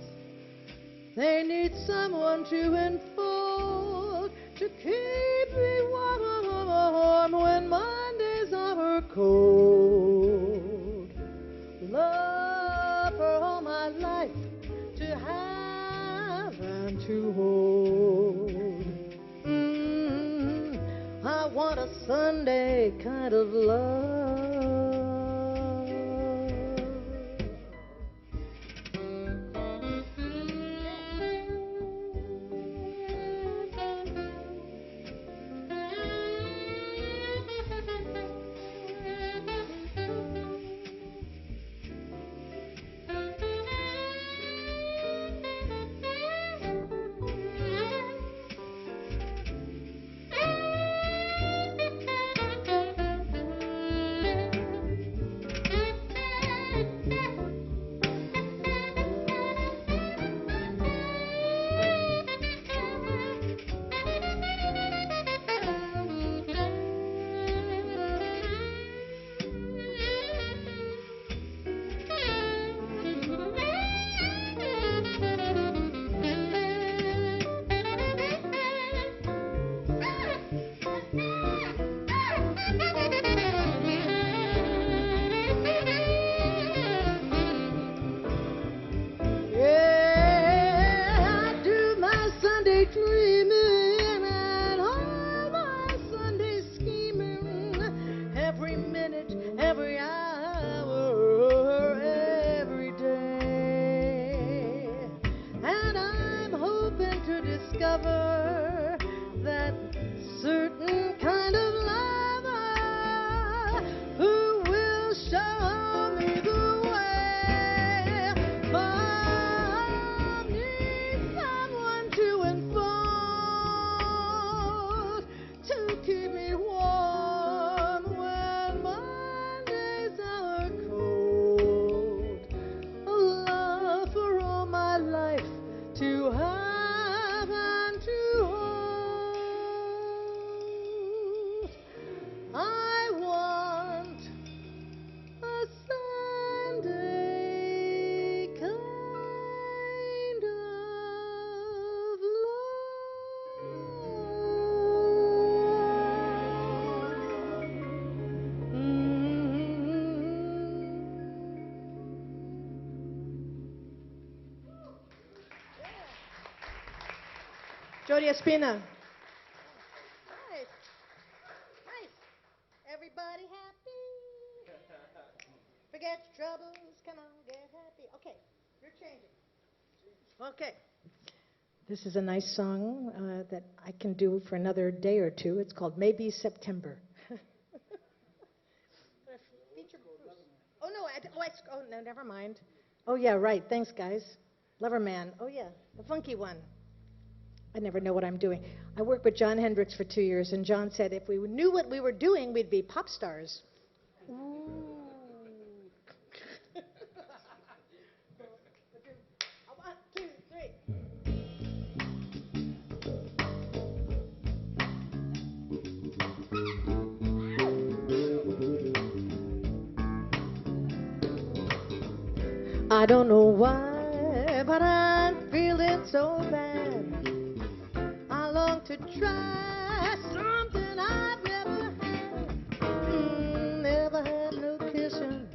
they need someone to enfold, to keep me warm when Mondays are cold. Love for all my life, to have and to hold. I want a Sunday kind of love. discover that certain kind of lover who will show me the way. But I need someone to enforce to keep me warm when my days are cold. A love for all my life to have and to hold. I want a Sunday kind of Jody Espina. Nice. Nice. Everybody happy? Forget your troubles. Come on, get happy. Okay, you're changing. Okay. This is a nice song that I can do for another day or two. It's called Maybe September. Feature Bruce. Oh, no. Oh, no, never mind. Oh, yeah, right. Thanks, guys. Loverman. Oh, yeah, the funky one. I never know what I'm doing. I worked with John Hendricks for 2 years, and John said if we knew what we were doing, we'd be pop stars. Ooh. One, two, three. I don't know why, but I'm feeling so bad. I long to try something I've never had. Never had no kissing.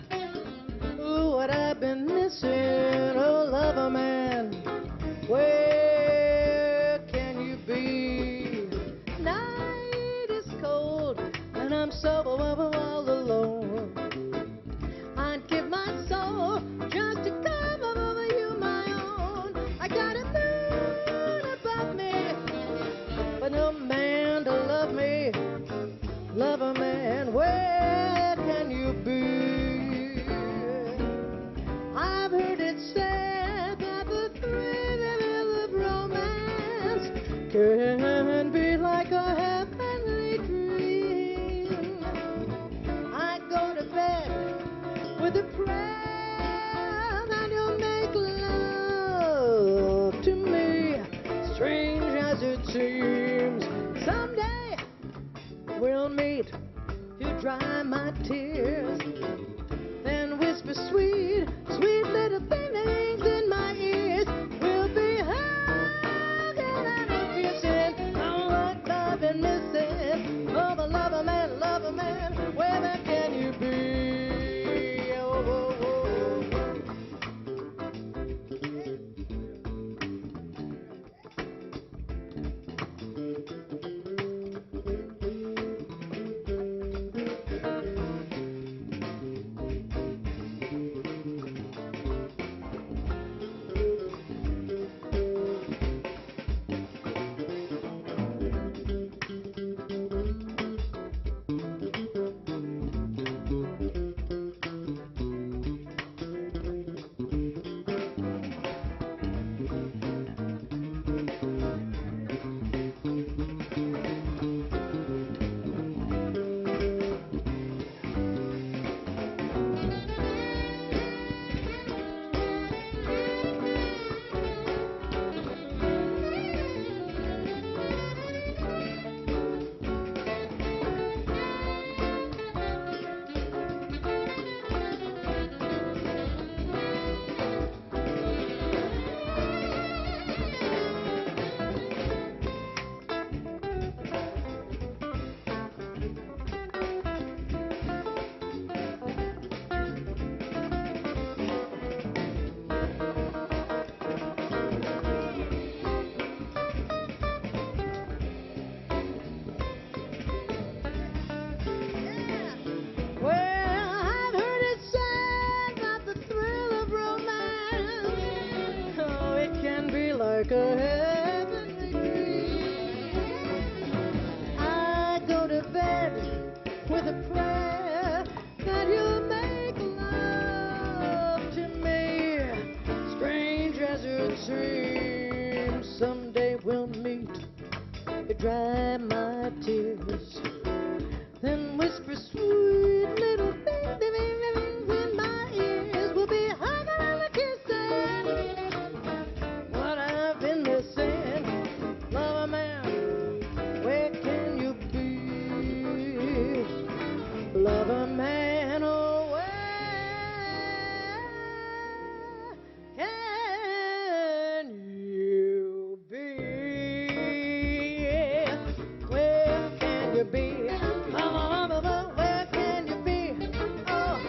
Ooh, what I've been missing. Oh, lover man, where can you be? Night is cold and I'm so all alone. I'd give my soul just to come over you, my own. I got a moon above me, but no man to love me. Lover man, where can you be? I've heard it said that the thrill of romance can be like a heavenly dream. I go to bed with a prayer that you'll make love to me, strange as it seems. Someday we'll meet, you dry my tears, then whisper sweet, sweet little things in my ears. We'll be hugging and kissing. Oh, what I've been missing. Oh, the lover man, where can you be? Oh, oh, oh, like a heavenly dream. desert dream. Someday we'll meet. You dry my tears. Then whisper sweet little things in my ears. We'll be hugging and kissing. What I've been missing. Lover man, where can you be? Lover man, oh, where can you be? Where can you be? Where can you be? Oh,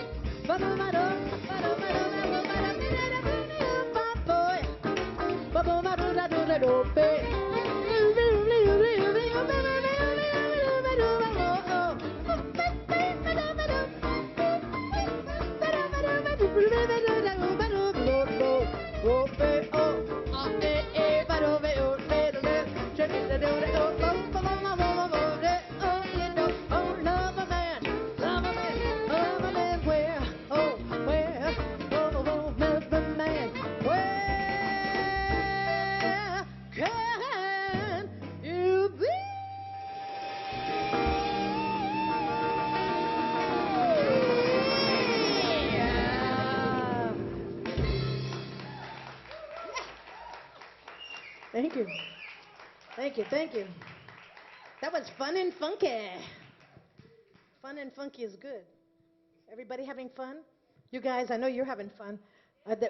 Thank you. Thank you, thank you. That was fun and funky. Fun and funky is good. Everybody having fun? You guys, I know you're having fun.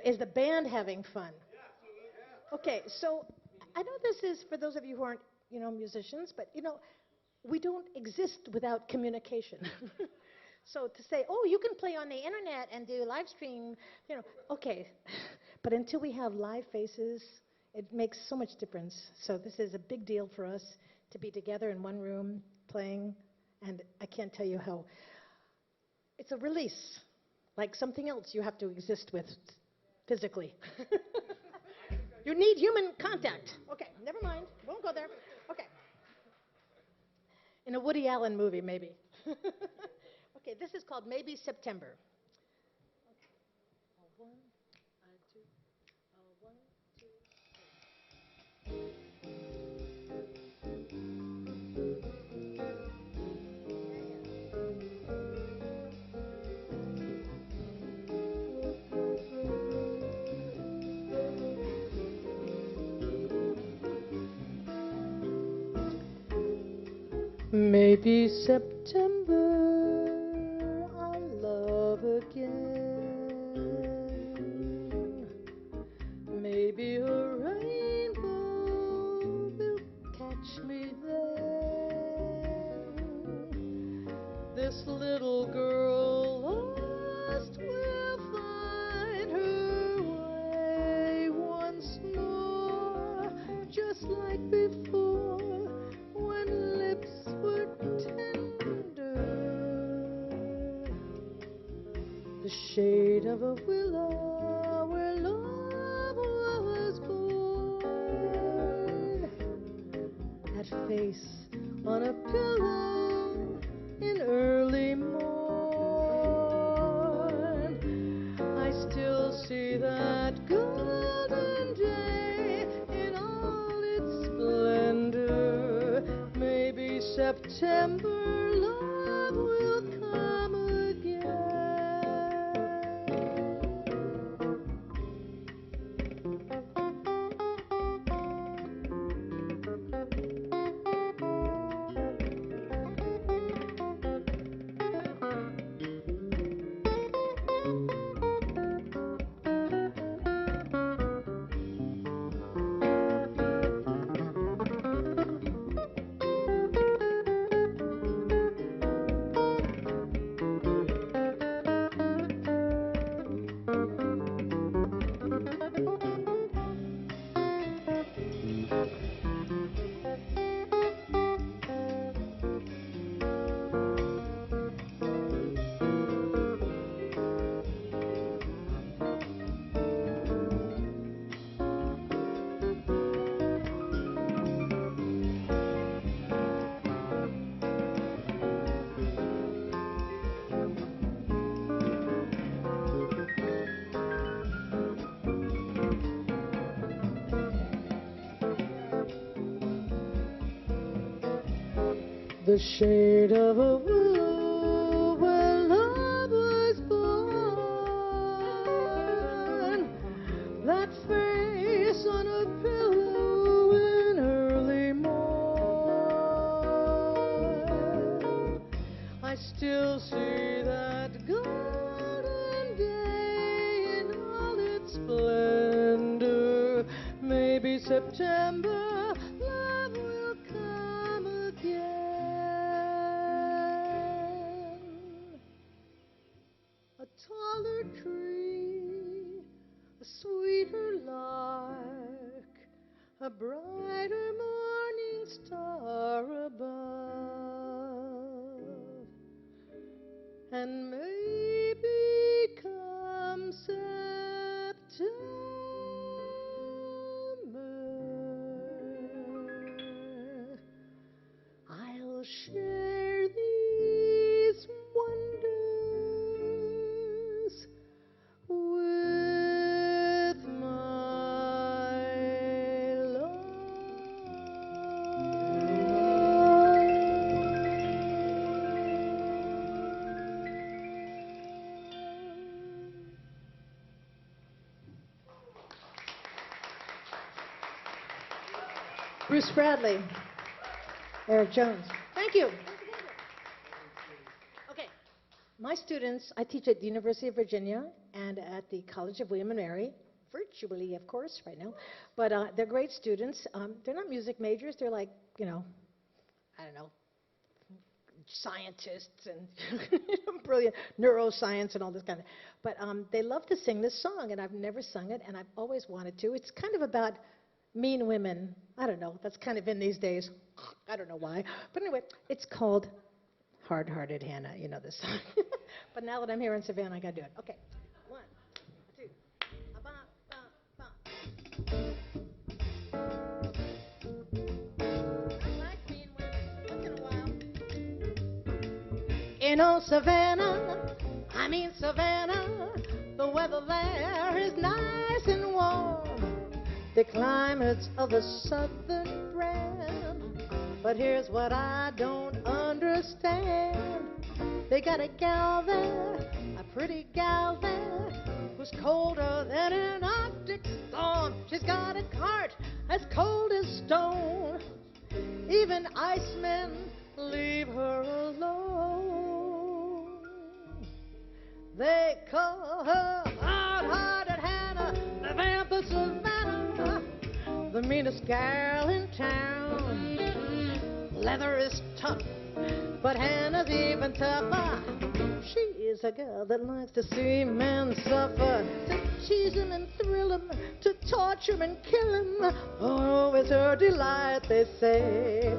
Is the band having fun? Okay, so I know this is for those of you who aren't, musicians, but, we don't exist without communication. So to say, oh, you can play on the internet and do live stream, okay. But until we have live faces, it makes so much difference. So this is a big deal for us to be together in one room playing, and I can't tell you how. It's a release, like something else you have to exist with physically. You need human contact. Okay, never mind. Won't go there. Okay. In a Woody Allen movie, maybe. Okay, this is called Maybe September. Okay. One, two, one, two, maybe September I'll love again. Maybe a rainbow will catch me then. This little girl lost will find her way once more, just like before when lips were tender. The shade of a willow where love was born. That face on a pillow in early morn. I still see that golden day in all its splendor. Maybe September love will come again. the shade of a willow where love was born. That face on a pillow in early morn. I still see that golden day in all its splendor. Maybe September love will come again. A taller tree, a sweeter lark, a brighter morning star above, and maybe come September, I'll share these wonders with my love. Bruce Bradley, Eric Jones. Thank you. Okay, my students, I teach at the University of Virginia and at the College of William and Mary, virtually, of course, right now. But they're great students. They're not music majors. They're like, I don't know, scientists and brilliant neuroscience and all this kind of. But they love to sing this song, and I've never sung it, and I've always wanted to. It's kind of about mean women. I don't know. That's kind of in these days. I don't know why. But anyway, it's called Hard-Hearted Hannah. You know this song. But now that I'm here in Savannah, I got to do it. Okay. 1, 2. I like mean women. Once in a while. In old Savannah, I mean Savannah, the weather there is nice and warm. The climates of the southern brand. But here's what I don't understand. They got a gal there, a pretty gal there, who's colder than an Arctic storm. She's got a heart as cold as stone. Even icemen leave her alone. They call her Hard-Hearted Hannah, the vamp of Savannah, the meanest gal in town. Leather is tough, but Hannah's even tougher. She is a girl that likes to see men suffer, to tease them and thrill them, to torture and kill them. Oh, it's her delight, they say.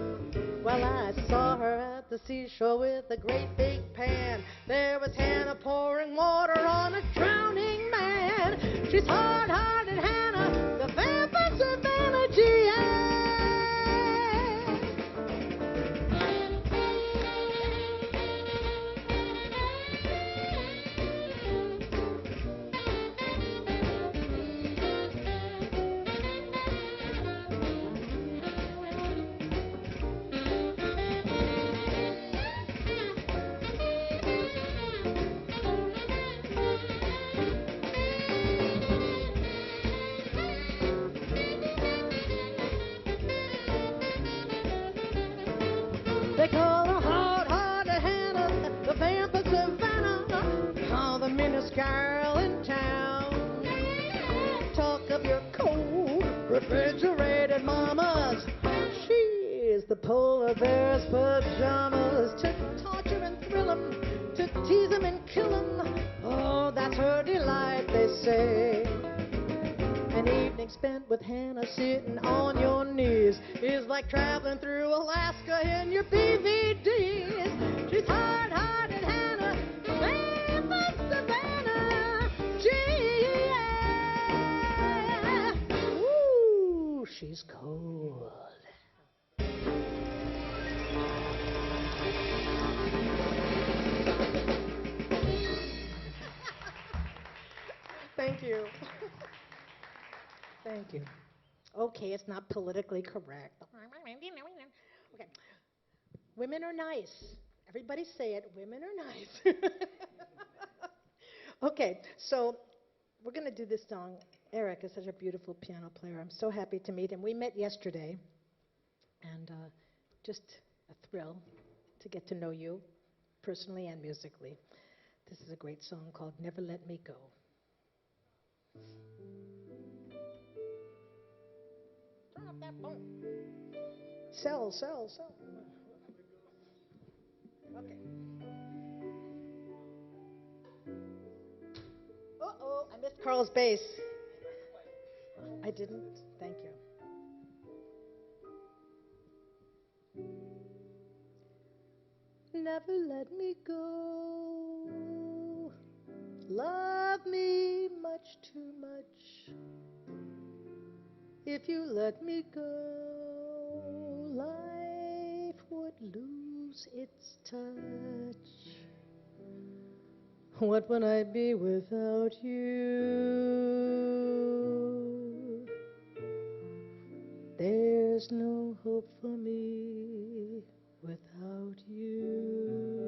Well, I saw her at the seashore with a great big pan. There was Hannah pouring water on a drowning man. She's hard-hearted Hannah, the vamp of Savannah, G.I. They call her hard-hearted Hannah, the vamp of Savannah, oh, the meanest girl in town. Talk of your cold, refrigerated mamas. She is the polar bear's pajamas. To torture and thrill them, to tease them and kill them. Oh, that's her delight, they say. An evening spent with Hannah sitting on your knees is like traveling through Alaska in your BVDs. She's hard-hearted Hannah, the vamp of Savannah, G.I. Ooh, she's cold. Thank you. Thank you. Okay, it's not politically correct. Okay. Women are nice. Everybody say it. Women are nice. Okay, so we're going to do this song. Eric is such a beautiful piano player. I'm so happy to meet him. We met yesterday, and just a thrill to get to know you personally and musically. This is a great song called Never Let Me Go. Turn up that phone. Sell. Okay. Uh-oh, I missed Carl's bass. I didn't. Thank you. Never let me go. Love me much too much. If you let me go, life would lose its touch. What would I be without you? There's no hope for me without you.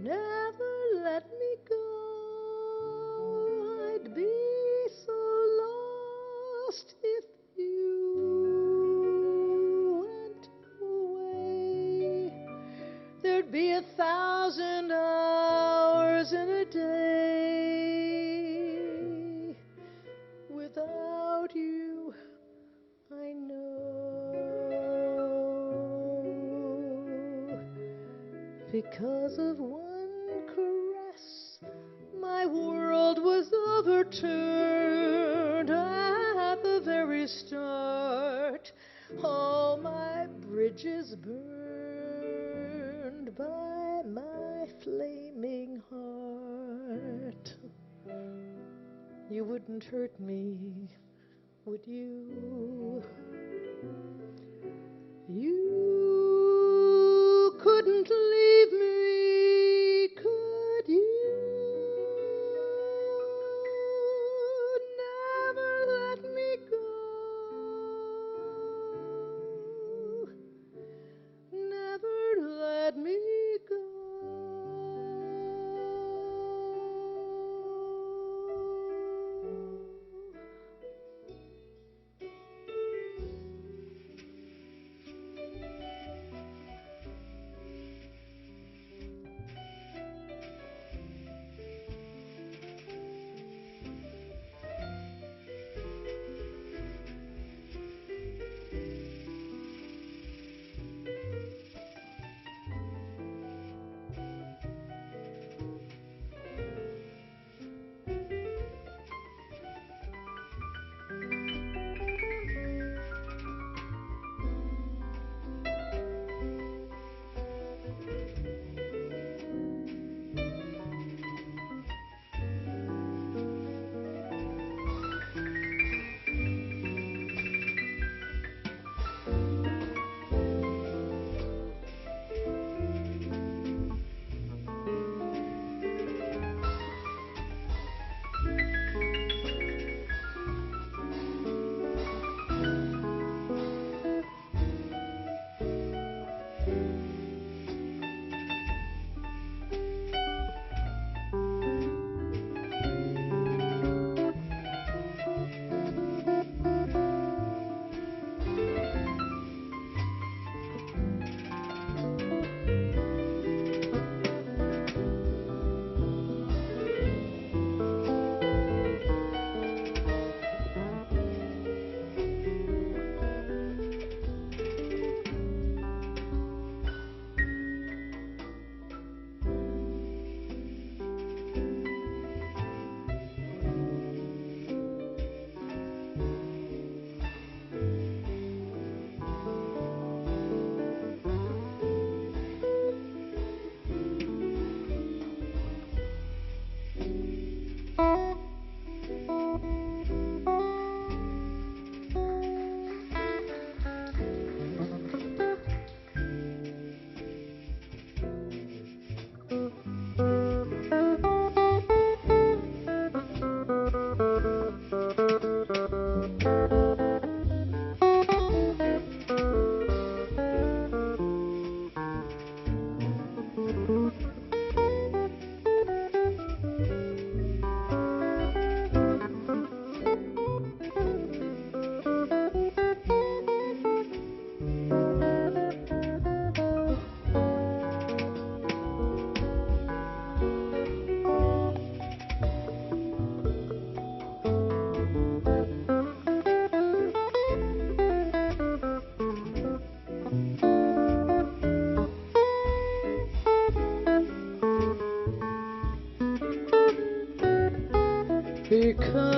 Never let me go. I'd be so lost if you went away. There'd be 1,000 hours in a day. Without you, I know. Because of one caress, my world was overturned at the very start. All my bridges burned by my flaming heart. You wouldn't hurt me, would you? You couldn't leave me, could you? Never let me go. Never let me go.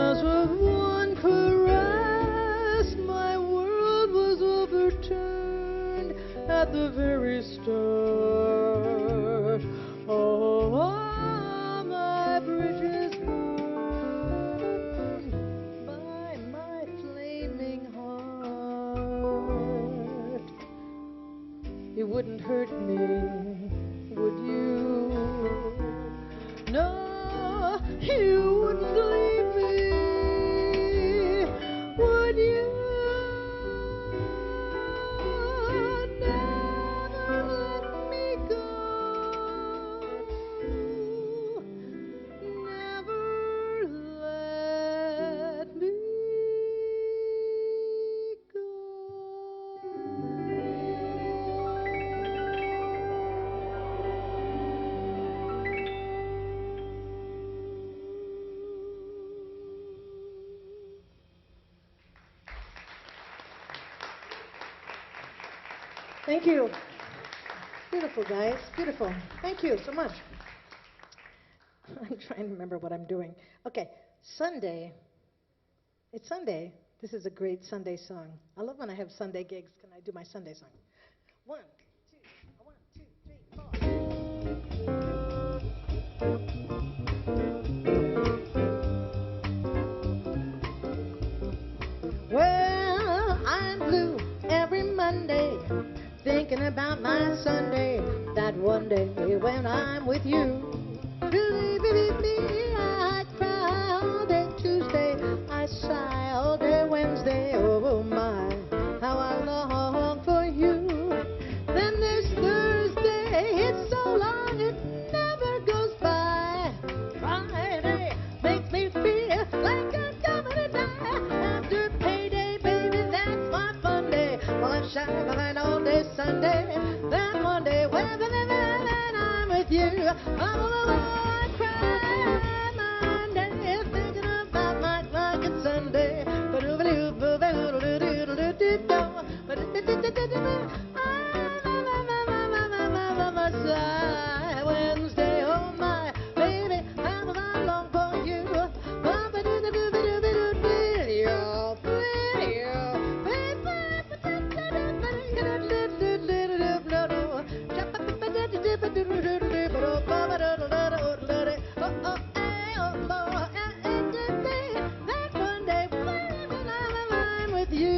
As with one caress, my world was overturned at the very start. Oh, my bridges burned by my flaming heart. You wouldn't hurt me, would you? No, you wouldn't leave me, would you? Never let me go. Never let me go. Thank you. Beautiful, guys. Beautiful. Thank you so much. I'm trying to remember what I'm doing. Okay, Sunday. It's Sunday. This is a great Sunday song. I love when I have Sunday gigs. Can I do my Sunday song? 1, 2, 3, 4. Well, I'm blue every Monday, thinking about my Sunday, that one day when I'm with you. I cry all day Tuesday, I sigh all day Wednesday. Oh my, how I long for you. Then there's Thursday, it's so long it never goes by. Friday makes me feel like I'm coming to die. After payday, baby, that's my fun day. Well, I'm shining all day Sunday, then one day when I'm with you. I cry Monday, thinking about my fucking Sunday. Wednesday, oh my baby, how I long for you. That one day when I'm with you.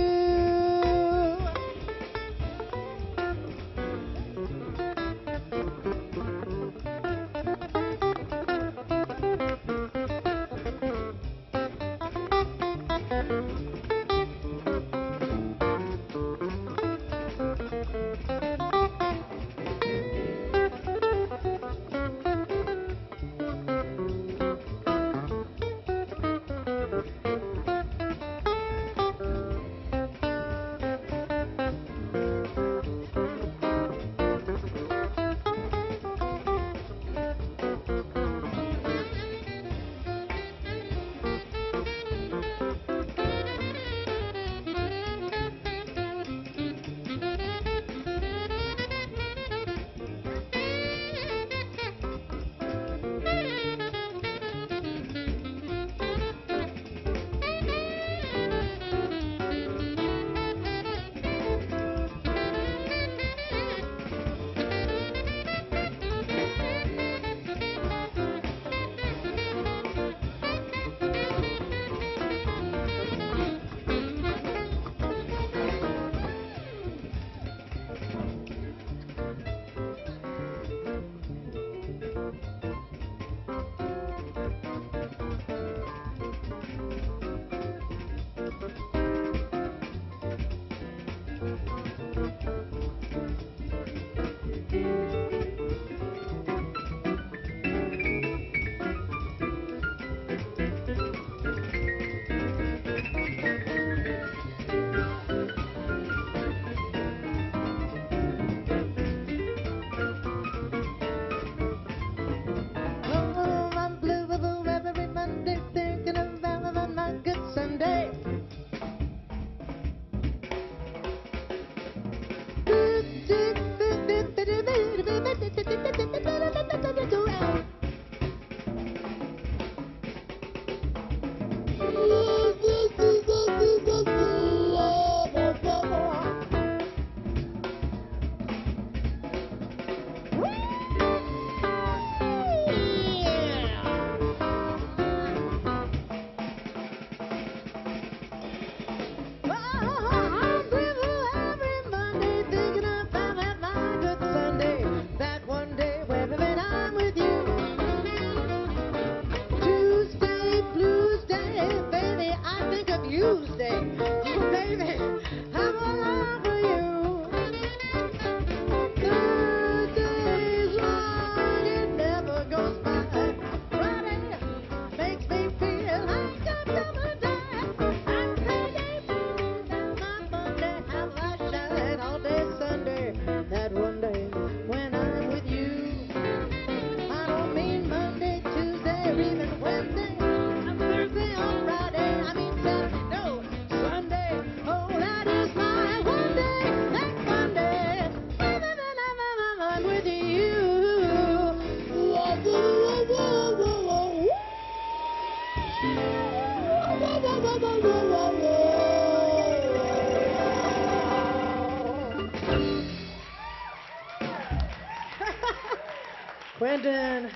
Brendan.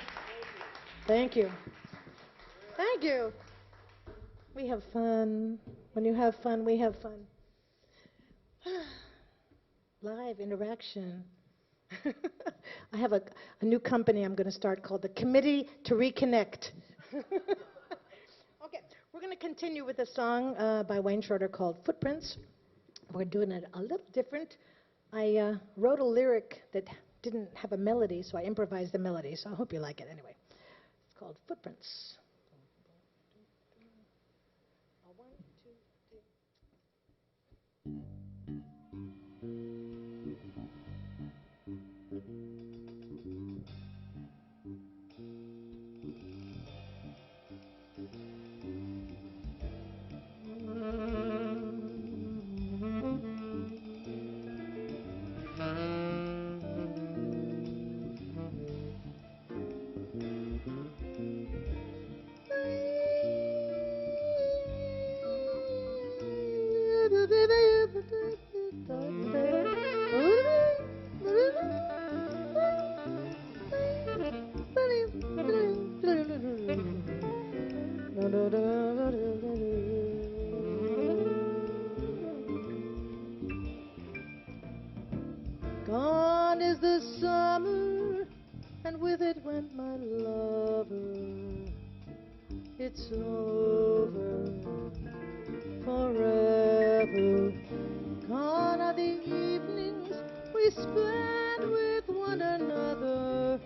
Thank you. Thank you. We have fun. When you have fun, we have fun. Live interaction. I have a new company I'm going to start called the Committee to Reconnect. Okay, we're going to continue with a song by Wayne Shorter called Footprints. We're doing it a little different. I wrote a lyric that didn't have a melody, so I improvised the melody, so I hope you like it anyway. It's called Footprints. Gone is the summer, and with it went my lover. It's over forever. Gone are the evenings we spent with one another,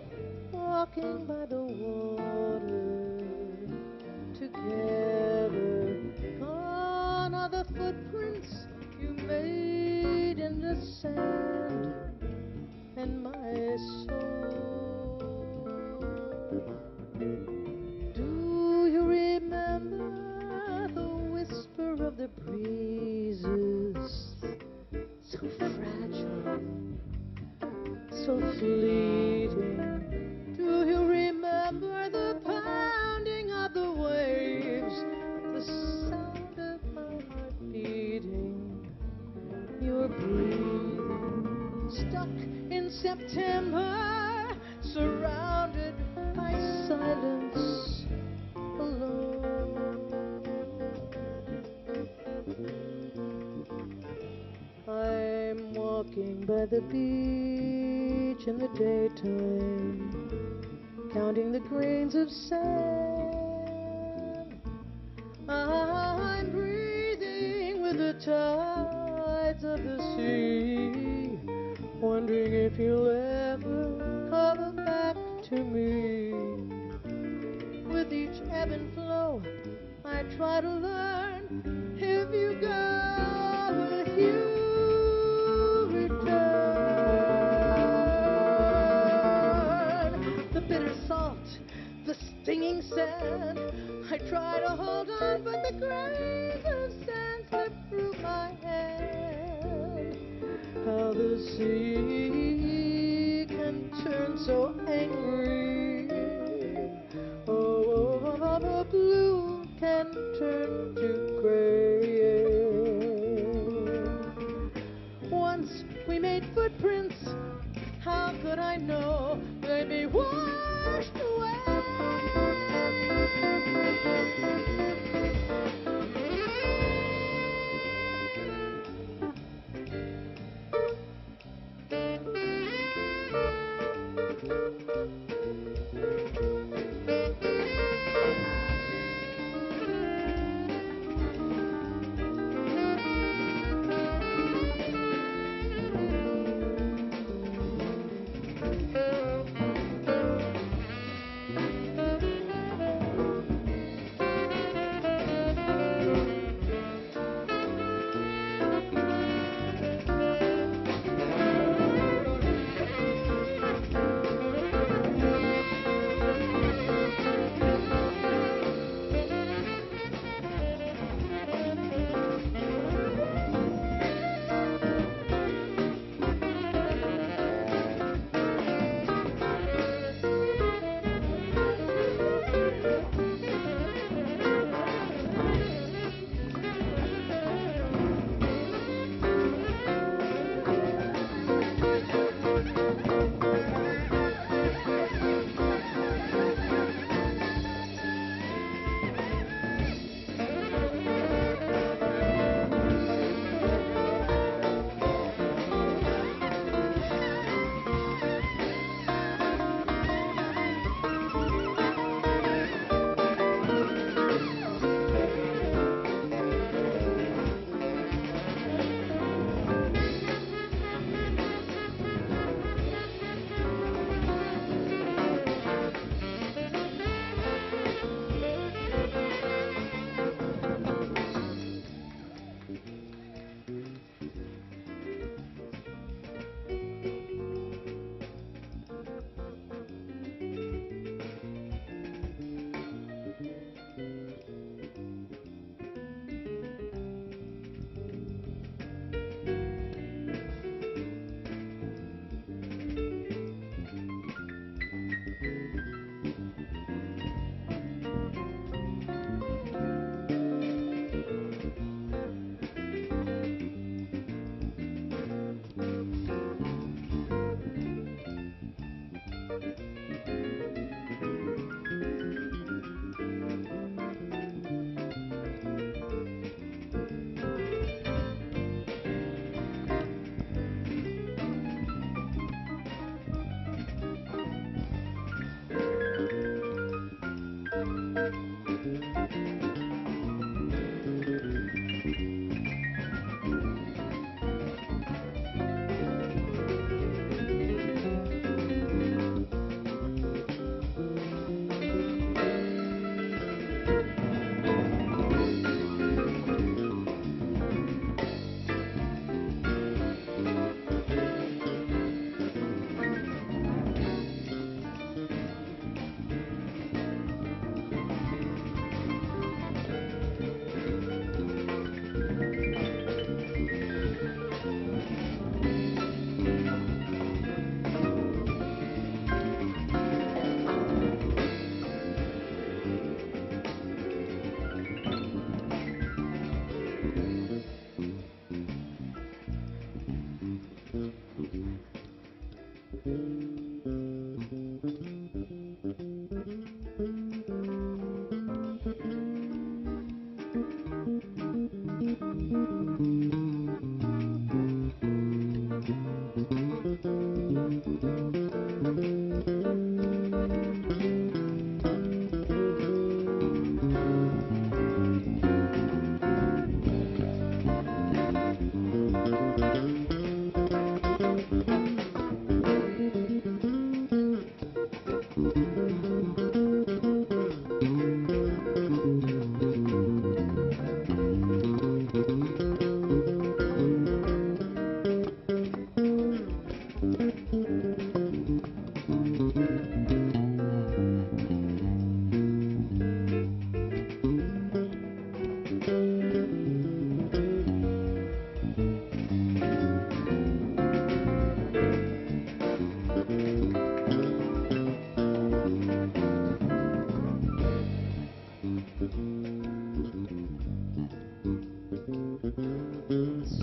walking by the water together. Gone are the footprints you made in the sand and my soul. Do you remember the whisper of the breezes? So fragile, so fleeting. Do you remember the pounding of the waves? The sound of my heart beating, your breathing. Stuck in September, surrounded by silence, alone. I'm walking by the beach in the daytime, counting the grains of sand. I'm breathing with the tides of the sea, wondering if you'll ever come back to me. With each ebb and flow, I try to learn if you go, will you return? The bitter salt, the stinging sand, I try to hold on, but the grains of sand slip through my hand. How the sea can turn so angry. Oh, the blue can turn to gray. Once we made footprints, how could I know they'd be washed away?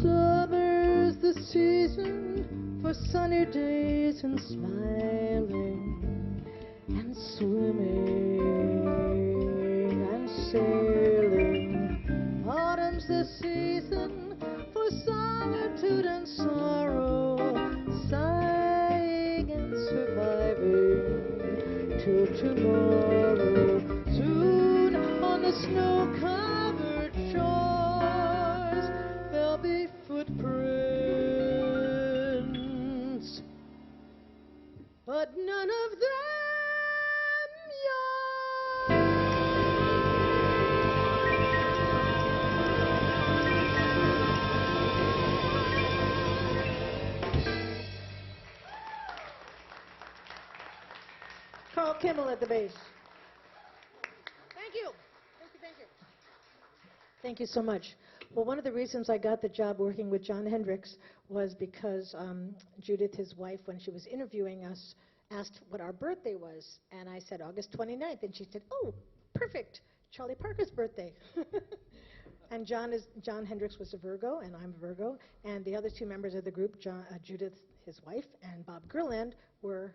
Summer's the season for sunny days and smiling and swimming and sailing. Autumn's the season for solitude and sorrow, sighing and surviving till tomorrow. Soon on the snow-covered shores there'll be footprints, but none of them Carl Kimmel at the bass. Thank you. Thank you, thank you. Thank you so much. Well, one of the reasons I got the job working with John Hendricks was because Judith, his wife, when she was interviewing us, asked what our birthday was. And I said August 29th. And she said, oh, perfect. Charlie Parker's birthday. And John Hendricks was a Virgo, and I'm a Virgo. And the other two members of the group, Judith, his wife, and Bob Gerland, were,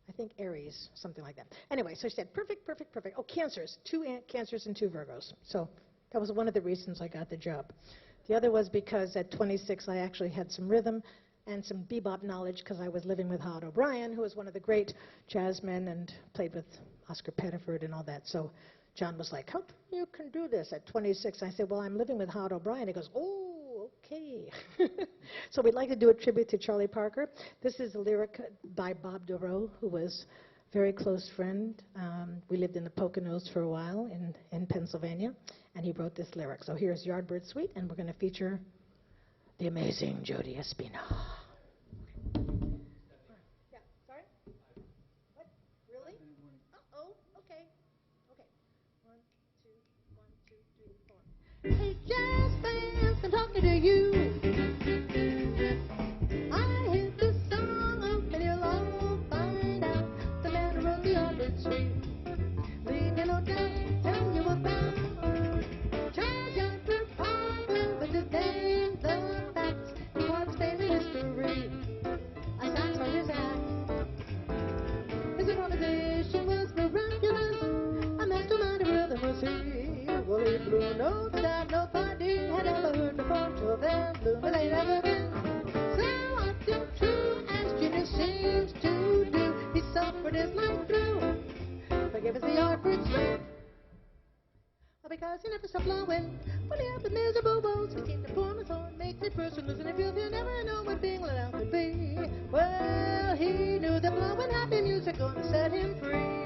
I think, Aries, something like that. Anyway, so she said, perfect, perfect, perfect. Oh, Cancers. Two Cancers and two Virgos. So that was one of the reasons I got the job. The other was because at 26, I actually had some rhythm and some bebop knowledge because I was living with Howard O'Brien, who was one of the great jazzmen and played with Oscar Pettiford and all that. So John was like, how come you can do this at 26? I said, well, I'm living with Howard O'Brien. He goes, oh, okay. So we'd like to do a tribute to Charlie Parker. This is a lyric by Bob Dorough, who was a very close friend. We lived in the Poconos for a while in Pennsylvania, and he wrote this lyric. So here's Yardbird Suite, and we're going to feature the amazing Jody Espina. Yeah, sorry? What? Really? Uh-oh, okay. Okay. 1, 2, 1, 2, 3, 4. Hey, jazz fans, I'm talking to you. I hit the song up and you'll all find out the man who wrote the Yardbird Suite. Leave you no doubt, tell you about Charles Yardbird Parker with his name, the facts. He was famous in history. A sax for his act. His improvisation was miraculous. A mastermind of rhythm was he. Well, he blew notes that nobody had ever heard before. Till then, blew as ain't ever been. So often true as Junior seems to do. He suffered his life through. Forgive us the Yardbird Suite. Well, because he never stopped blowing. When he had the miserable woes, he seemed to form his own. Makes a person lose, and if you never know what being let out could be. Well, he knew that blowing happy music gonna set him free.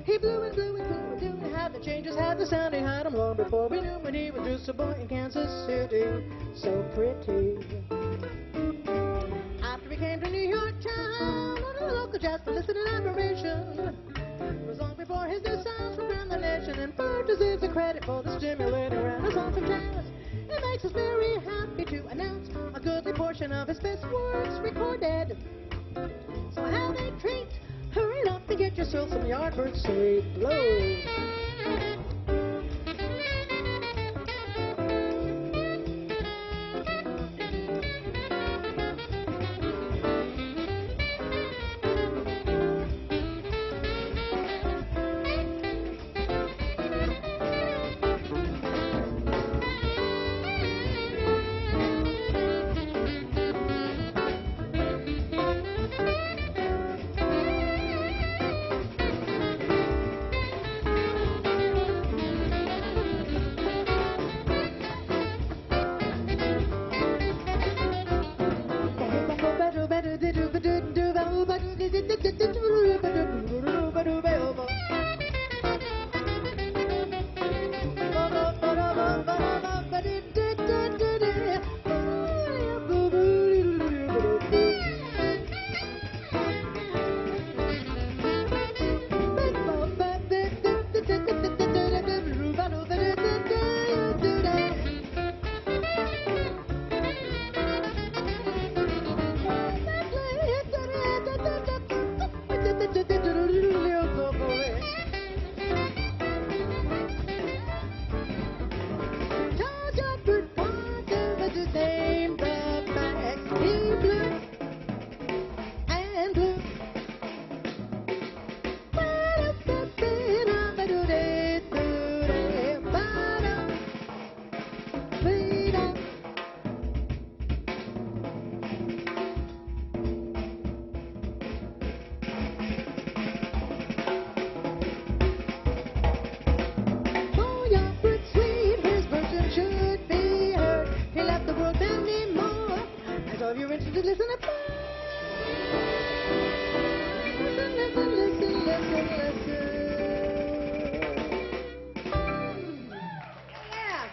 He blew and blew and blew and blew and had the changes, had the sound, he had him long before we knew when he was just a boy in Kansas City. So pretty. After he came to New York town, one of the local jazz to listen in admiration. It was long before his new sounds were around the nation, and Bird deserves the credit for the stimulating renaissance of jazz. It makes us very happy to announce a goodly portion of his best works recorded. So have a treat, hurry up and get yourself some Yardbird Suite. Blow.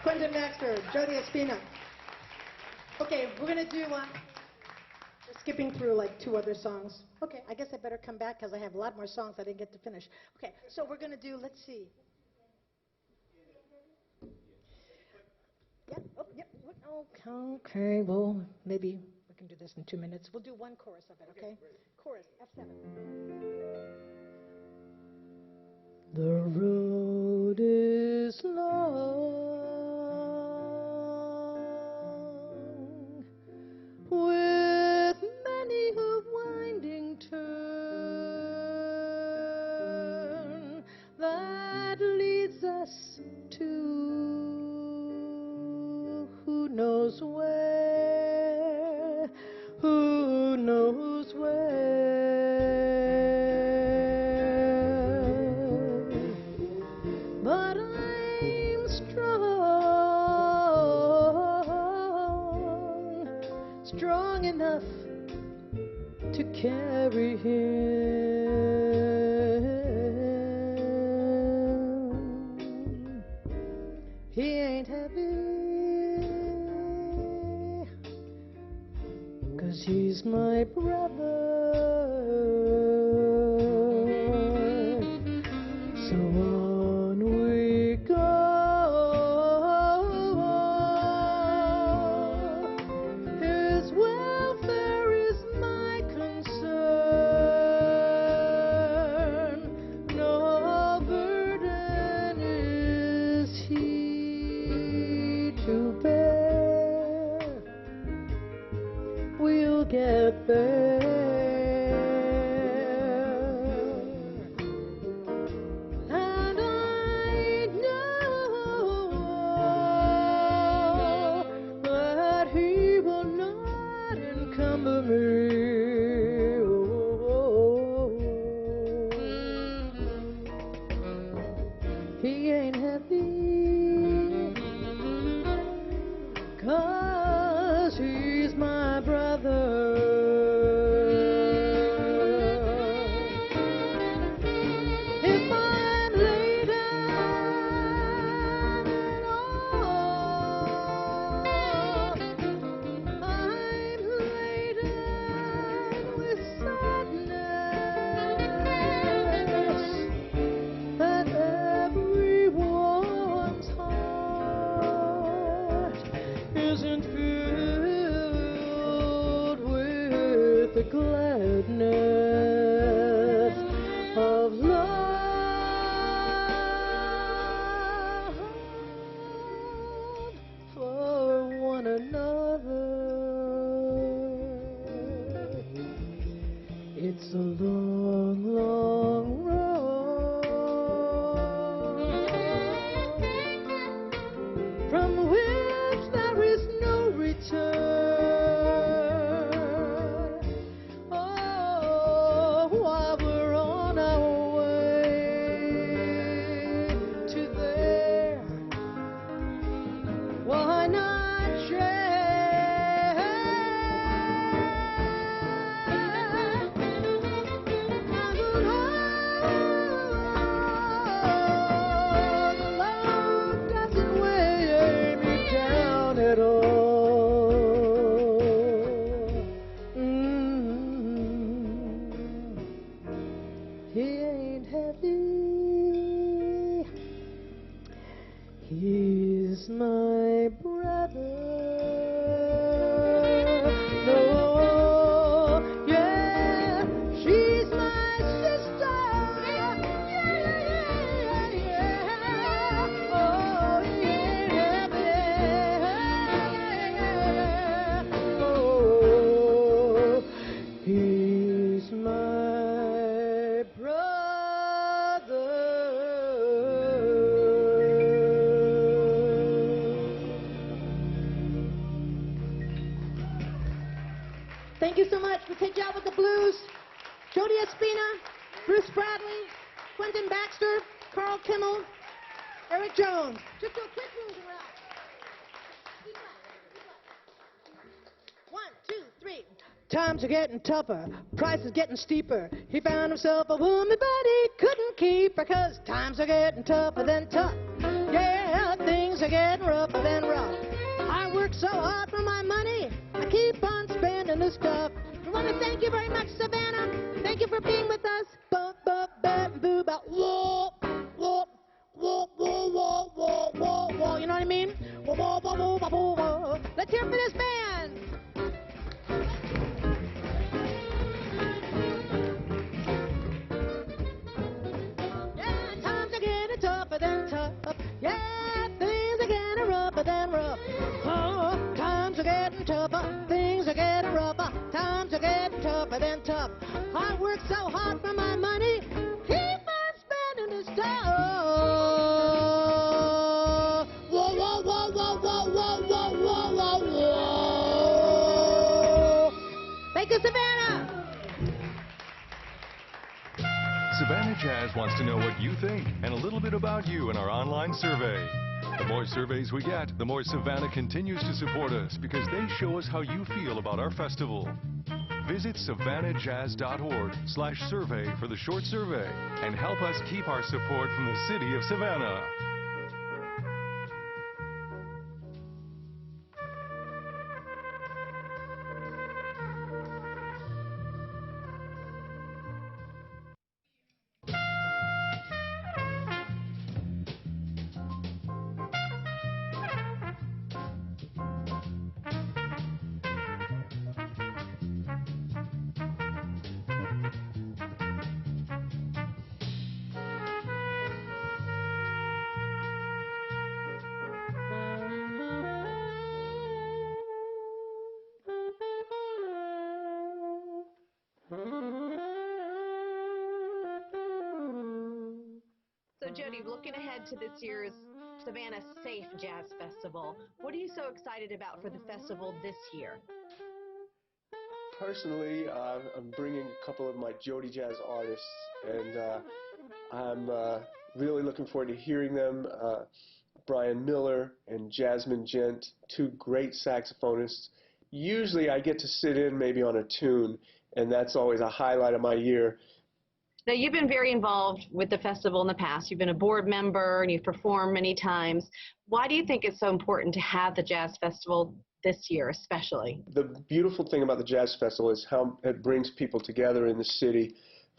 Quentin Baxter, Jody Espina. Okay, we're going to do, we're skipping through like 2 other songs. Okay, I guess I better come back because I have a lot more songs I didn't get to finish. Okay, so we're going to do, let's see. Yeah, oh, yeah, okay, well, maybe we can do this in 2 minutes. We'll do one chorus of it, okay? Chorus, F7. The road is long, with many a winding turn that leads us to who knows where, who knows where. But I'm strong, strong enough to carry him. He ain't heavy, 'cause he's my brother. So on we go. His welfare is my concern. No burden is he to bear. We'll get there. And I know that he will not encumber me. He ain't heavy, 'cause he's my brother. If I'm laid down and all, I'm laid down with sadness, that everyone's heart isn't filled with the gladness of love for one another. It's a long, long road from which there is no return. Oh, while we're on our way to there, why not share? Love doesn't weigh me down at all. He ain't heavy, he's my brother. No, yeah, she's my sister. Yeah, yeah, yeah. Oh, he ain't heavy. Oh, he's my brother. Thank you so much. We'll take you out with the blues. Jody Espina, Bruce Bradley, Quentin Baxter, Carl Kimmel, Eric Jones. Just do a quick blues around. One, two, three. Times are getting tougher, prices getting steeper. He found himself a woman, but he couldn't keep her, 'cause times are getting tougher than tough. Yeah, things are getting rougher than rough. I work so hard for my money, I keep on spending the stuff. I want to thank you very much, Savannah. Thank you for being with us. Bump, bump, bat, boo, bop, whoa, whoa, whoa, whoa, whoa, whoa, whoa, whoa. You know what I mean? Whoa, whoa, whoa, whoa, whoa, whoa. Let's hear it for this band. Yeah, times are getting tougher than tough. Yeah, things are getting rougher than rough. Oh, times are getting tougher. Things are getting rougher. Times are getting tougher than tough. I work so hard for my money. Keep on spending this stuff. Whoa, whoa, whoa, whoa, whoa, whoa, whoa, whoa, whoa, whoa. Thank you, Savannah. Savannah Jazz wants to know what you think and a little bit about you in our online survey. The more surveys we get, the more Savannah continues to support us because they show us how you feel about our festival. Visit savannahjazz.org/survey for the short survey and help us keep our support from the city of Savannah. So Jody, looking ahead to this year's Savannah-Safe Jazz Festival, what are you so excited about for the festival this year? Personally, I'm bringing a couple of my Jody Jazz artists, and I'm really looking forward to hearing them. Brian Miller and Jasmine Gent, two great saxophonists. Usually I get to sit in maybe on a tune, and that's always a highlight of my year. Now, you've been very involved with the festival in the past. You've been a board member and you've performed many times. Why do you think it's so important to have the Jazz Festival this year especially? The beautiful thing about the Jazz Festival is how it brings people together in the city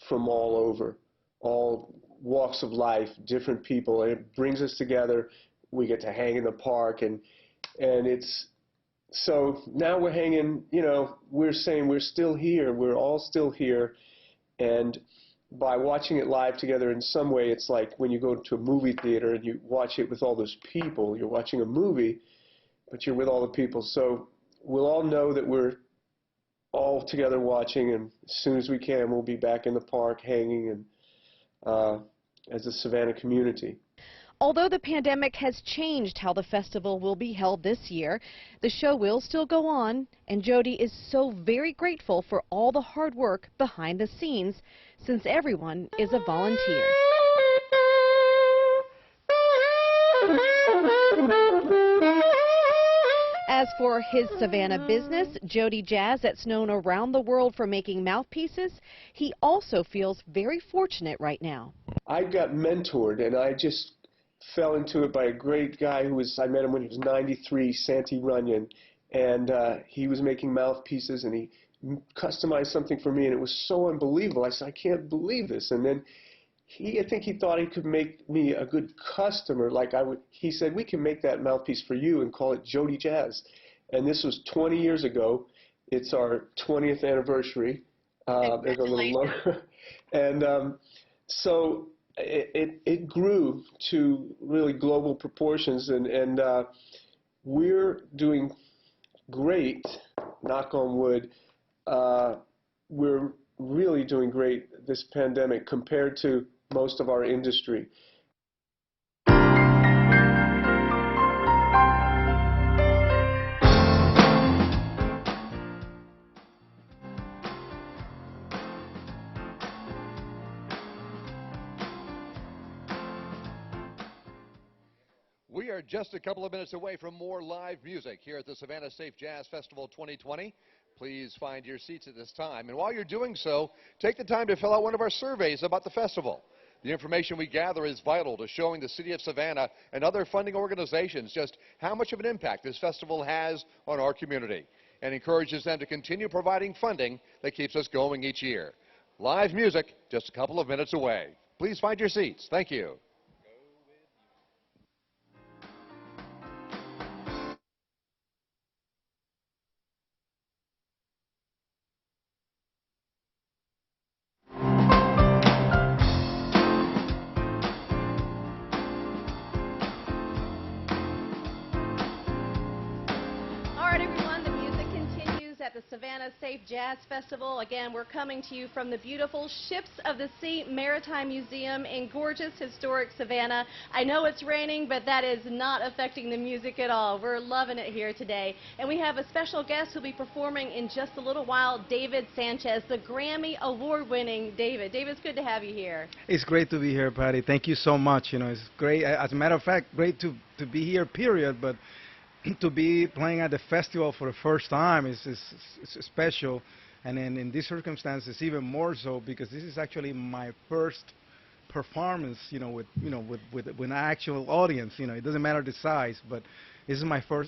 from all over, all walks of life, different people, and it brings us together. We get to hang in the park, and it's, so now we're hanging, you know, we're saying we're still here, we're all still here, and by watching it live together in some way, it's like when you go to a movie theater and you watch it with all those people. You're watching a movie, but you're with all the people. So we'll all know that we're all together watching, and as soon as we can, we'll be back in the park hanging and as a Savannah community. Although the pandemic has changed how the festival will be held this year, the show will still go on, and Jody is so very grateful for all the hard work behind the scenes, since everyone is a volunteer. As for his Savannah business, Jody Jazz, that's known around the world for making mouthpieces, he also feels very fortunate right now. I got mentored, and I just fell into it by a great guy who was, I met him when he was 93, Santi Runyon, and he was making mouthpieces, and he customized something for me, and it was so unbelievable. I said, I can't believe this. And then I think he thought he could make me a good customer. Like he said, we can make that mouthpiece for you and call it Jody Jazz. And this was 20 years ago. It's our 20th anniversary. There's a little lower. And so it grew to really global proportions, and we're doing great, knock on wood. We're really doing great this pandemic compared to most of our industry. We are just a couple of minutes away from more live music here at the Savannah-Safe Jazz Festival 2020. Please find your seats at this time. And while you're doing so, take the time to fill out one of our surveys about the festival. The information we gather is vital to showing the city of Savannah and other funding organizations just how much of an impact this festival has on our community, and encourages them to continue providing funding that keeps us going each year. Live music just a couple of minutes away. Please find your seats. Thank you. At the Savannah-Safe Jazz Festival. Again, we're coming to you from the beautiful Ships of the Sea Maritime Museum in gorgeous, historic Savannah. I know it's raining, but that is not affecting the music at all. We're loving it here today. And we have a special guest who'll be performing in just a little while, David Sanchez, the Grammy Award-winning David. David, it's good to have you here. It's great to be here, Patty. Thank you so much. You know, it's great. As a matter of fact, great to be here, period. But to be playing at the festival for the first time is special, and then in these circumstances even more so, because this is actually my first performance, with an actual audience. It doesn't matter the size, but this is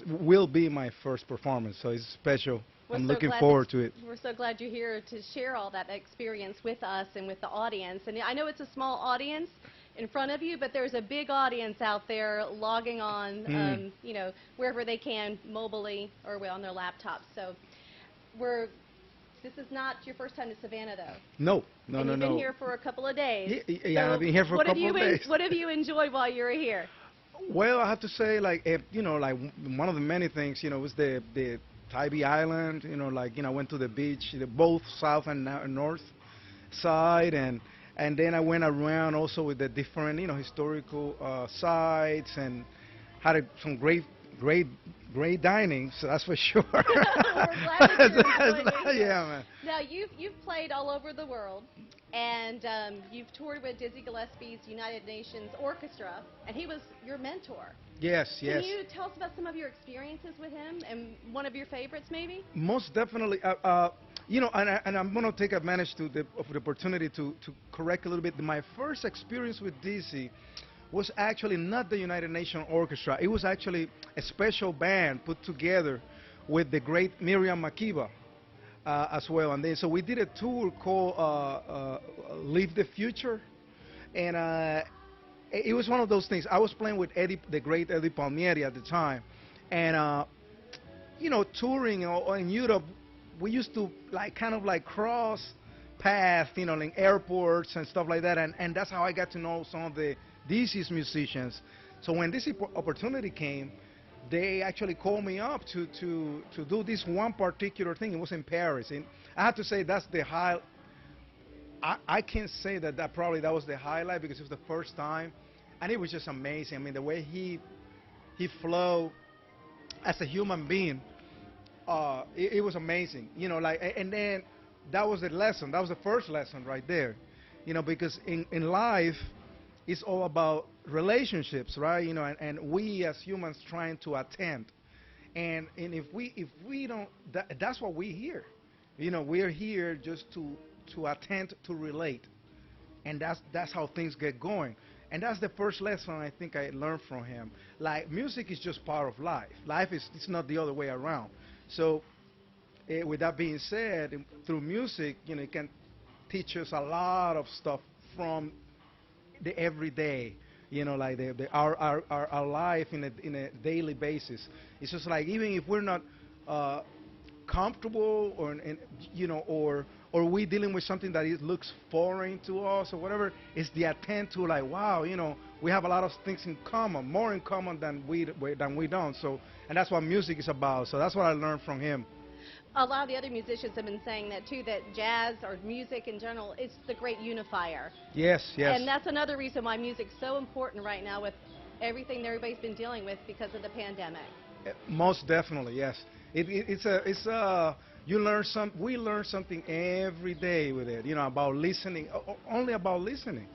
will be my first performance, so it's special. I'm looking forward to it. We're so glad you're here to share all that experience with us and with the audience. And I know it's a small audience in front of you, but there's a big audience out there logging on, wherever they can, mobilely or on their laptops. So this is not your first time to Savannah, though. No. You've been here for a couple of days. Yeah, I've been here for a couple of days. What have you enjoyed while you were here? Well, I have to say, one of the many things, was the Tybee Island. I went to the beach, both south and north side, and then I went around also with the different, historical sites, and had some great dining, so that's for sure. We're glad that you're enjoying it. Yeah, man. Now, you've played all over the world, and you've toured with Dizzy Gillespie's United Nations Orchestra, and he was your mentor. Yes. Can you tell us about some of your experiences with him, and one of your favorites, maybe? Most definitely. And I'm going to take advantage of the opportunity to correct a little bit. My first experience with Dizzy was actually not the United Nations Orchestra. It was actually a special band put together with the great Miriam Makeba as well. And then, so we did a tour called Leave the Future. And it was one of those things. I was playing with the great Eddie Palmieri at the time. And, touring in Europe, we used to kind of cross paths, in airports and stuff like that. And that's how I got to know some of the Dizzy's musicians. So when this opportunity came, they actually called me up to do this one particular thing. It was in Paris. And I have to say that's the high. I can say that that was the highlight, because it was the first time. And it was just amazing. I mean, the way he flowed as a human being, it was amazing. And then that was the lesson. That was the first lesson right there. Because in life, it's all about relationships, right? And we as humans trying to attend. And if we don't, that's what we're here. We're here just to attend, to relate. And that's how things get going. And that's the first lesson I think I learned from him. Music is just part of life. Life it's not the other way around. So with that being said, through music, it can teach us a lot of stuff from the everyday, our life in a daily basis. It's just even if we're not comfortable or we dealing with something that looks foreign to us or whatever, it's the attempt to wow, we have a lot of things in common, more in common than we don't. So, and that's what music is about. So that's what I learned from him. A lot of the other musicians have been saying that too, that jazz or music in general is the great unifier. Yes. And that's another reason why music's so important right now with everything that everybody's been dealing with because of the pandemic. Most definitely, yes. We learn something every day with it, about listening, only about listening.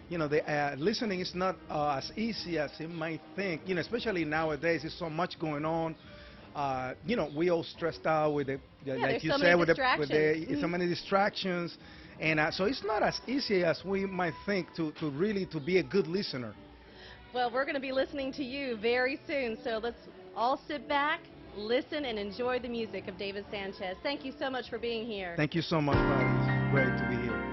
Listening is not as easy as you might think, especially nowadays. There's so much going on. We all stressed out with like you said, with so many distractions, And so it's not as easy as we might think to really to be a good listener. Well, we're going to be listening to you very soon, so let's all sit back, listen, and enjoy the music of David Sanchez. Thank you so much for being here. Thank you so much, Patty. It's great to be here.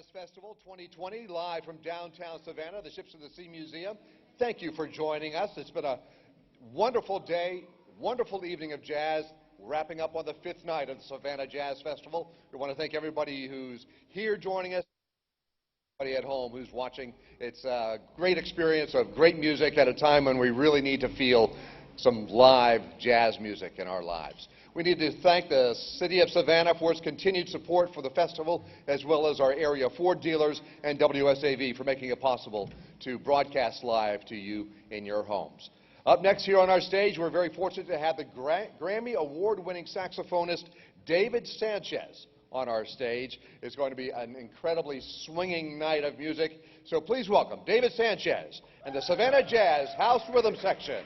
Jazz Festival 2020, live from downtown Savannah, the Ships of the Sea Museum. Thank you for joining us. It's been a wonderful day, wonderful evening of jazz, wrapping up on the 5th night of the Savannah Jazz Festival. We want to thank everybody who's here joining us, everybody at home who's watching. It's a great experience of great music at a time when we really need to feel some live jazz music in our lives. We need to thank the City of Savannah for its continued support for the festival, as well as our area Ford dealers and WSAV for making it possible to broadcast live to you in your homes. Up next here on our stage, we're very fortunate to have the Grammy Award-winning saxophonist David Sanchez on our stage. It's going to be an incredibly swinging night of music. So please welcome David Sanchez and the Savannah Jazz House Rhythm Section.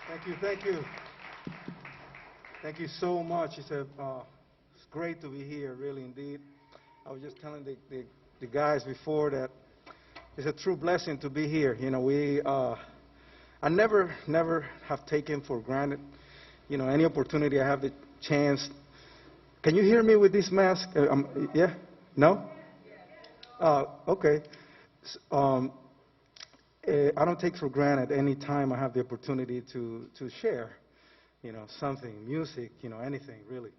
Thank you, thank you. Thank you so much. It's great to be here, really indeed. I was just telling the guys before that it's a true blessing to be here. You know, I never have taken for granted, you know, any opportunity I have the chance. Can you hear me with this mask? Yeah? No? Okay. I don't take for granted any time I have the opportunity to share, you know, something, music, you know, anything really.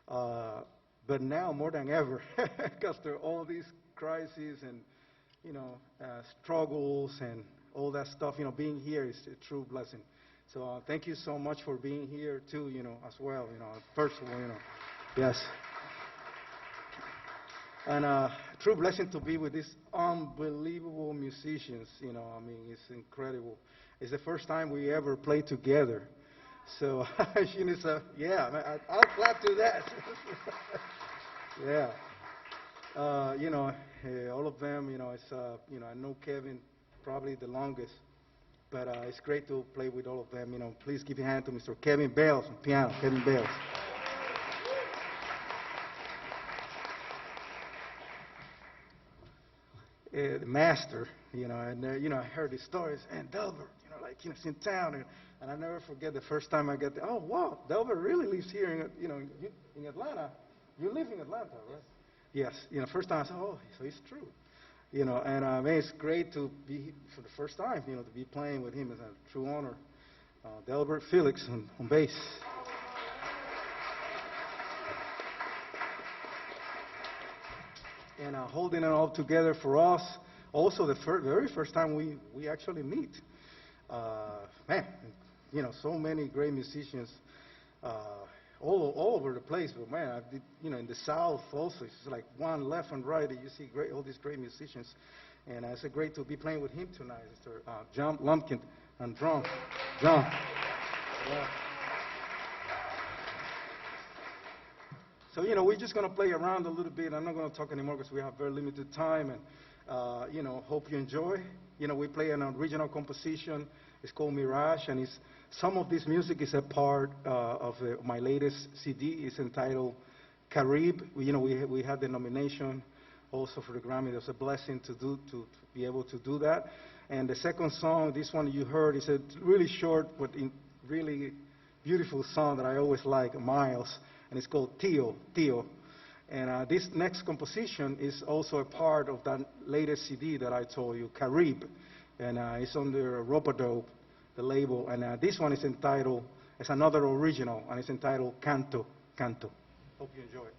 But now more than ever, because there are all these crises and, you know, struggles and all that stuff, you know, being here is a true blessing. So thank you so much for being here too, you know, as well, you know, first of all, you know, yes. And true blessing to be with these unbelievable musicians, you know, I mean, it's incredible. It's the first time we ever played together. So, you know, so, yeah, I'll clap to that. Yeah. You know, all of them, you know, it's, you know, I know Kevin probably the longest, but it's great to play with all of them. You know, please give a hand to Mr. Kevin Bales on piano, Kevin Bales. The master, you know, and you know, I heard his stories, and Delbert, you know, like, you know, it's in town, and I never forget the first time I got there. Oh, wow, Delbert really lives here, you know, in Atlanta. You live in Atlanta, right? Yes, you know, first time I said, oh, so it's true, you know, and man, it's great to be for the first time, you know, to be playing with him. It's a true honor. Delbert Felix on bass. And holding it all together for us. Also, the very first time we actually meet. Man, you know, so many great musicians all over the place. But man, I did, you know, in the South also, it's like one left and right. You see all these great musicians. And it's great to be playing with him tonight. Mr. John Lumpkin on drums. John. Yeah. So, you know, we're just going to play around a little bit. I'm not going to talk anymore because we have very limited time. And, you know, hope you enjoy. You know, we play an original composition. It's called Mirage. And some of this music is a part of my latest CD. It's entitled Carib. You know, we had the nomination also for the Grammy. It was a blessing to be able to do that. And the second song, this one you heard, is a really short but really beautiful song that I always like, Miles. And it's called Tio. And this next composition is also a part of that latest CD that I told you, Carib. And it's under Ropadope, the label. And this one is entitled, it's another original, and it's entitled Canto. Hope you enjoy it.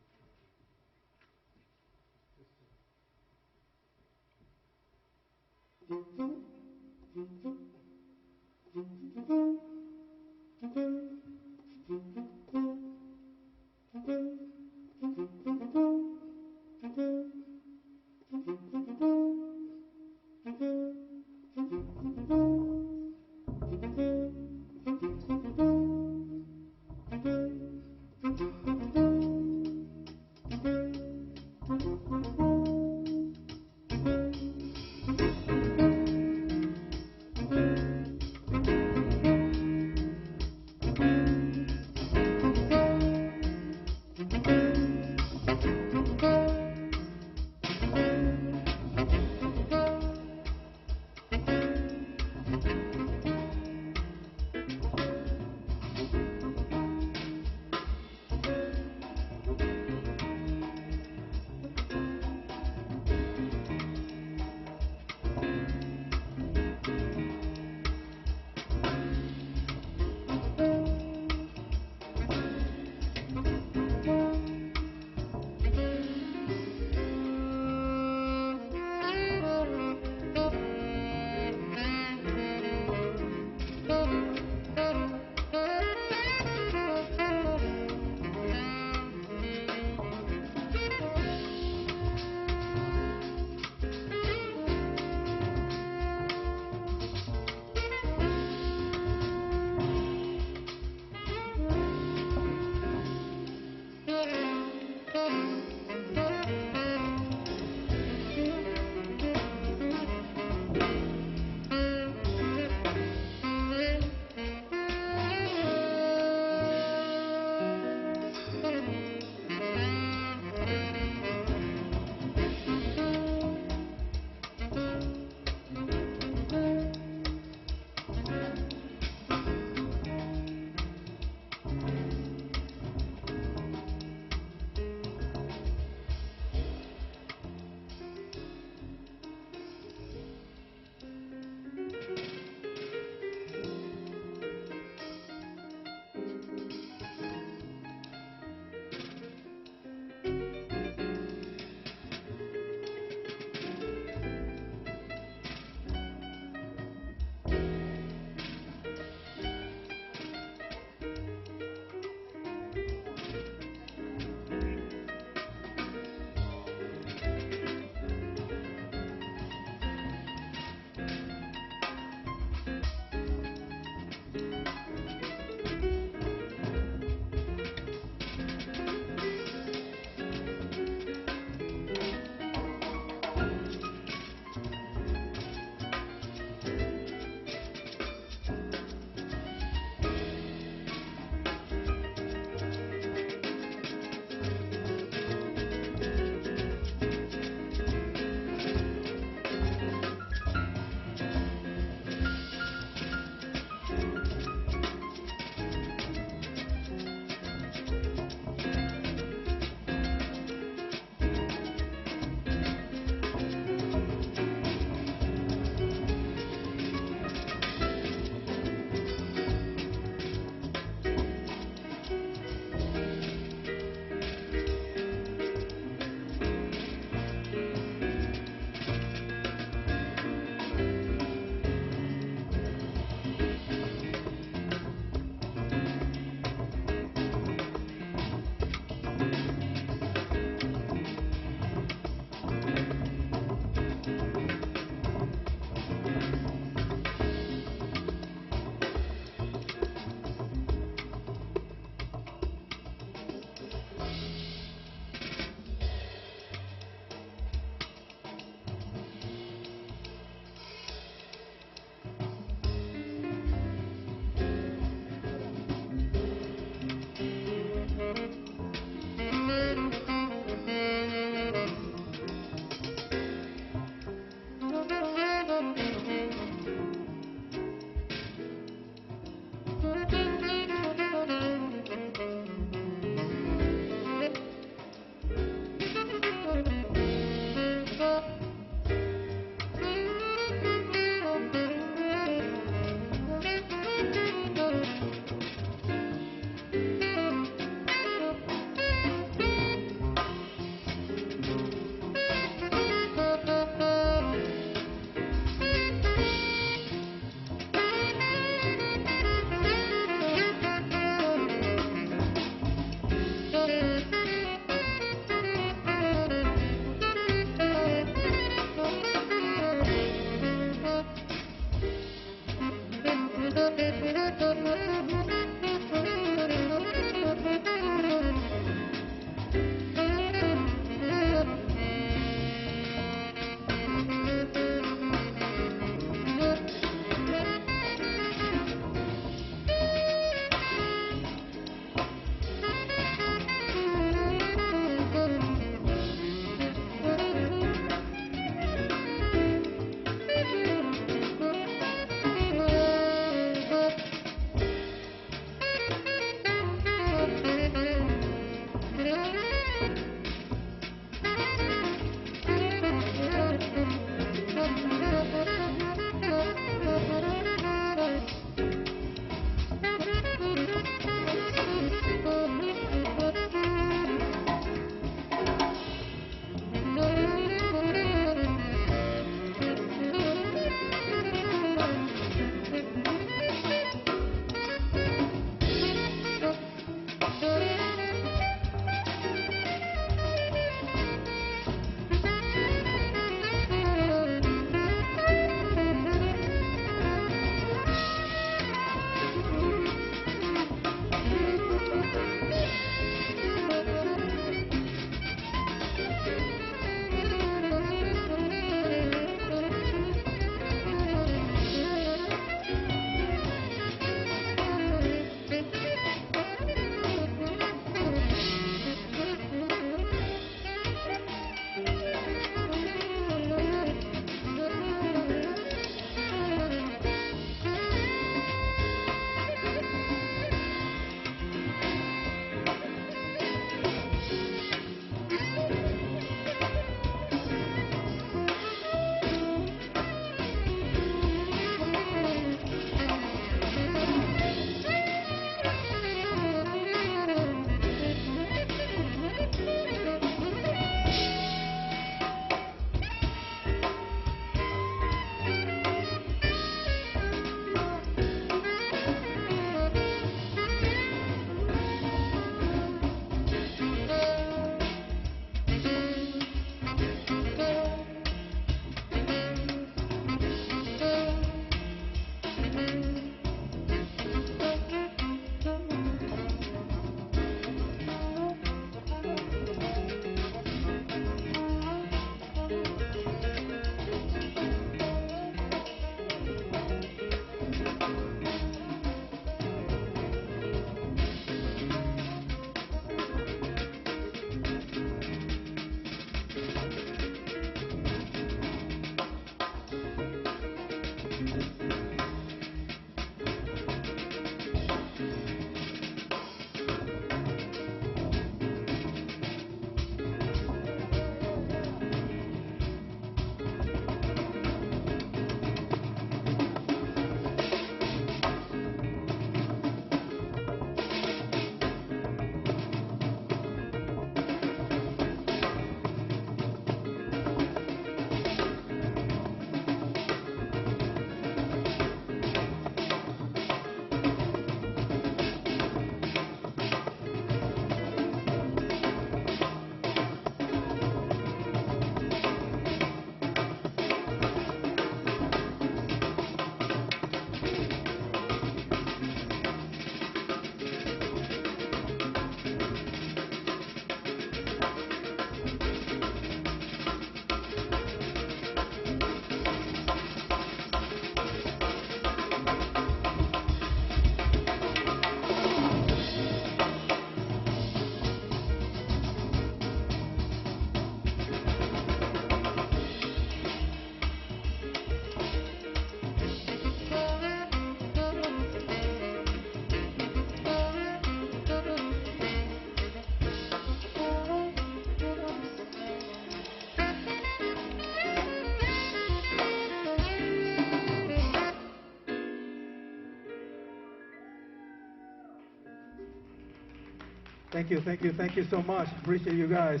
Thank you so much. Appreciate you guys.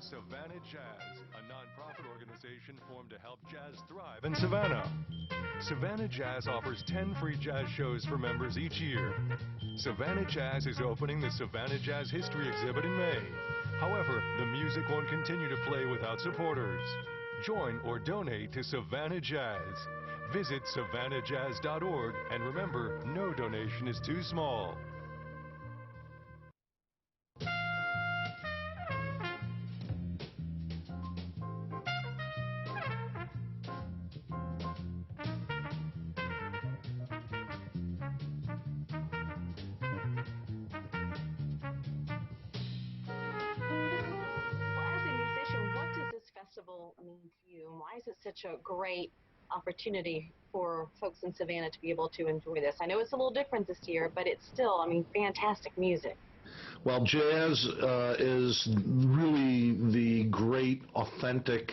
Savannah Jazz, a nonprofit organization formed to help jazz thrive in Savannah. Savannah Jazz offers 10 free jazz shows for members each year. Savannah Jazz is opening the Savannah Jazz History exhibit in May. However, the music won't continue to play without supporters. Join or donate to Savannah Jazz. Visit savannahjazz.org and remember, no donation is too small. Mean to you, and why is it such a great opportunity for folks in Savannah to be able to enjoy this? I know it's a little different this year, but it's still, I mean, fantastic music. Well, jazz is really the great, authentic,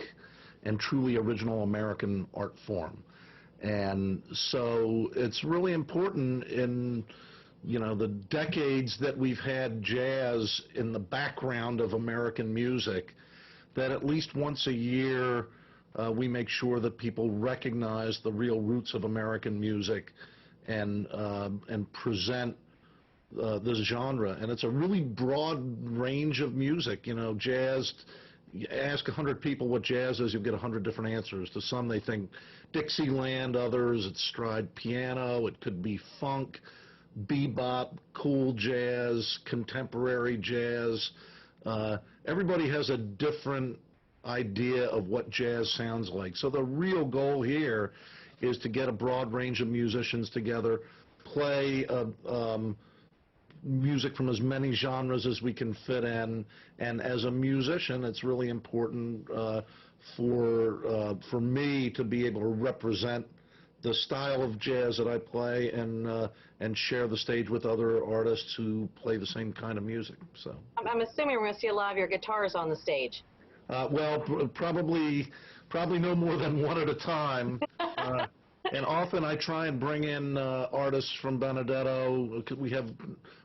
and truly original American art form. And so it's really important in, you know, the decades that we've had jazz in the background of American music, that at least once a year we make sure that people recognize the real roots of American music and present this genre. And it's a really broad range of music. You know, jazz, you ask 100 people what jazz is, you'll get 100 different answers. To some they think Dixieland, others it's stride piano, it could be funk, bebop, cool jazz, contemporary jazz. Everybody has a different idea of what jazz sounds like. So the real goal here is to get a broad range of musicians together, play music from as many genres as we can fit in, and as a musician, it's really important for me to be able to represent the style of jazz that I play and share the stage with other artists who play the same kind of music. So I'm assuming we're going to see a lot of your guitars on the stage. Well, probably no more than one at a time. And often I try and bring in artists from Benedetto. We have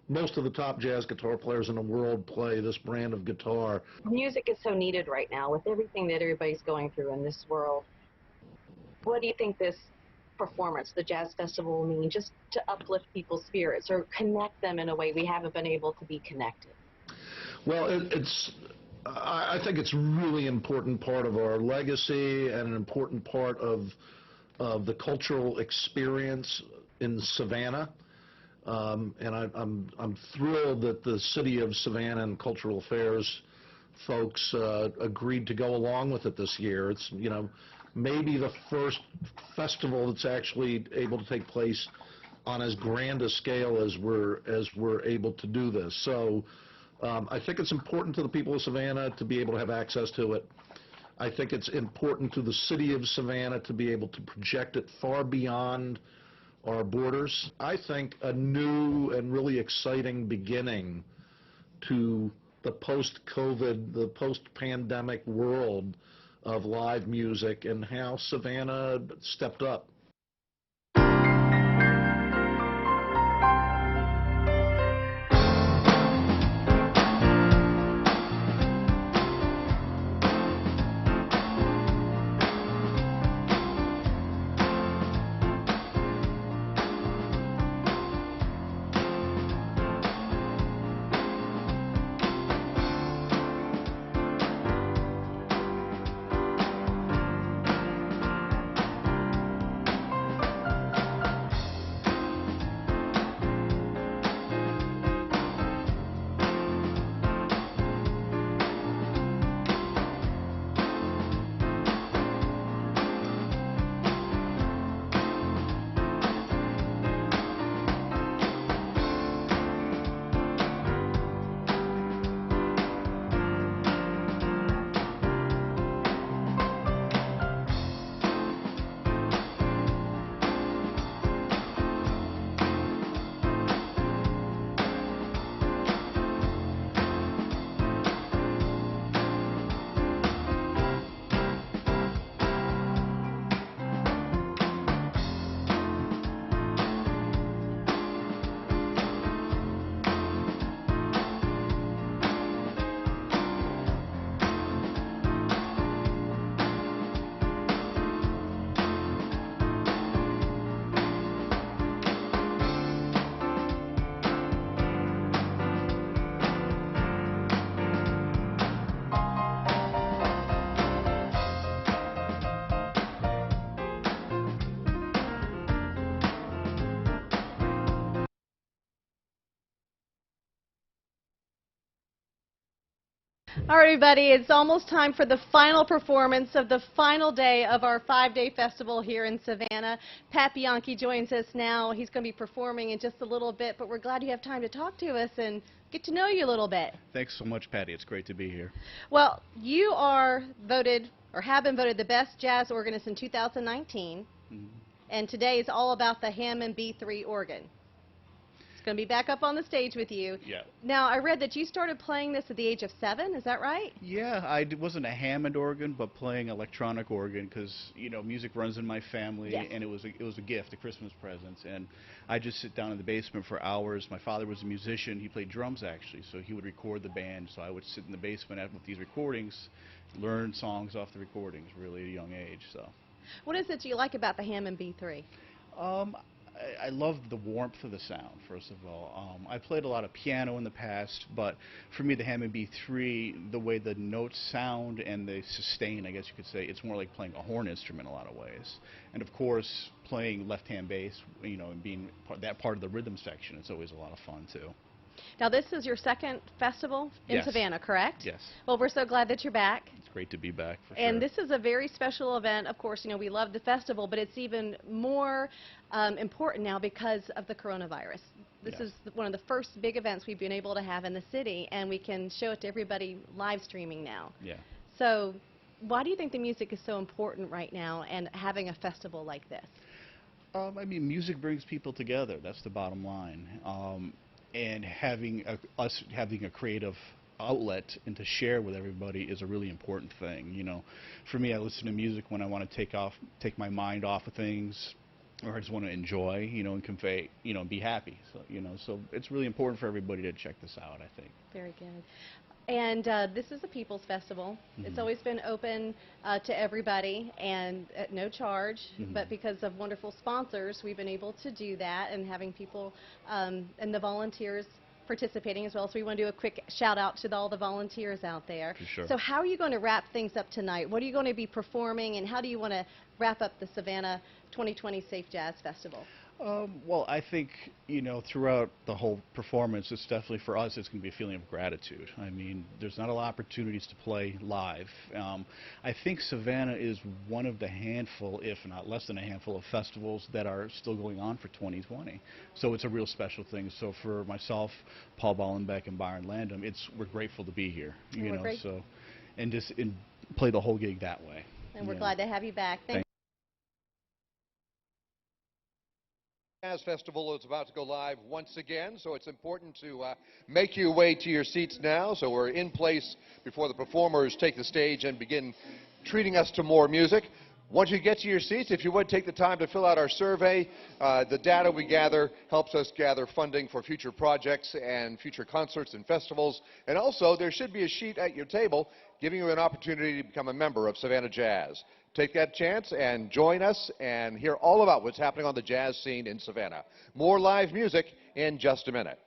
most of the top jazz guitar players in the world play this brand of guitar. Music is so needed right now with everything that everybody's going through in this world. What do you think this performance, the Jazz Festival, will mean just to uplift people's spirits or connect them in a way we haven't been able to be connected? Well, I think it's a really important part of our legacy and an important part of the cultural experience in Savannah. And I'm thrilled that the City of Savannah and Cultural Affairs folks agreed to go along with it this year. It's, you know, maybe the first festival that's actually able to take place on as grand a scale as we're able to do this. So I think it's important to the people of Savannah to be able to have access to it. I think it's important to the City of Savannah to be able to project it far beyond our borders. I think a new and really exciting beginning to the post-COVID, the post-pandemic world of live music and how Savannah stepped up. All right, everybody, it's almost time for the final performance of the final day of our 5-day festival here in Savannah. Pat Bianchi joins us now. He's going to be performing in just a little bit, but we're glad you have time to talk to us and get to know you a little bit. Thanks so much, Patty. It's great to be here. Well, you are voted, or have been voted, the best jazz organist in 2019, and today is all about the Hammond B3 organ. Going to be back up on the stage with you. Yeah. Now, I read that you started playing this at the age of 7. Is that right? Yeah, wasn't a Hammond organ, but playing electronic organ because, you know, music runs in my family, Yes. and it was a gift, a Christmas present. And I just sit down in the basement for hours. My father was a musician. He played drums, actually, so he would record the band. So I would sit in the basement with these recordings, learn songs off the recordings, really at a young age. So. What is it you like about the Hammond B3? I love the warmth of the sound, first of all. I played a lot of piano in the past, but for me, the Hammond B3, the way the notes sound and they sustain, I guess you could say, it's more like playing a horn instrument in a lot of ways. And of course, playing left-hand bass, you know, and being that part of the rhythm section, it's always a lot of fun, too. Now, this is your second festival in Yes. Savannah, correct? Yes. Well, we're so glad that you're back. It's great to be back, for And sure. this is a very special event. Of course, you know, we love the festival, but it's even more important now because of the coronavirus. This Yes. is one of the first big events we've been able to have in the city, and we can show it to everybody live streaming now. Yeah. So why do you think the music is so important right now and having a festival like this? I mean, music brings people together. That's the bottom line. And us having a creative outlet and to share with everybody is a really important thing. You know, for me, I listen to music when I want to take my mind off of things, or I just want to enjoy, you know, and convey, you know, and be happy. So, you know, so it's really important for everybody to check this out, I think. Very good. And this is a People's Festival. It's always been open to everybody and at no charge, but because of wonderful sponsors, we've been able to do that and having people and the volunteers participating as well. So we want to do a quick shout out to all the volunteers out there. For sure. So how are you going to wrap things up tonight? What are you going to be performing, and how do you want to wrap up the Savannah 2020 Safe Jazz Festival? Well, I think, you know, throughout the whole performance, it's definitely, for us, it's going to be a feeling of gratitude. I mean, there's not a lot of opportunities to play live. I think Savannah is one of the handful, if not less than a handful, of festivals that are still going on for 2020. So it's a real special thing. So for myself, Paul Ballenbeck, and Byron Landum, we're grateful to be here, you know, so, and just play the whole gig that way. And we're glad to have you back. Thank Jazz Festival is about to go live once again, so it's important to make your way to your seats now. So we're in place before the performers take the stage and begin treating us to more music. Once you get to your seats, if you would take the time to fill out our survey. The data we gather helps us gather funding for future projects and future concerts and festivals. And also, there should be a sheet at your table giving you an opportunity to become a member of Savannah Jazz. Take that chance and join us and hear all about what's happening on the jazz scene in Savannah. More live music in just a minute.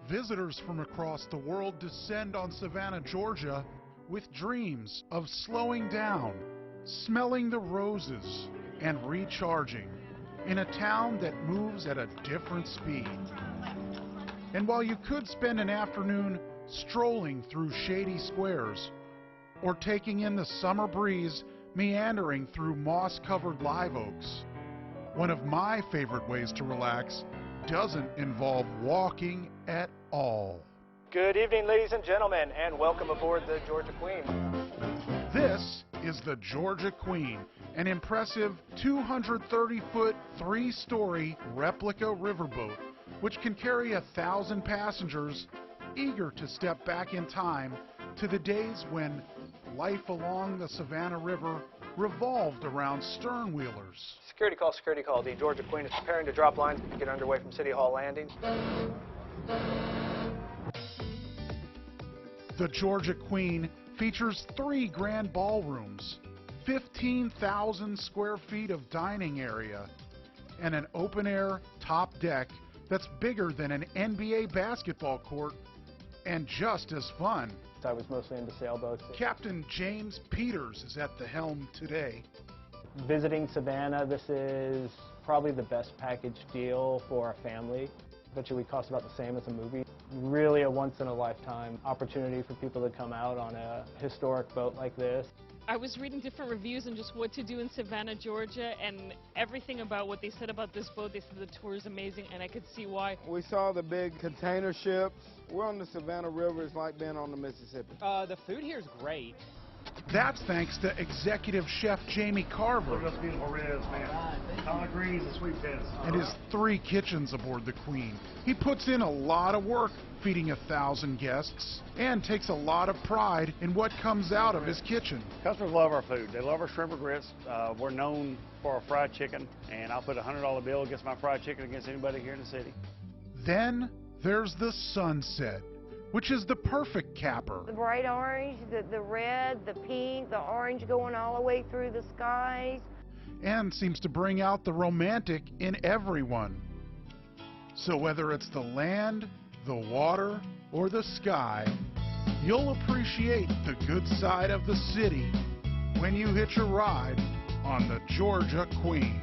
Visitors from across the world descend on Savannah, Georgia, with dreams of slowing down, smelling the roses, and recharging in a town that moves at a different speed. And while you could spend an afternoon strolling through shady squares or taking in the summer breeze meandering through moss-covered live oaks. One of my favorite ways to relax doesn't involve walking at all. Good evening, ladies and gentlemen, and welcome aboard the Georgia Queen. This is the Georgia Queen, an impressive 230-foot, 3-story replica riverboat, which can carry 1,000 passengers eager to step back in time to the days when life along the Savannah River revolved around stern wheelers. Security call. The Georgia Queen is preparing to drop lines to get underway from City Hall Landing. The Georgia Queen features 3 grand ballrooms, 15,000 square feet of dining area, and an open-air top deck that's bigger than an NBA basketball court and just as fun. I was mostly into sailboats. Captain James Peters is at the helm today. Visiting Savannah, this is probably the best package deal for a family. Bet you we cost about the same as a movie. Really a once-in-a-lifetime opportunity for people to come out on a historic boat like this. I was reading different reviews on just what to do in Savannah, Georgia, and everything about what they said about this boat. They said the tour is amazing, and I could see why. We saw the big container ships. We're on the Savannah River. It's like being on the Mississippi. The food here is great. That's thanks to executive chef Jamie Carver. Look at those beautiful ribs, man. Collard greens and sweet potatoes. And his 3 kitchens aboard the Queen. He puts in a lot of work feeding 1,000 guests and takes a lot of pride in what comes out of his kitchen. Customers love our food. They love our shrimp and grits. We're known for our fried chicken, and I'll put a $100 bill against my fried chicken against anybody here in the city. Then there's the sunset, which is the perfect capper. The bright orange, the red, the pink, the orange going all the way through the skies. And seems to bring out the romantic in everyone. So whether it's the land, the water, or the sky, you'll appreciate the good side of the city when you hitch a ride on the Georgia Queen.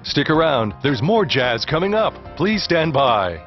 Stick around, there's more jazz coming up. Please stand by.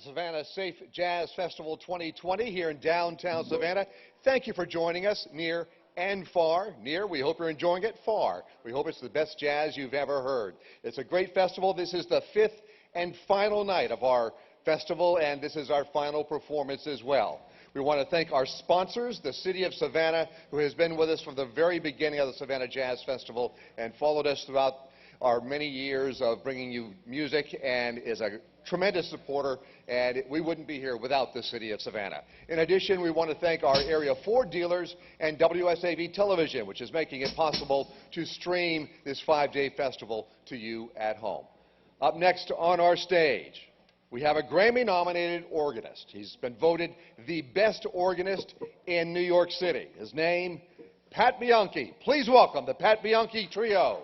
Savannah-Safe Jazz Festival 2020 here in downtown Savannah. Thank you for joining us near and far. Near, we hope you're enjoying it. Far, we hope it's the best jazz you've ever heard. It's a great festival. This is the 5th and final night of our festival, and this is our final performance as well. We want to thank our sponsors, the City of Savannah, who has been with us from the very beginning of the Savannah Jazz Festival and followed us throughout our many years of bringing you music and is a tremendous supporter, and we wouldn't be here without the City of Savannah. In addition, we want to thank our Area 4 dealers and WSAV Television, which is making it possible to stream this 5-day festival to you at home. Up next on our stage, we have a Grammy-nominated organist. He's been voted the best organist in New York City. His name, Pat Bianchi. Please welcome the Pat Bianchi Trio.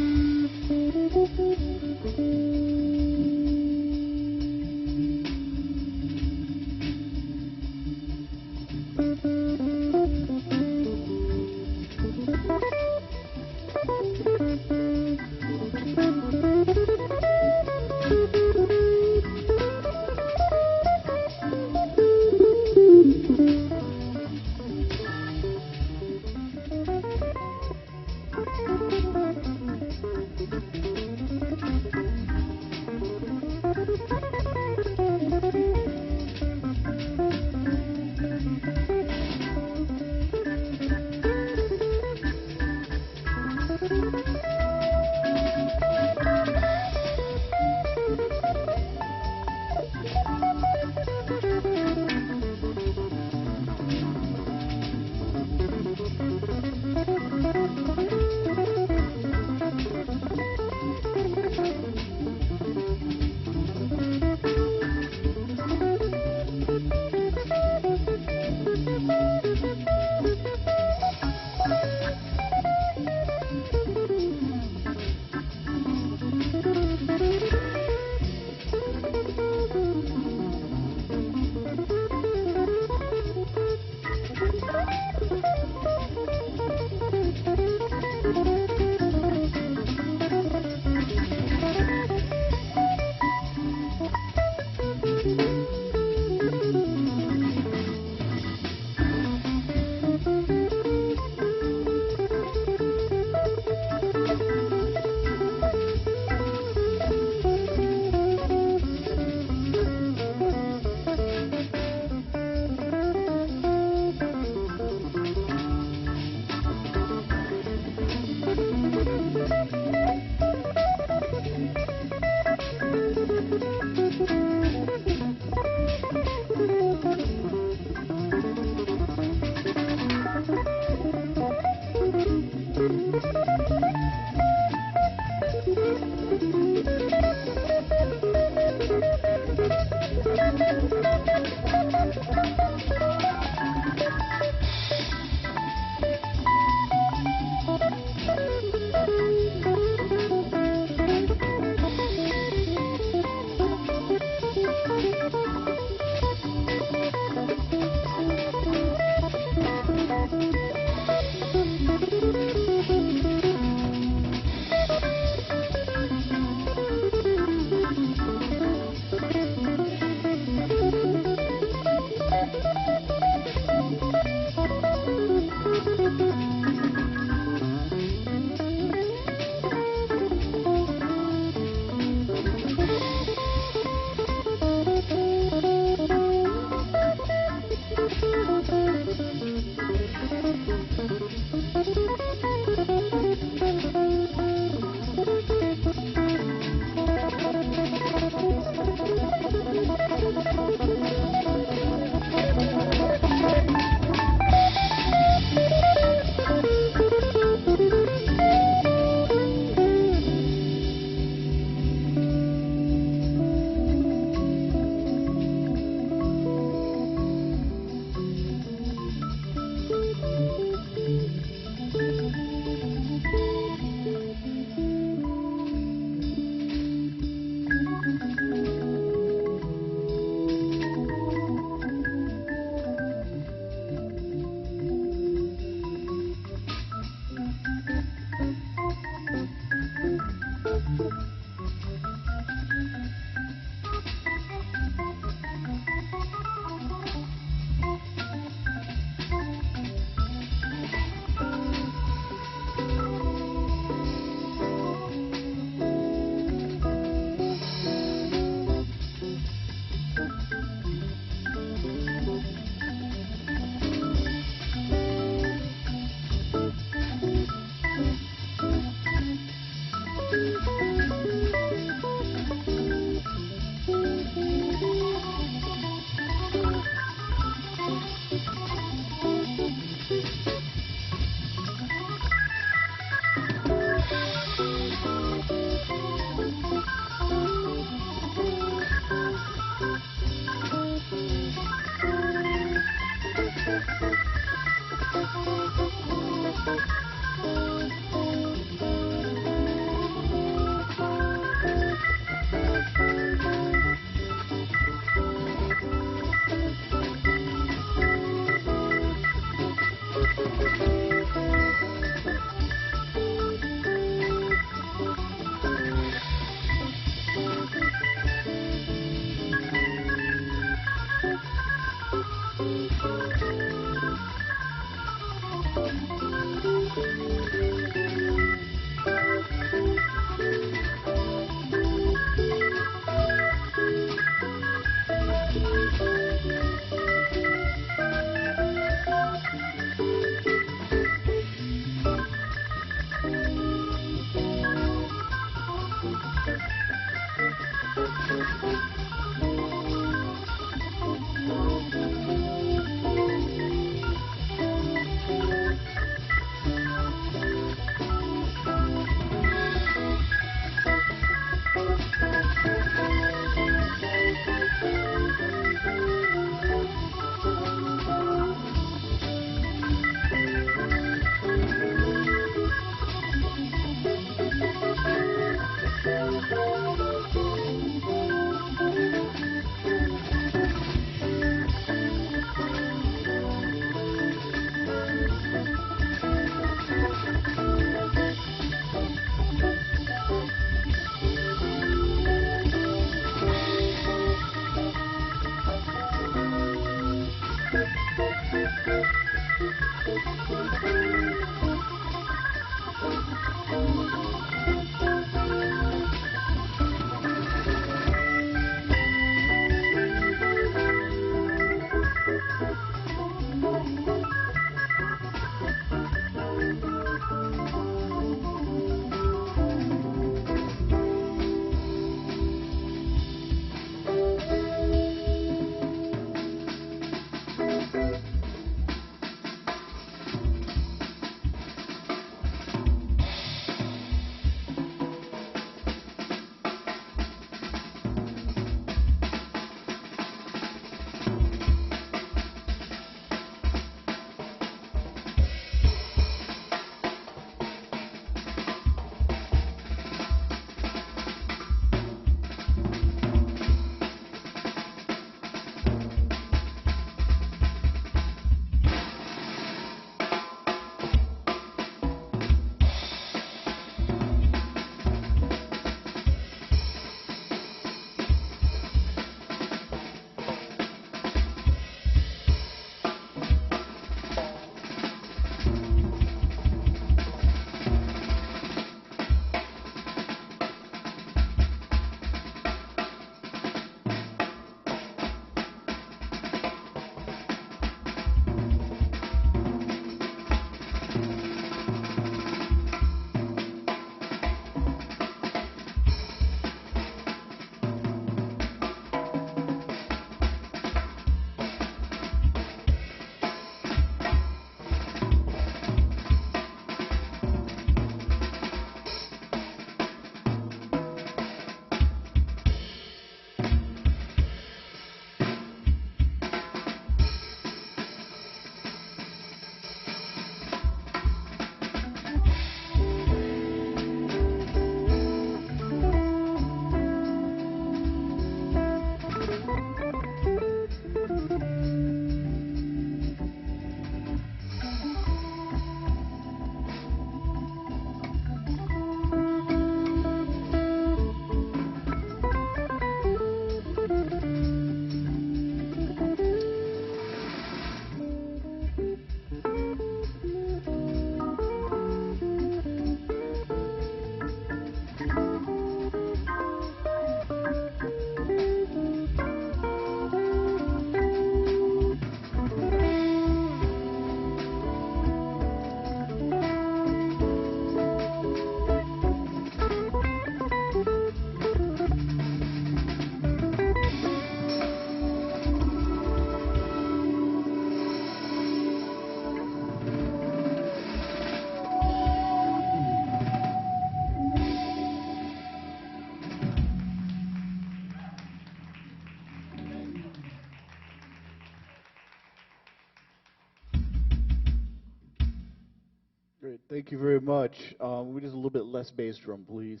Great, thank you very much. We just a little bit less bass drum, please.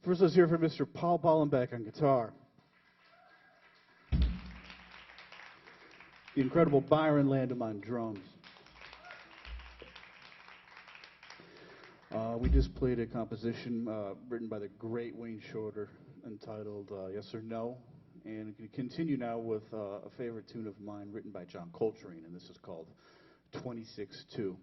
First, let's hear from Mr. Paul Bollenbeck on guitar. The incredible Byron Landham on drums. We just played a composition written by the great Wayne Shorter entitled Yes or No. And we continue now with a favorite tune of mine written by John Coltrane, and this is called 26-2.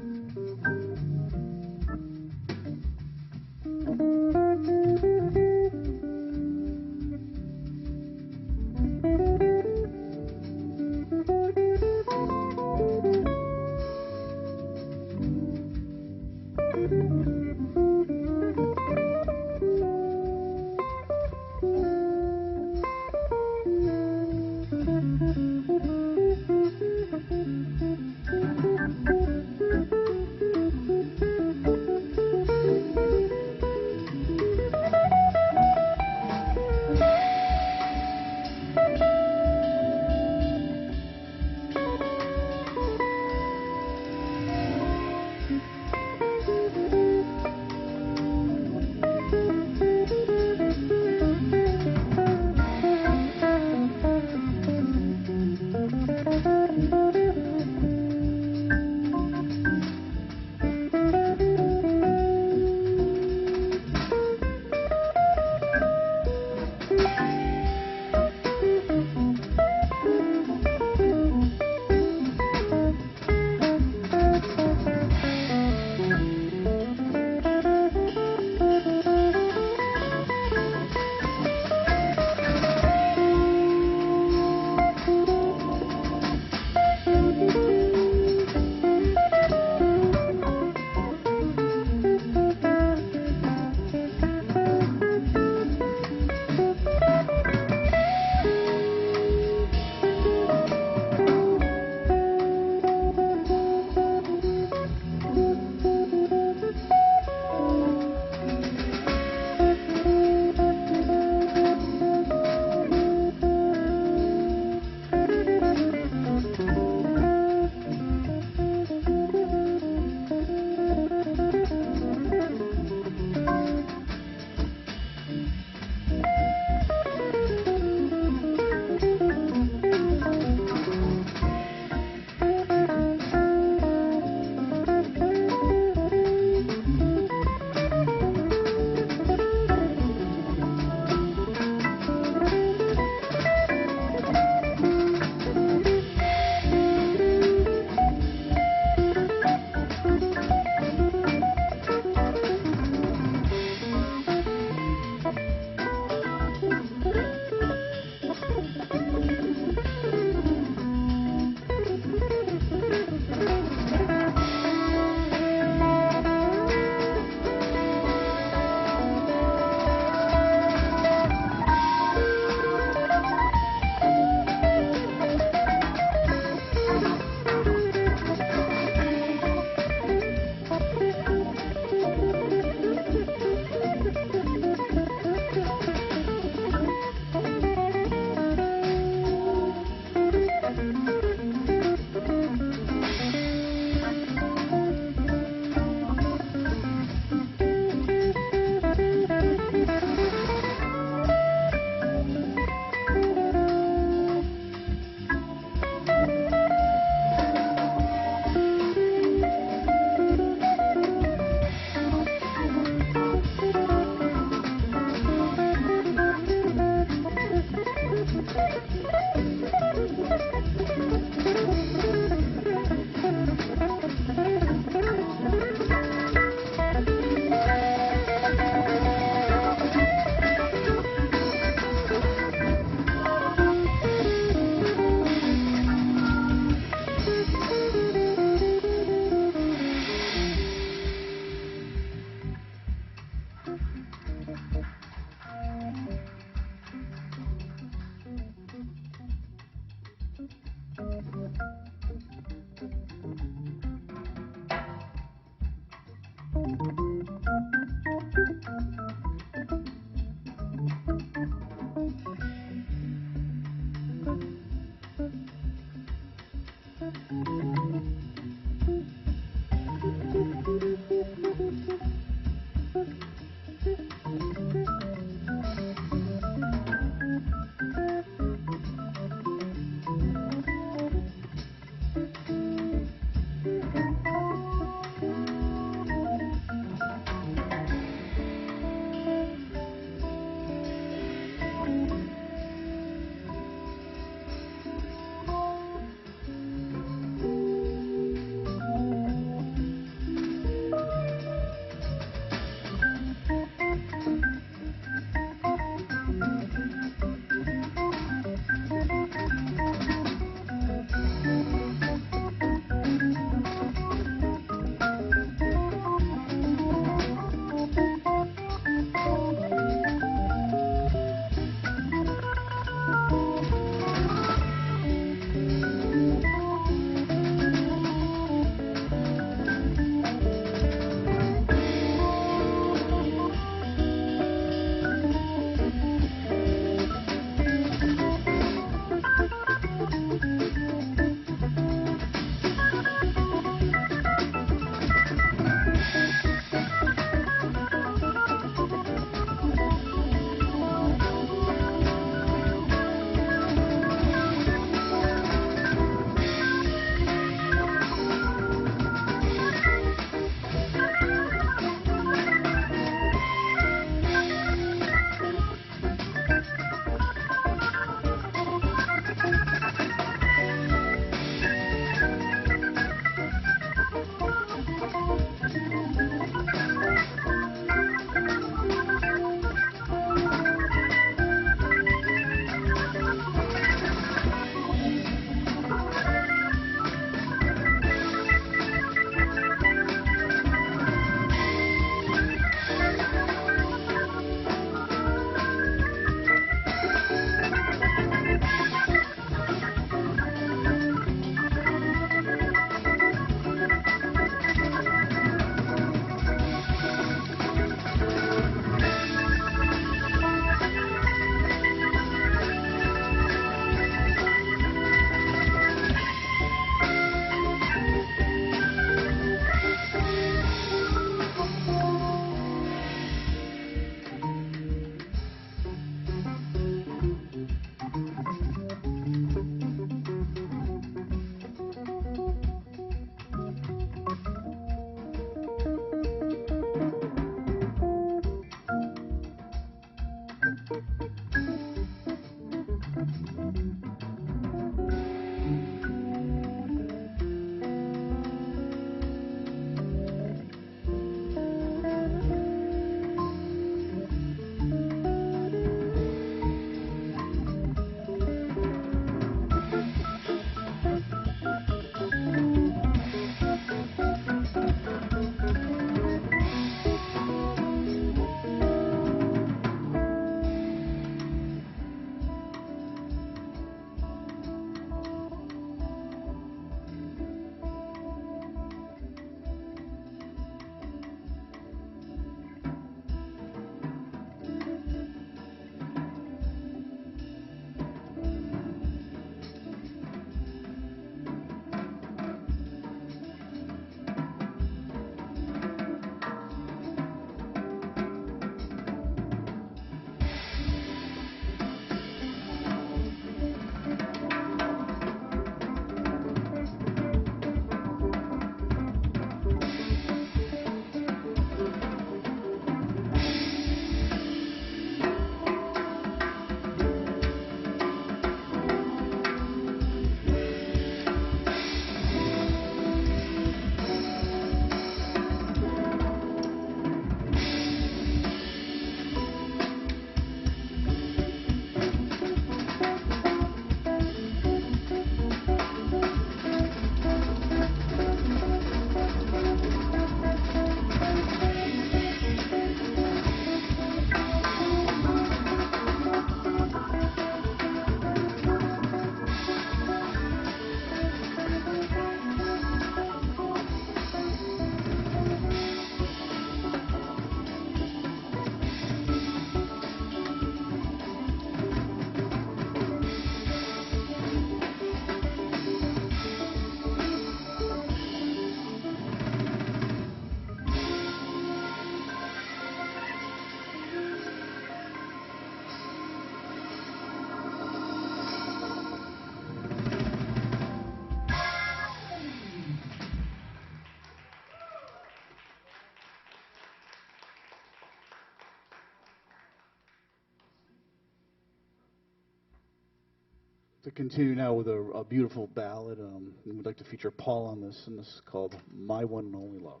To continue now with a beautiful ballad, we'd like to feature Paul on this, and this is called My One and Only Love.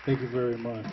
Thank you very much.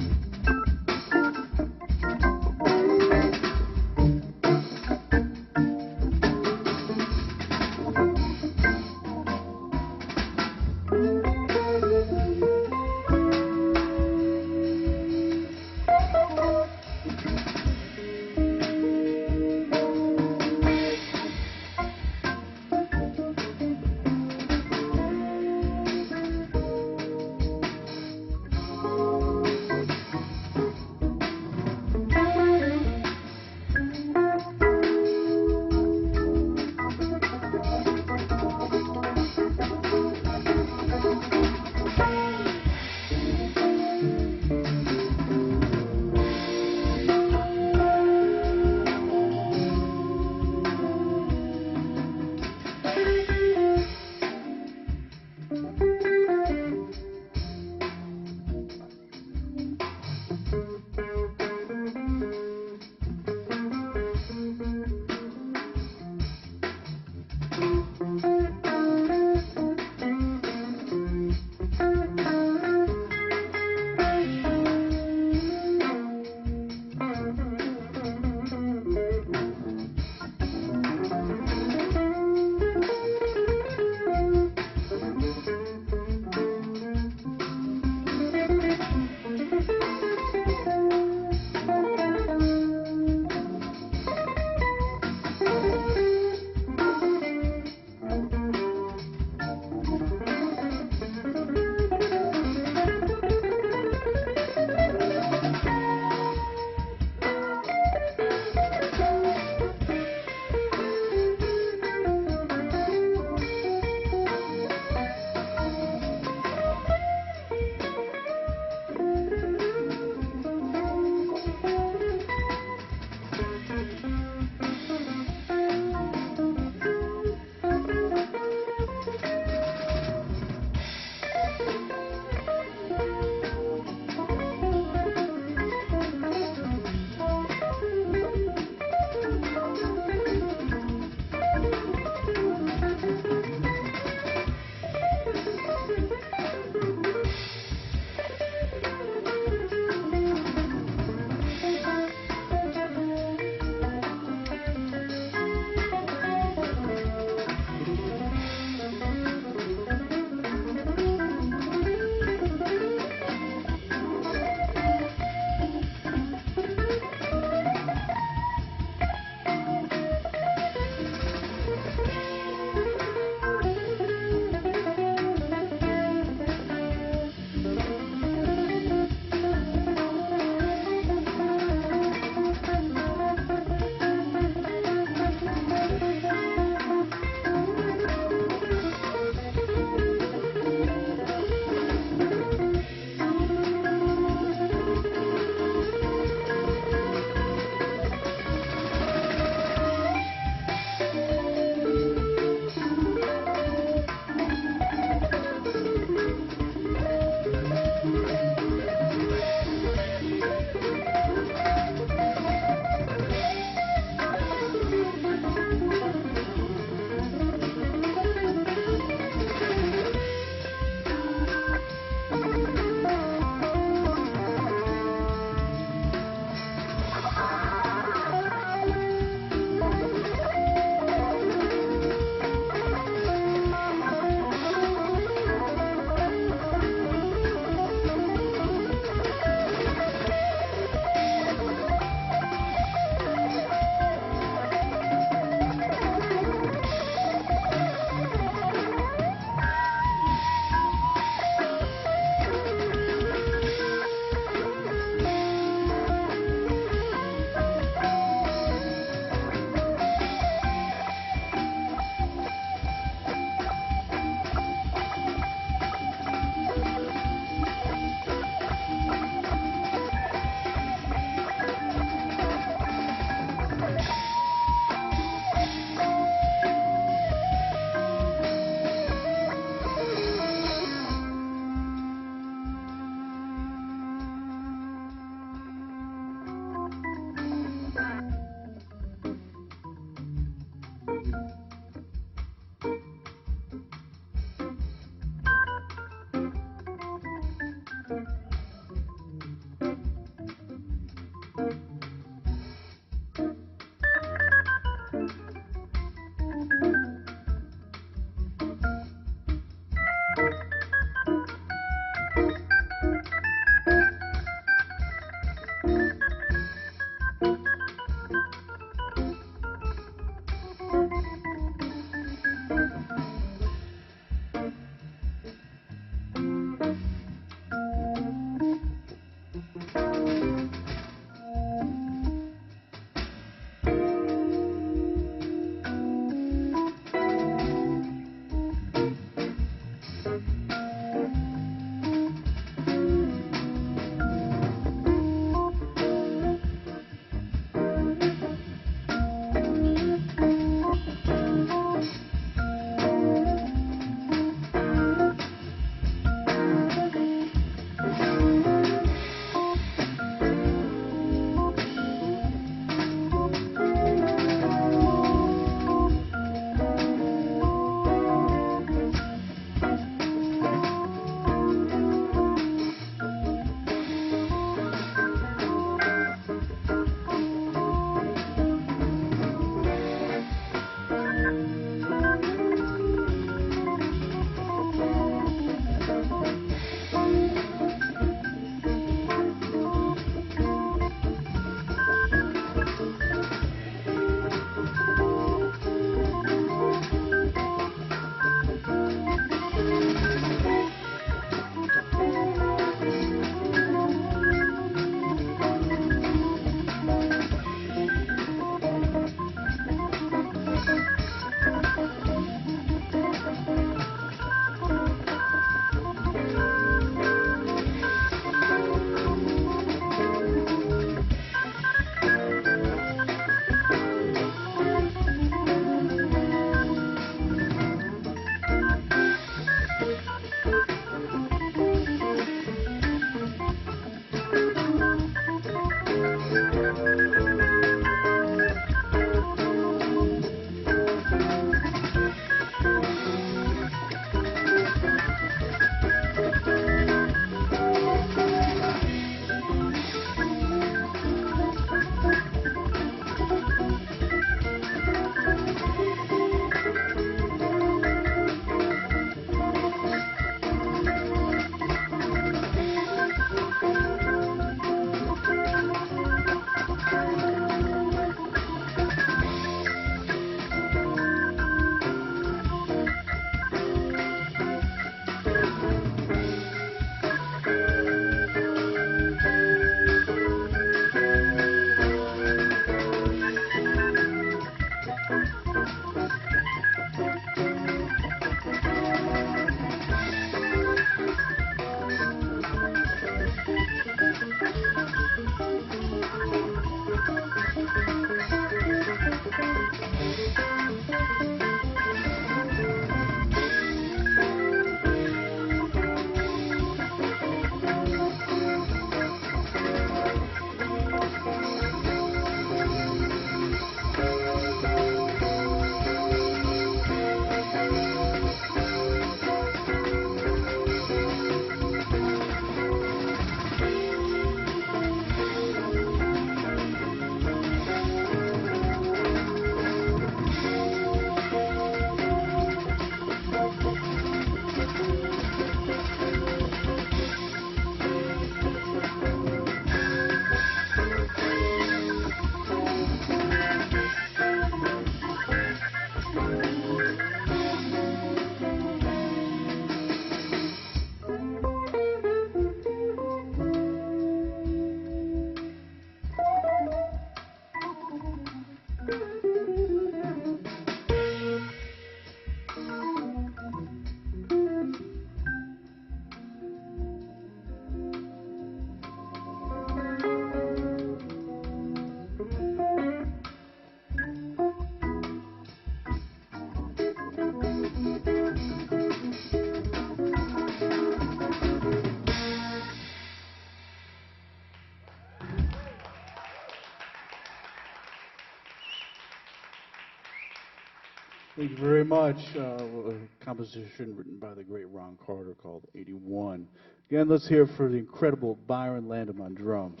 Thank you very much. A composition written by the great Ron Carter called 81. Again, let's hear for the incredible Byron Landham on drums.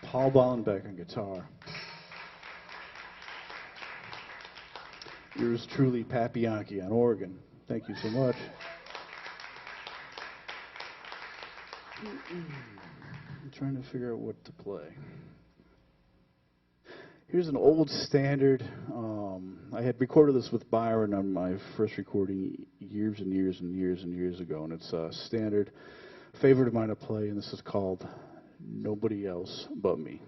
Paul Ballenbeck on guitar. Yours truly, Pat Bianchi on organ. Thank you so much. I'm trying to figure out what to play. Here's an old standard. I had recorded this with Byron on my first recording years and years and years and years ago, and it's a standard favorite of mine to play, and this is called Nobody Else But Me.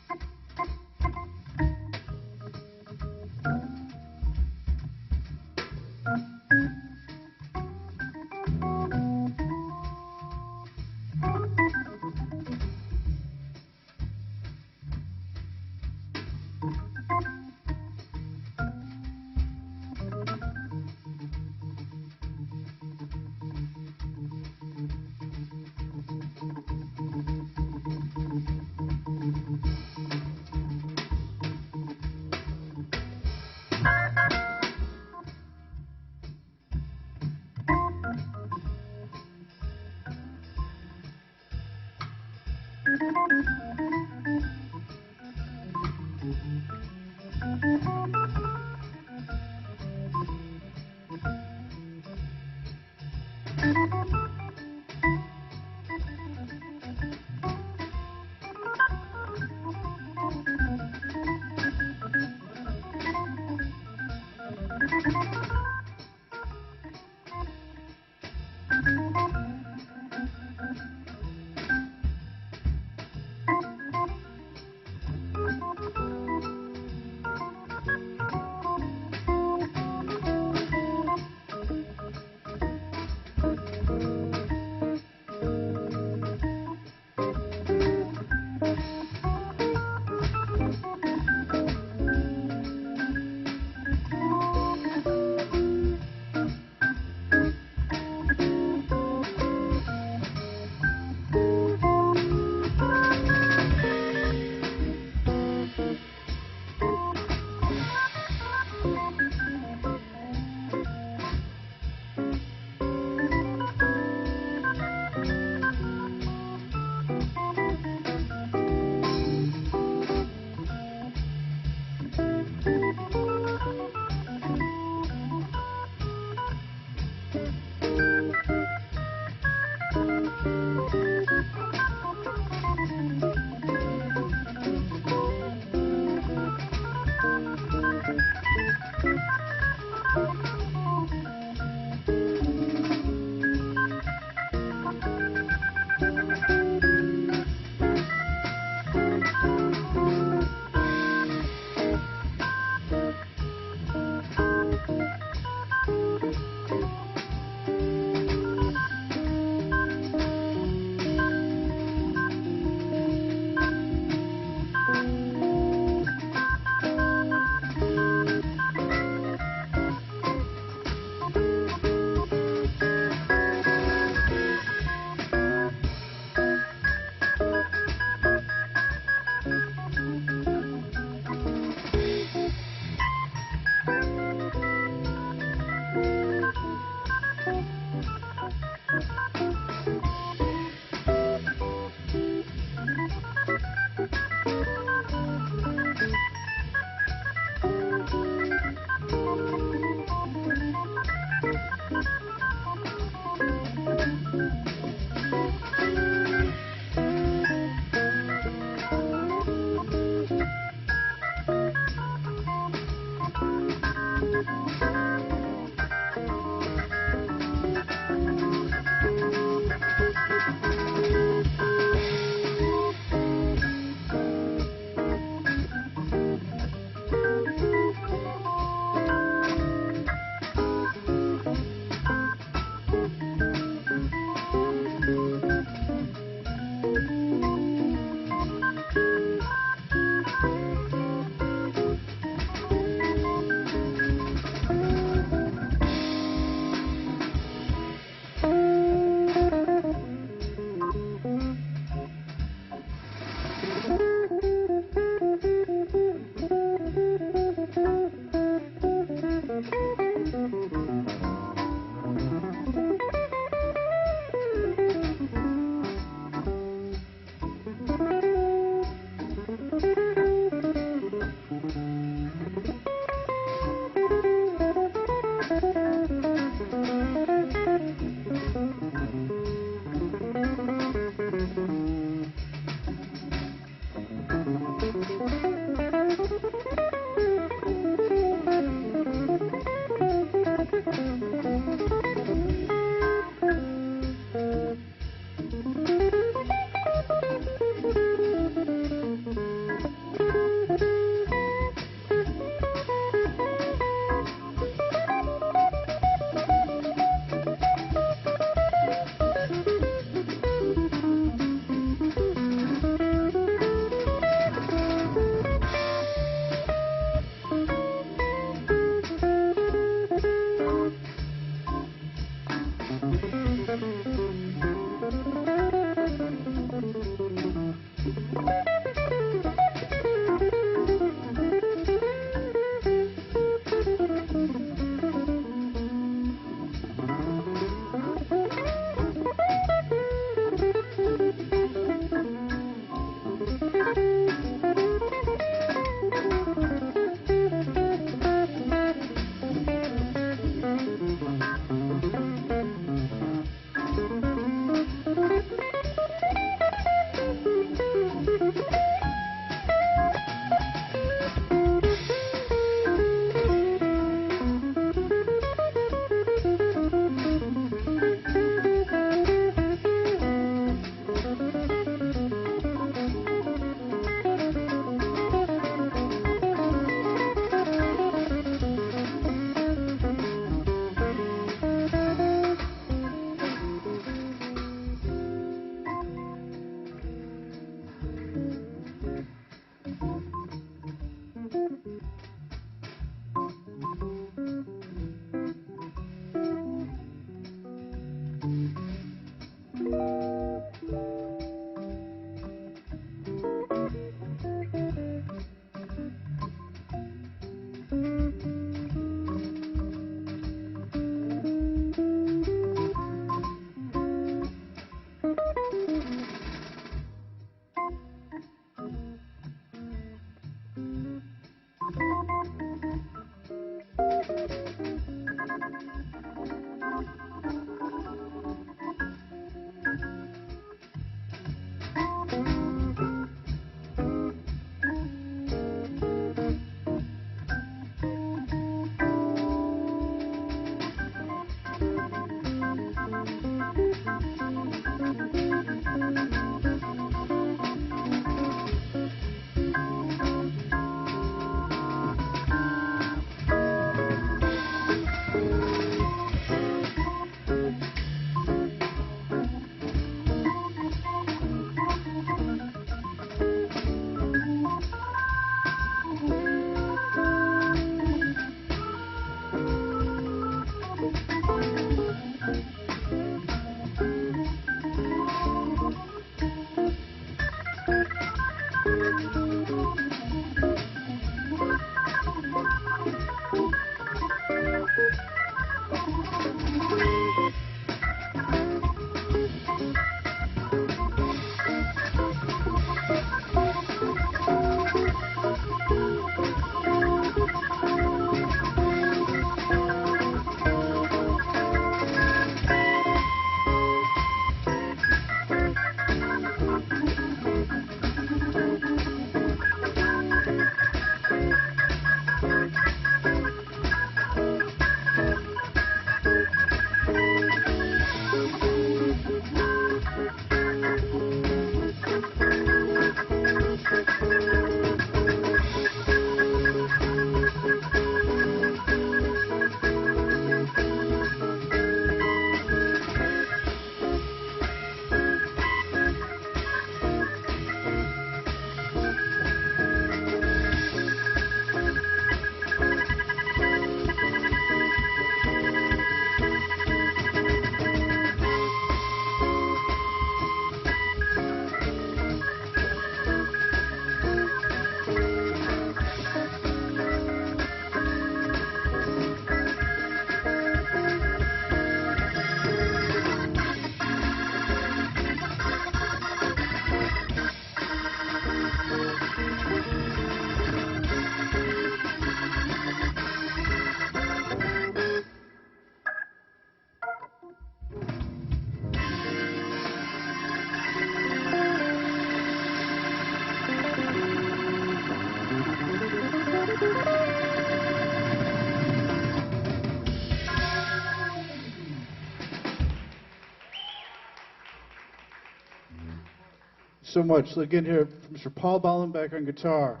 so much. Again here, Mr. Paul Ballenbeck on guitar.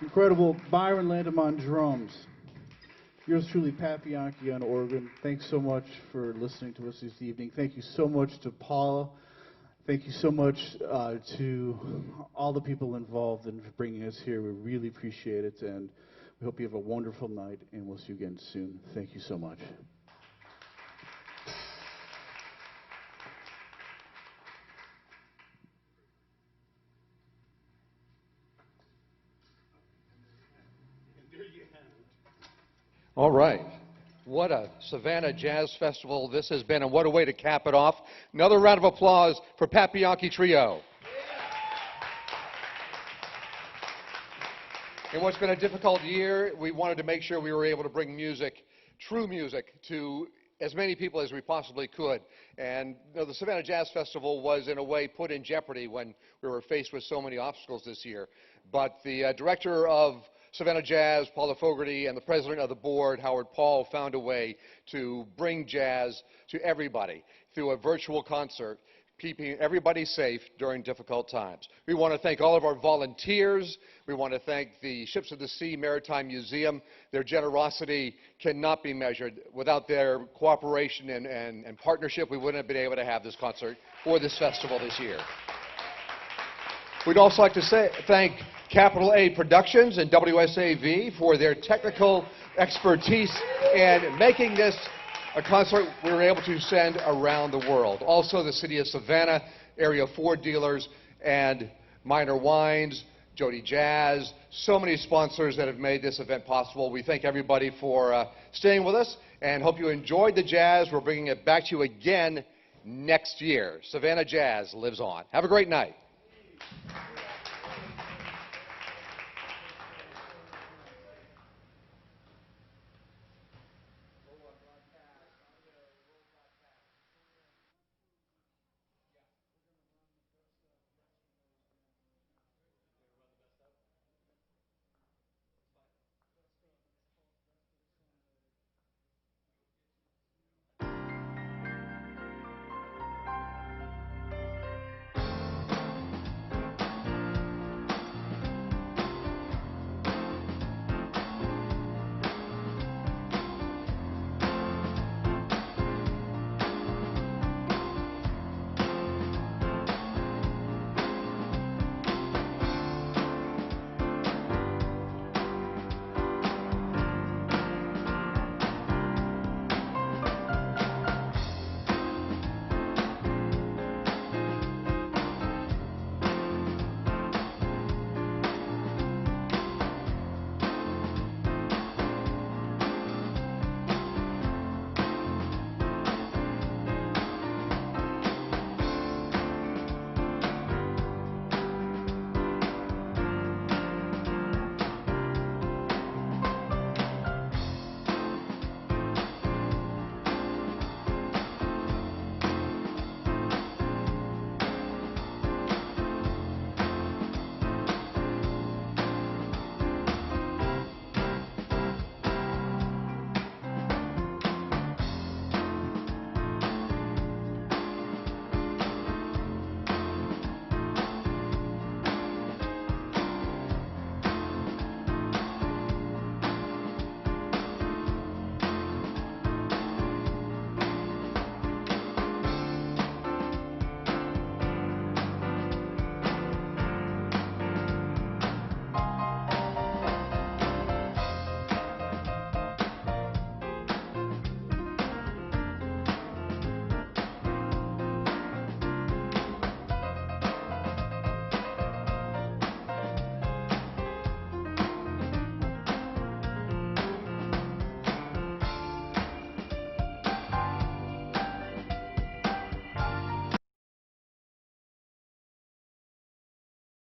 Incredible Byron Landham on drums. Yours truly, Pat Bianchi on organ. Thanks so much for listening to us this evening. Thank you so much to Paula. Thank you so much to all the people involved in bringing us here. We really appreciate it, and we hope you have a wonderful night, and we'll see you again soon. Thank you so much. All right. What a Savannah Jazz Festival this has been, and what a way to cap it off. Another round of applause for Pat Bianchi Trio. In what's been a difficult year, we wanted to make sure we were able to bring music, true music, to as many people as we possibly could. And the Savannah Jazz Festival was, in a way, put in jeopardy when we were faced with so many obstacles this year. But the director of Savannah Jazz, Paula Fogarty, and the president of the board, Howard Paul, found a way to bring jazz to everybody through a virtual concert, keeping everybody safe during difficult times. We want to thank all of our volunteers. We want to thank the Ships of the Sea Maritime Museum. Their generosity cannot be measured. Without their cooperation and partnership, we wouldn't have been able to have this concert or this festival this year. We'd also like to thank Capital A Productions and WSAV for their technical expertise in making this a concert we were able to send around the world. Also, the City of Savannah, Area 4 dealers, and Minor Wines, Jody Jazz, so many sponsors that have made this event possible. We thank everybody for staying with us and hope you enjoyed the jazz. We're bringing it back to you again next year. Savannah Jazz lives on. Have a great night.